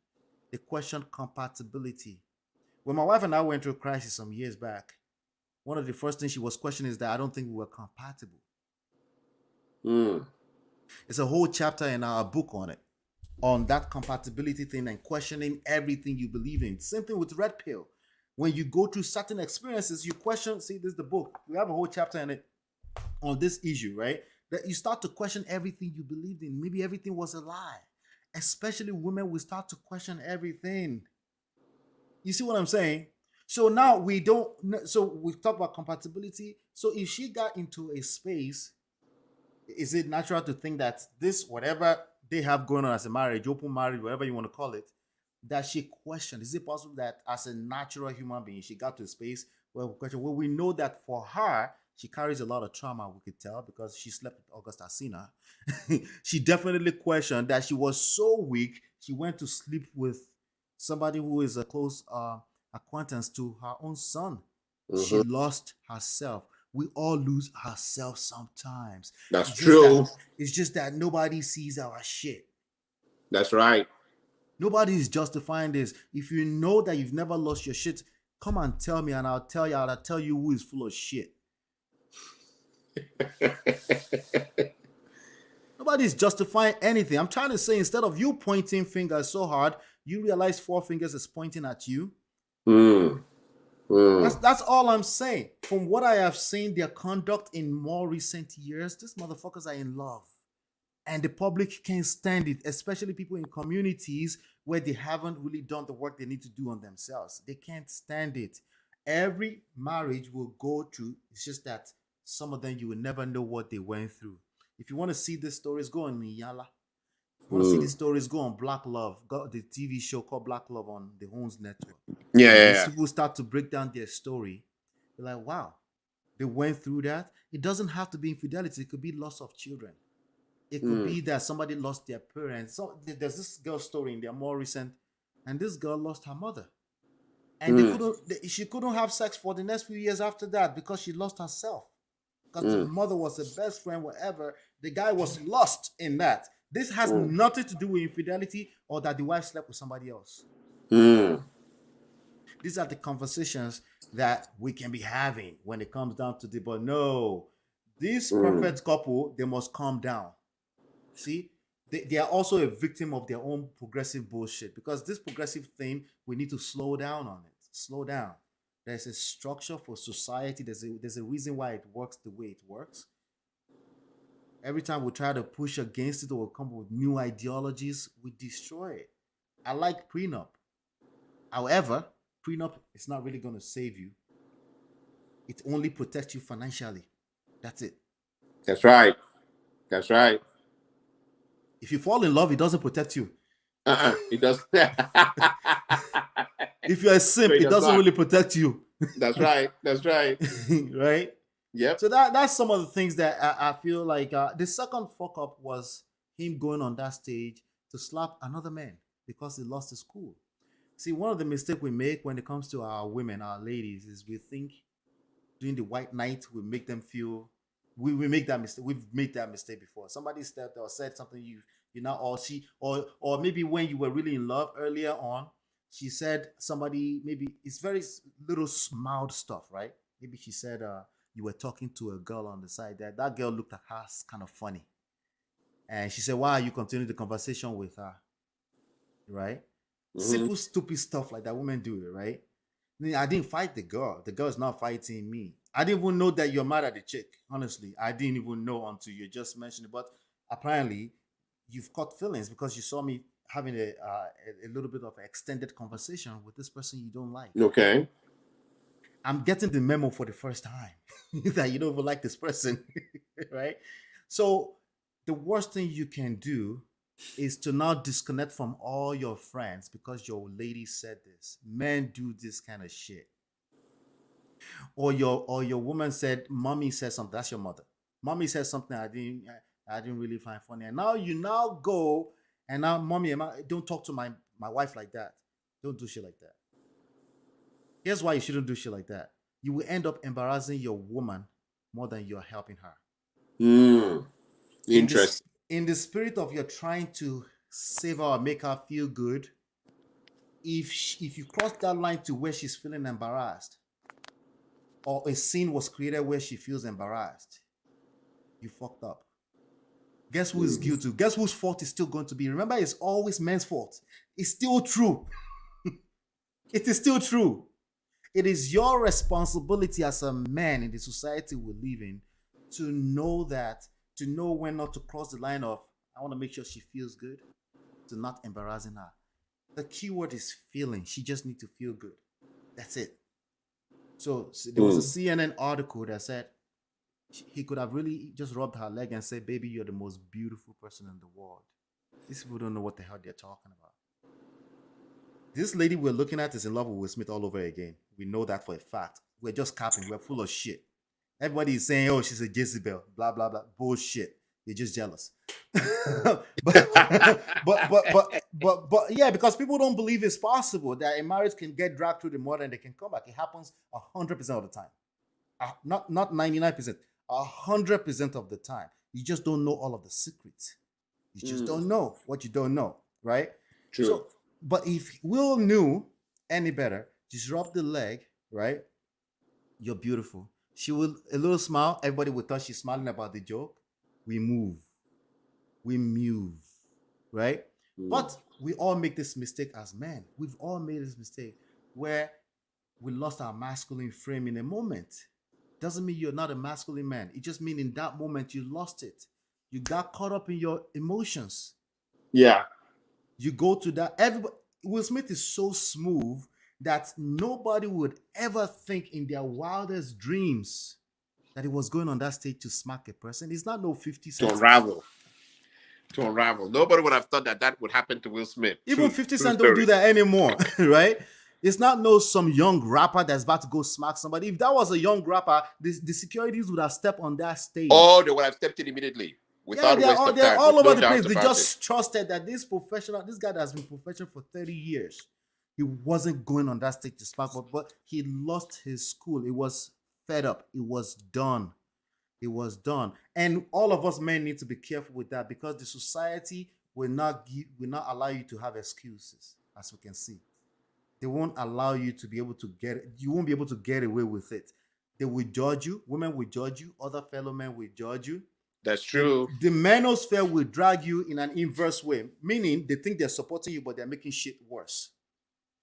They questioned compatibility. When my wife and I went through a crisis some years back, one of the first things she was questioning is that I don't think we were compatible. It's a whole chapter in our book on it, on that compatibility thing and questioning everything you believe in. Same thing with Red Pill. When you go through certain experiences, you question, see, this is the book. We have a whole chapter in it on this issue, right? That you start to question everything you believed in. Maybe everything was a lie. Especially women will start to question everything. You see what I'm saying? So now we talk about compatibility. So if she got into a space, is it natural to think that this, whatever they have going on as a marriage, open marriage, whatever you want to call it, that she questioned? Is it possible that as a natural human being, she got to a space where we question? Well, we know that for her, she carries a lot of trauma, we could tell, because she slept with August Asina. She definitely questioned that she was so weak, she went to sleep with somebody who is a close acquaintance to her own son. She lost herself. We all lose ourselves sometimes. That's true. It's just that nobody sees our shit. That's right. Nobody is justifying this. If you know that you've never lost your shit, come and tell me, and I'll tell you who is full of shit. Nobody's justifying anything. I'm trying to say, instead of you pointing fingers so hard, you realize 4 fingers is pointing at you. That's all I'm saying. From what I have seen, their conduct in more recent years, these motherfuckers are in love. And the public can't stand it, especially people in communities where they haven't really done the work they need to do on themselves. They can't stand it. Every marriage will go through, it's just that some of them you will never know what they went through. If you want to see these stories, go on Yala. If you want to see these stories, go on Black Love. Got the TV show called Black Love on the Homes Network. Yeah. These people start to break down their story. You're like, wow, they went through that. It doesn't have to be infidelity. It could be loss of children. It could be that somebody lost their parents. So there's this girl story in there more recent, and this girl lost her mother, and she couldn't have sex for the next few years after that because she lost herself. Because the mother was the best friend, whatever. The guy was lost in that. This has nothing to do with infidelity or that the wife slept with somebody else. These are the conversations that we can be having when it comes down to the, but no, this perfect couple, they must calm down. See, they are also a victim of their own progressive bullshit, because this progressive thing, we need to slow down on it. Slow down. There's a structure for society. There's a reason why it works the way it works. Every time we try to push against it or come up with new ideologies, we destroy it. I like prenup. However, prenup is not really going to save you. It only protects you financially. That's it. That's right. That's right. If you fall in love, it doesn't protect you. It does. If you're a simp, So it it does doesn't not. really protect you. That's right. That's right. Right? Yep. So that's some of the things that I feel like the second fuck up was him going on that stage to slap another man because he lost his cool. See, one of the mistakes we make when it comes to our women, our ladies, is we think during the white night we make them feel we make that mistake. We've made that mistake before. Somebody stepped or said something you know, or maybe when you were really in love earlier on, she said somebody, maybe it's very little mild stuff, right? Maybe she said you were talking to a girl on the side, that girl looked at her as kind of funny, and she said, why are you continuing the conversation with her, right? Simple stupid stuff like that, women do it, right? I didn't fight the girl. The girl's not fighting me. I didn't even know that you're mad at the chick. Honestly, I didn't even know until you just mentioned it. But apparently, you've caught feelings because you saw me having a little bit of extended conversation with this person you don't like. Okay. I'm getting the memo for the first time that you don't even like this person, right? So the worst thing you can do is to now disconnect from all your friends because your lady said this. Men do this kind of shit. Or your woman said, mommy said something. That's your mother. Mommy said something I didn't really find funny. And now you now go and now mommy, don't talk to my wife like that. Don't do shit like that. Here's why you shouldn't do shit like that. You will end up embarrassing your woman more than you're helping her. Interesting. In the spirit of you're trying to save her or make her feel good, if you cross that line to where she's feeling embarrassed, or a scene was created where she feels embarrassed, you fucked up. Guess who is guilty? Guess whose fault is still going to be? Remember, it's always men's fault. It's still true. It is still true. It is your responsibility as a man in the society we live in to know when not to cross the line of, I want to make sure she feels good, to not embarrassing her. The key word is feeling. She just needs to feel good. That's it. So there was a CNN article that said he could have really just rubbed her leg and said, baby, you're the most beautiful person in the world. These people don't know what the hell they're talking about. This lady we're looking at is in love with Will Smith all over again. We know that for a fact. We're just capping. We're full of shit. Everybody is saying, oh, she's a Jezebel, blah, blah, blah. Bullshit. You're just jealous. but yeah, because people don't believe it's possible that a marriage can get dragged through the mud and they can come back. It happens 100% of the time. Not 99%, 100% of the time. You just don't know all of the secrets. You just don't know what you don't know, right? True. So, but if Will knew any better, just rub the leg, right? You're beautiful. She will, a little smile, everybody will thought she's smiling about the joke. We move, right? But we all make this mistake as men. We've all made this mistake where we lost our masculine frame in a moment. Doesn't mean you're not a masculine man. It just means in that moment you lost it. You got caught up in your emotions. Yeah. You go to that. Everybody, Will Smith is so smooth that nobody would ever think in their wildest dreams that he was going on that stage to smack a person. It's not no 50 To Cent. unravel. To unravel. Nobody would have thought that that would happen to Will Smith. Even True, 50 true Cent don't do story. that anymore, right? It's not no some young rapper that's about to go smack somebody. If that was a young rapper, the securities would have stepped on that stage. Oh, they would have stepped in immediately Yeah, without waste of they're time. all with over no the place. doubt They about just it. trusted that this guy that's been professional for 30 years, he wasn't going on that stage to spark, but he lost his school. It was fed up. It was done. It was done. And all of us men need to be careful with that because the society will not allow you to have excuses, as we can see. They won't allow you to be able to you won't be able to get away with it. They will judge you. Women will judge you. Other fellow men will judge you. That's true. The manosphere will drag you in an inverse way, meaning they think they're supporting you, but they're making shit worse.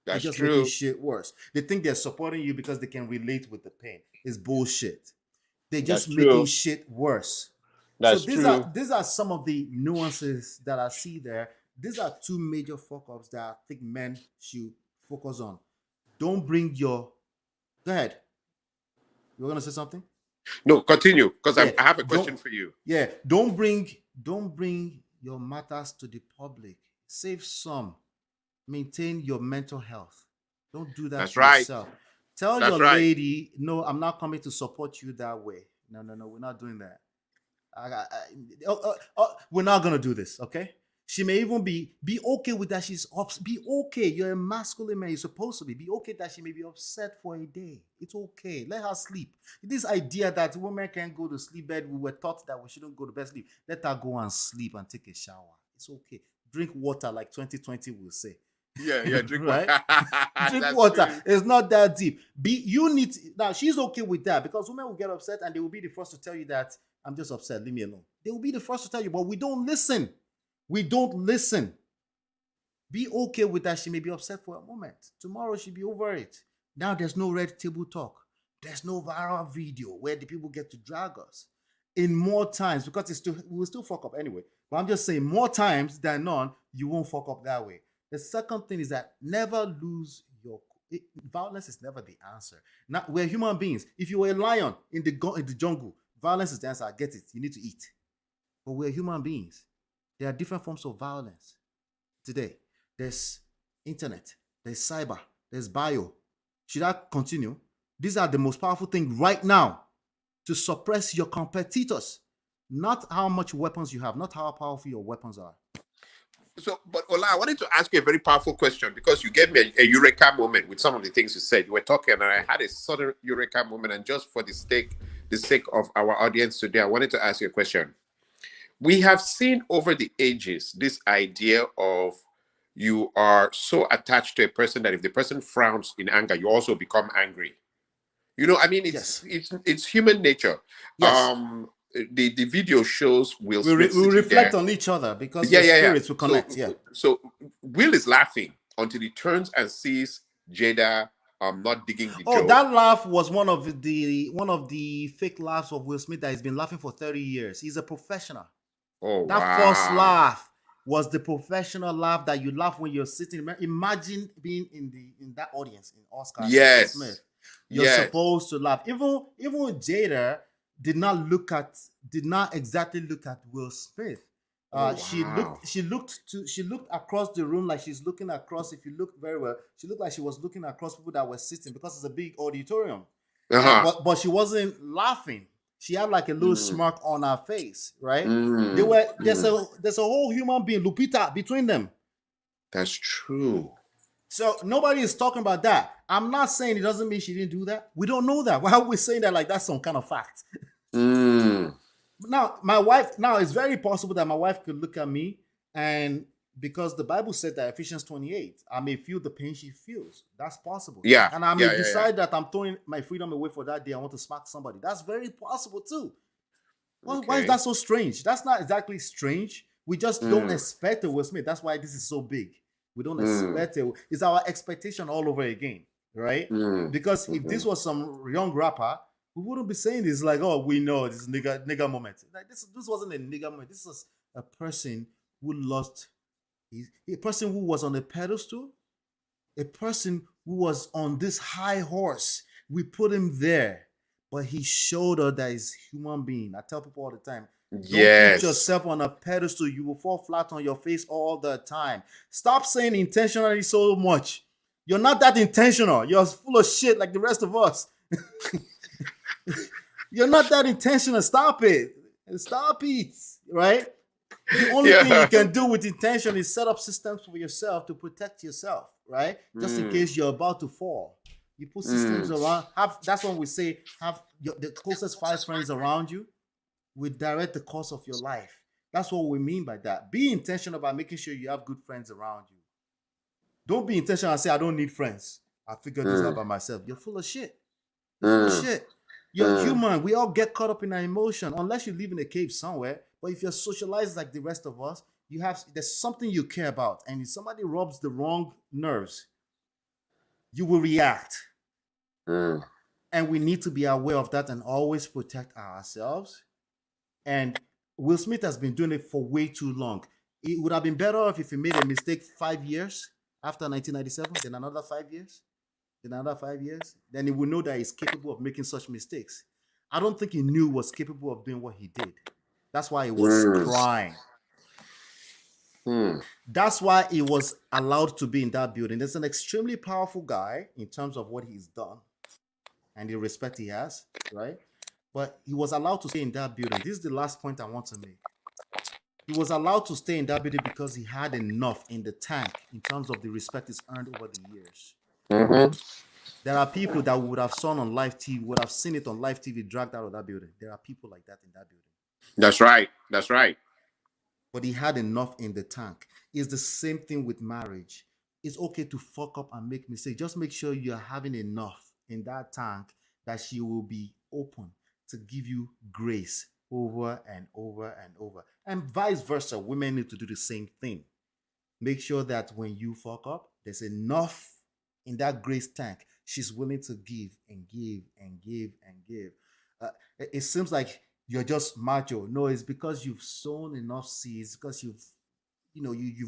That's They're just true. making shit worse. They think they're supporting you because they can relate with the pain. It's bullshit. They're just That's making true. shit worse. That's So true. these are some of the nuances that I see there. These are two major fuck ups that I think men should focus on. Don't bring your. Go ahead. You were gonna say something? No, continue, because Yeah, I have a don't- question for you. Yeah, don't bring your matters to the public. Save some. Maintain your mental health. Don't do that That's to right. yourself. Tell That's your right. lady, no, I'm not coming to support you that way. No, we're not doing that. We're not gonna do this, okay? She may even be okay with that. Be okay. You're a masculine man. You're supposed to be. Be okay that she may be upset for a day. It's okay. Let her sleep. This idea that women can't go to sleep bed, we were taught that we shouldn't go to bed sleep. Let her go and sleep and take a shower. It's okay. Drink water, like 2020 will say. Yeah, drink Right? water. Drink That's water. true. It's not that deep. Now she's okay with that because women will get upset and they will be the first to tell you that I'm just upset. Leave me alone. They will be the first to tell you, but we don't listen. We don't listen. Be okay with that. She may be upset for a moment. Tomorrow she'll be over it. Now there's no red table talk. There's no viral video where the people get to drag us. In more times, because we will still fuck up anyway. But I'm just saying, more times than none, you won't fuck up that way. The second thing is that never lose violence is never the answer. Now, we're human beings. If you were a lion in the jungle, violence is the answer. I get it. You need to eat. But we're human beings. There are different forms of violence today. There's internet, there's cyber, there's bio. Should I continue? These are the most powerful things right now to suppress your competitors. Not how much weapons you have, not how powerful your weapons are. So, but Ola, I wanted to ask you a very powerful question because you gave me a eureka moment with some of the things you said. You were talking, and I had a sudden eureka moment. And just for the sake of our audience today, I wanted to ask you a question. We have seen over the ages this idea of you are so attached to a person that if the person frowns in anger, you also become angry. You know, I mean, it's human nature. Yes. The video shows Will We Smith reflect there. on each other because spirits will connect. So Will is laughing until he turns and sees Jada not digging the joke. That laugh was one of the fake laughs of Will Smith that he's been laughing for 30 years. He's a professional. That first laugh was the professional laugh that you laugh when you're sitting. Imagine being in that audience in Oscar. Yes. Will Smith. You're supposed to laugh. Even Jada did not exactly look at Will Smith. She looked across the room like she's looking across. If you look very well, she looked like she was looking across people that were sitting because it's a big auditorium. But she wasn't laughing. She had like a little smirk on her face, right? There's a whole human being, Lupita, between them. That's true. So nobody is talking about that. I'm not saying it doesn't mean she didn't do that. We don't know that. Why are we saying that like that's some kind of fact? Now, it's very possible that my wife could look at me and because the Bible said that Ephesians 28, I may feel the pain she feels. That's possible. Yeah. And I may decide that I'm throwing my freedom away for that day. I want to smack somebody. That's very possible too. Why is that so strange? That's not exactly strange. We just don't expect it, Will Smith. That's why this is so big. We don't expect it. It's our expectation all over again, right? Because if this was some young rapper, we wouldn't be saying this like, oh, we know this nigga moment. Like this wasn't a nigga moment. This was a person who lost a person who was on a pedestal, a person who was on this high horse. We put him there, but he showed us that he's a human being. I tell people all the time, don't put Yes. yourself on a pedestal. You will fall flat on your face all the time. Stop saying intentionally so much. You're not that intentional. You're full of shit like the rest of us. You're not that intentional. Stop it. Stop it. Right? The only thing you can do with intention is set up systems for yourself to protect yourself, right? Just in case you're about to fall. You put systems around. That's when we say have the closest 5 friends around you will direct the course of your life. That's what we mean by that. Be intentional about making sure you have good friends around you. Don't be intentional and say, I don't need friends. I figured this out by myself. You're full of shit. You're full of shit. You're human. We all get caught up in our emotion unless you live in a cave somewhere. But if you're socialized like the rest of us, there's something you care about. And if somebody rubs the wrong nerves, you will react. And we need to be aware of that and always protect ourselves. And Will Smith has been doing it for way too long. It would have been better off if he made a mistake 5 years after 1997, then another 5 years, then another 5 years. Then he would know that he's capable of making such mistakes. I don't think he knew he was capable of doing what he did. That's why he was crying. That's why he was allowed to be in that building. There's an extremely powerful guy in terms of what he's done and the respect he has, right? But he was allowed to stay in that building. This is the last point I want to make. He was allowed to stay in that building because he had enough in the tank in terms of the respect he's earned over the years. There are people that would have seen on live TV, would have seen it on live TV, dragged out of that building. There are people like that in that building. That's right. That's right. But he had enough in the tank. It's the same thing with marriage. It's okay to fuck up and make mistakes. Just make sure you're having enough in that tank that she will be open to give you grace over and over and over. And vice versa, women need to do the same thing. Make sure that when you fuck up, there's enough in that grace tank. She's willing to give and give and give and give. It seems like you're just macho. No, it's because you've sown enough seeds, because you've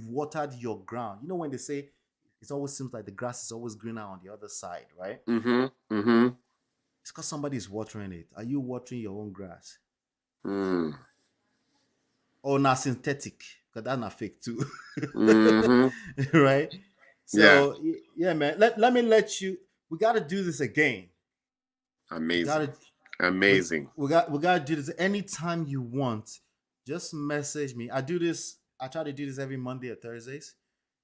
watered your ground. You know when they say it always seems like the grass is always greener on the other side, right? It's because somebody's watering it. Are you watering your own grass? Or not synthetic? Because that's not fake too. Right? So yeah, man. Let me let you. We got to do this again. Amazing. We got to do this anytime you want. Just message me. I try to do this every Monday or Thursdays,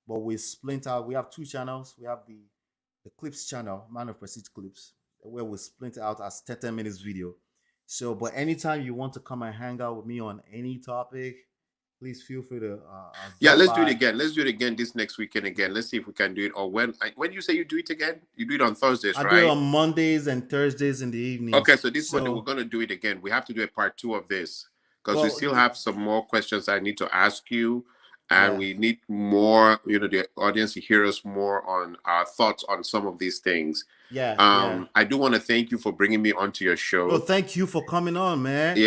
but we split out. We have 2 channels. We have the Clips channel, Man of Prestige Clips, where we split out as 30 minutes video. So, but anytime you want to come and hang out with me on any topic, please feel free to. Let's do it again. Let's do it again this next weekend again. Let's see if we can do it. Or when you say you do it again, you do it on Thursdays, right? I do it on Mondays and Thursdays in the evening. Okay, so this Monday we're going to do it again. We have to do a part 2 of this because we still have some more questions I need to ask you. And we need more, the audience to hear us more on our thoughts on some of these things. I do want to thank you for bringing me onto your show. Well, thank you for coming on, man.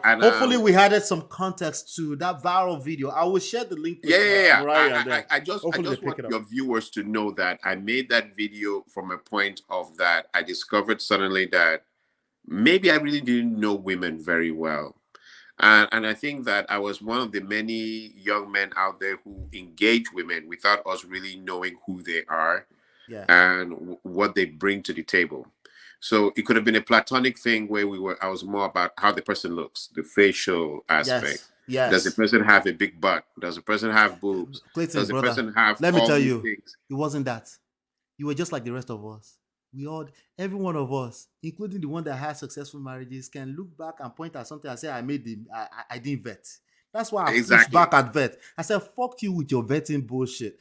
And hopefully we added some context to that viral video. I will share the link. I just want your viewers to know that I made that video from a point of that I discovered suddenly that maybe I really didn't know women very well. And I think that I was one of the many young men out there who engage women without us really knowing who they are and what they bring to the table. So it could have been a platonic thing where I was more about how the person looks, the facial aspect. Yes. Does the person have a big butt? Does the person have boobs? Clayton, does the brother, person have let me tell you, things? It wasn't that. You were just like the rest of us. Every one of us, including the one that has successful marriages, can look back and point at something and say, I didn't vet. That's why I pushed back at vet. I said, fuck you with your vetting bullshit.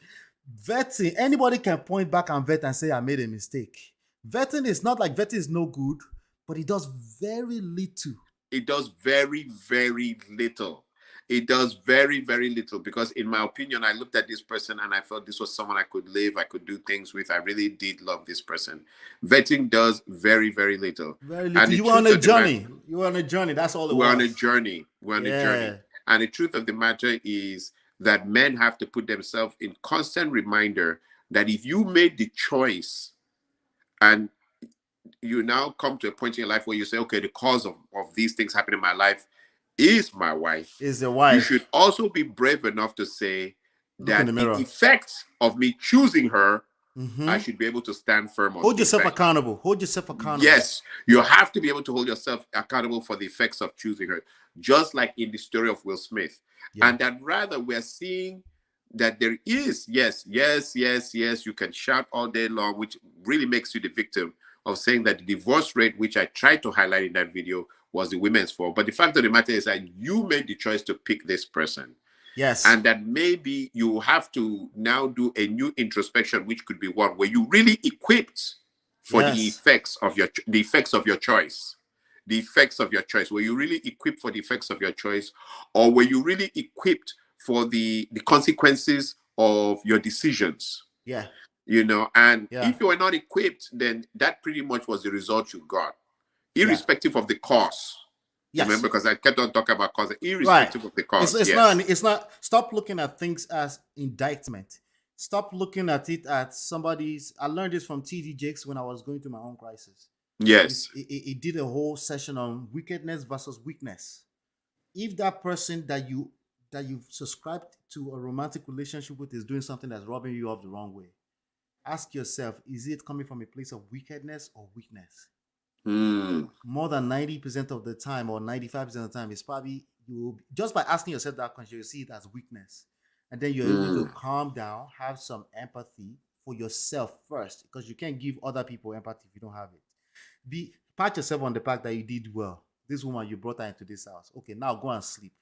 Vetting, anybody can point back and vet and say, I made a mistake. Vetting is not like vetting is no good, but it does very little. It does very, very little. It does very, very little, because in my opinion, I looked at this person and I felt this was someone I could live, I could do things with. I really did love this person. Vetting does very, very little. Very And little. the You were on truth a of the matter, journey. You were on a journey. That's all it we're on a was. journey. We're on a journey. Yeah. And the truth of the matter is that men have to put themselves in constant reminder that if you made the choice and you now come to a point in your life where you say, okay, the cause of these things happening in my life is my wife, Is your you wife. should also be brave enough to say Look in that the mirror. effects of me choosing her, Mhm. I should be able to stand firm on. Hold the yourself effects. accountable. Hold yourself accountable. Yes, you have to be able to hold yourself accountable for the effects of choosing her, just like in the story of Will Smith. Yeah. And that rather we're seeing that there is, yes, you can shout all day long, which really makes you the victim of saying that the divorce rate, which I tried to highlight in that video, was the women's fault. But the fact of the matter is that you made the choice to pick this person. Yes. And that maybe you have to now do a new introspection, which could be one where you really equipped for the effects of your choice, the effects of your choice. Were you really equipped for the effects of your choice, or were you really equipped for the consequences of your decisions? Yeah. You know, and Yeah. if you were not equipped, then that pretty much was the result you got, irrespective of the cause. Yes. Remember, because I kept on talking about cause, irrespective of the cause. It's not. Stop looking at things as indictment. Stop looking at it at somebody's. I learned this from T.D. Jakes when I was going through my own crisis. Yes. He did a whole session on wickedness versus weakness. If that person that you've subscribed to a romantic relationship with is doing something that's robbing you of the wrong way, ask yourself, is it coming from a place of wickedness or weakness? More than 90% of the time, or 95% of the time, it's probably you. Just by asking yourself that question, you see it as weakness, and then you're able to calm down, have some empathy for yourself first, because you can't give other people empathy if you don't have it. Pat yourself on the back that you did well. This woman, you brought her into this house. Okay, now go and sleep,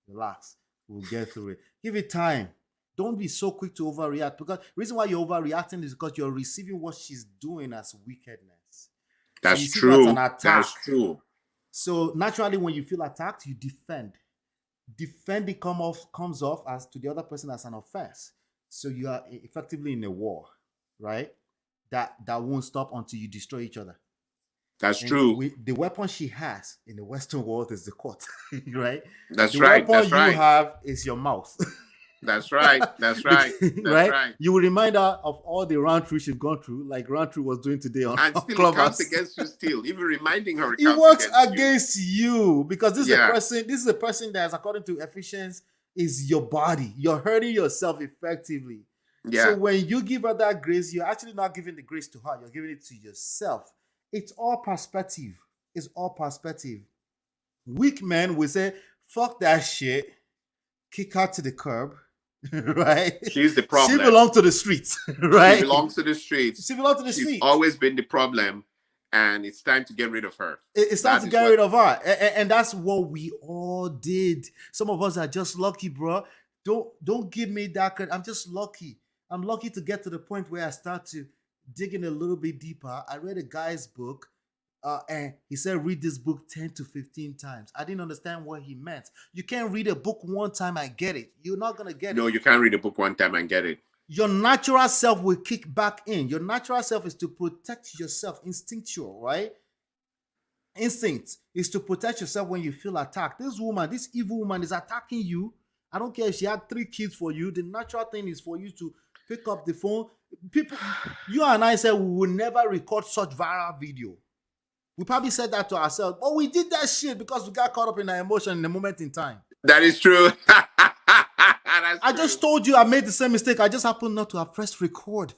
relax. We'll get through it. Give it time. Don't be so quick to overreact, because the reason why you're overreacting is because you're receiving what she's doing as wickedness. That's So true. an attack. That's true. So naturally, when you feel attacked, you defend. Defending comes off as to the other person as an offense. So you are effectively in a war, right? That won't stop until you destroy each other. That's true. The weapon she has in the Western world is the court, right? That's right. The weapon you have is your mouth. That's right. That's right. That's right. You will remind her of all the round through she's gone through, like round through was doing today on and still Clubhouse. It counts against you still. Even reminding her, it works against you because this is a person. This is a person that, according to Ephesians, is your body. You're hurting yourself effectively. Yeah. So when you give her that grace, you're actually not giving the grace to her. You're giving it to yourself. It's all perspective. It's all perspective. Weak men will say, "Fuck that shit," kick her to the curb. Right? She's the problem. She belongs to the streets, right? She belongs to the streets. She belongs to the She's streets. always been the problem, and it's time to get rid of her. It's time to get rid of her. And that's what we all did. Some of us are just lucky, bro. Don't give me that credit. I'm just lucky. I'm lucky to get to the point where I start to dig in a little bit deeper. I read a guy's book. And he said, read this book 10 to 15 times. I didn't understand what he meant. You can't read a book one time and get it. You're not going to get it. No, you can't read a book one time and get it. Your natural self will kick back in. Your natural self is to protect yourself, instinctual, right? Instinct is to protect yourself when you feel attacked. This woman, this evil woman is attacking you. I don't care if she had 3 kids for you. The natural thing is for you to pick up the phone. People, you and I said we will never record such viral video. We probably said that to ourselves, but we did that shit because we got caught up in our emotion in a moment in time. That is true. I just told you I made the same mistake. I just happened not to have pressed record.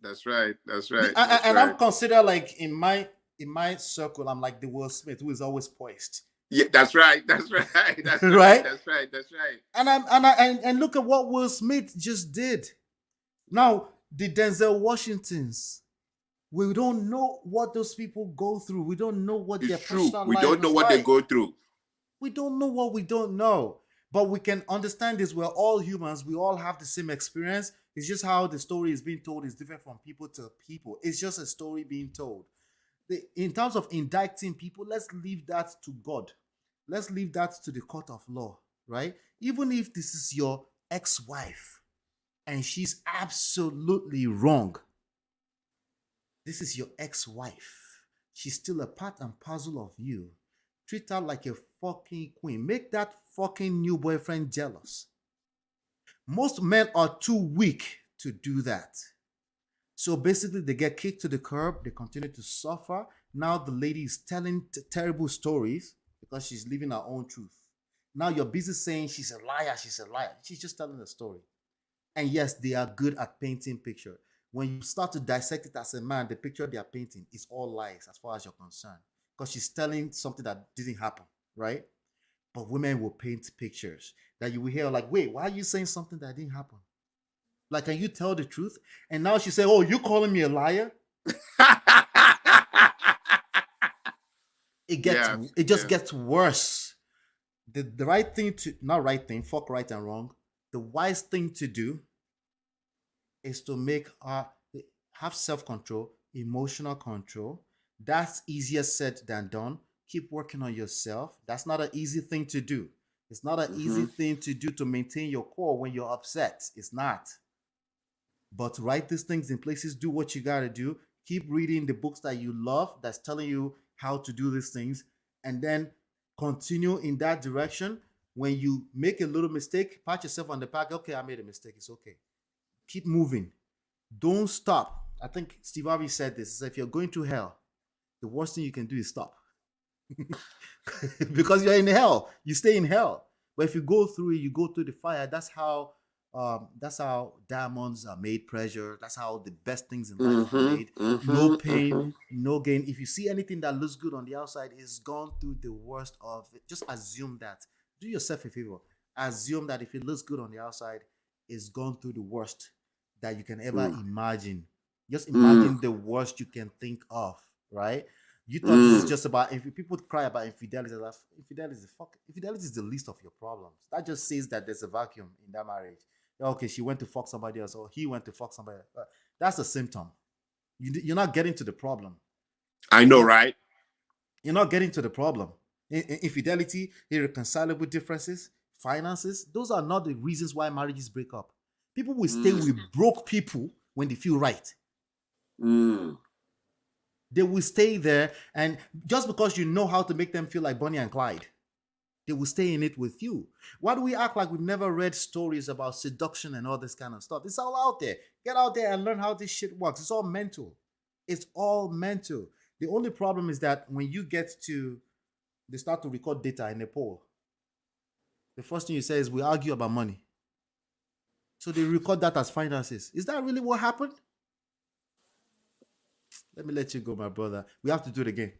That's right. That's right. And I'm considered like in my circle, I'm like the Will Smith who is always poised. Yeah, that's right. That's right. That's right. Right. That's right. That's right. And look at what Will Smith just did. Now the Denzel Washingtons. We don't know what those people go through. We don't know what their personal life is like. We don't know what they go through. We don't know what we don't know. But we can understand this. We're all humans. We all have the same experience. It's just how the story is being told is different from people to people. It's just a story being told. In terms of indicting people, let's leave that to God. Let's leave that to the court of law. right? Even if this is your ex-wife and she's absolutely wrong, this is your ex-wife. She's still a part and parcel of you. Treat her like a fucking queen. Make that fucking new boyfriend jealous. Most men are too weak to do that. So basically, they get kicked to the curb. They continue to suffer. Now the lady is telling terrible stories because she's living her own truth. Now you're busy saying she's a liar, she's a liar. She's just telling a story. And yes, they are good at painting picture. When you start to dissect it as a man, the picture they are painting is all lies as far as you're concerned. Because she's telling something that didn't happen, right? But women will paint pictures that you will hear like, wait, why are you saying something that didn't happen? Like, can you tell the truth? And now she say, oh, you calling me a liar? It just gets worse. The right thing to, not right thing, fuck right and wrong. The wise thing to do is to make her have self-control, emotional control. That's easier said than done. Keep working on yourself. That's not an easy thing to do. It's not an easy thing to do to maintain your core when you're upset. It's not. But write these things in places, do what you gotta do. Keep reading the books that you love that's telling you how to do these things, and then continue in that direction. When you make a little mistake, pat yourself on the back. Okay, I made a mistake. It's okay. Keep moving. Don't stop. I think Steve Harvey said this. He said, if you're going to hell, the worst thing you can do is stop. Because you're in hell. You stay in hell. But if you go through it, you go through the fire. That's how diamonds are made, pressure. That's how the best things in life are made. No pain, no gain. If you see anything that looks good on the outside, it's gone through the worst of it. Just assume that. Do yourself a favor. Assume that if it looks good on the outside, it's gone through the worst that you can ever imagine. Just imagine the worst you can think of, right? You thought this is just about, if people cry about infidelity, infidelity is the least of your problems. That just says that there's a vacuum in that marriage. Okay, she went to fuck somebody else, or he went to fuck somebody else. That's a symptom. You're not getting to the problem. I know, right? You're not getting to the problem. Infidelity, irreconcilable differences, finances, those are not the reasons why marriages break up. People will stay with broke people when they feel right. They will stay there, and just because you know how to make them feel like Bonnie and Clyde, they will stay in it with you. Why do we act like we've never read stories about seduction and all this kind of stuff? It's all out there. Get out there and learn how this shit works. It's all mental. It's all mental. The only problem is that when you get to, they start to record data in a poll, the first thing you say is, we argue about money. So they record that as finances. Is that really what happened? Let me let you go, my brother. We have to do it again.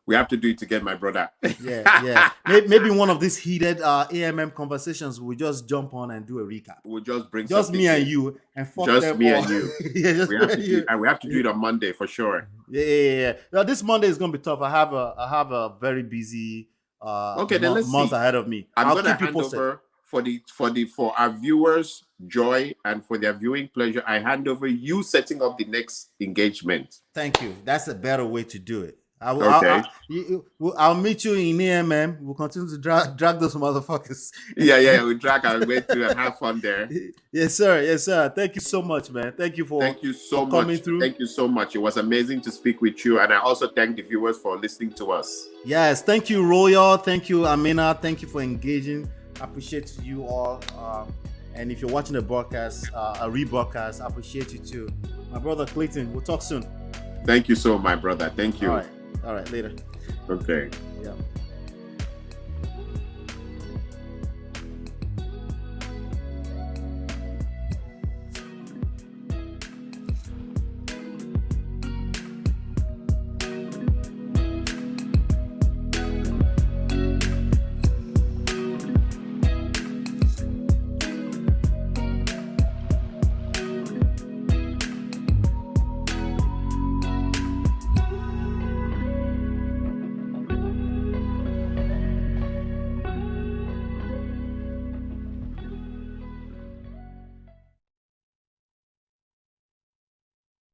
We have to do it again, my brother. Yeah. Maybe one of these heated AMM conversations, we'll just jump on and do a recap. We'll just bring just me and you, and fuck just them me all. and you. We have to do it on Monday for sure. Yeah. Now, this Monday is gonna be tough. I have a very busy month ahead of me. I'm gonna hand over for our viewers' joy and for their viewing pleasure. I hand over you setting up the next engagement. Thank you. That's a better way to do it. I'll meet you in AMM. We'll continue to drag those motherfuckers. Yeah, we'll drag our way through and have fun there. Yes, sir. Thank you so much, man. Thank you for coming through. Thank you so much. It was amazing to speak with you, and I also thank the viewers for listening to us. Yes, thank you, Royal. Thank you, Amina. Thank you for engaging. I appreciate you all. And if you're watching the broadcast, a rebroadcast, I appreciate you too. My brother Clayton, we'll talk soon. Thank you so much, my brother. Thank you. All right, later. Okay. Yeah.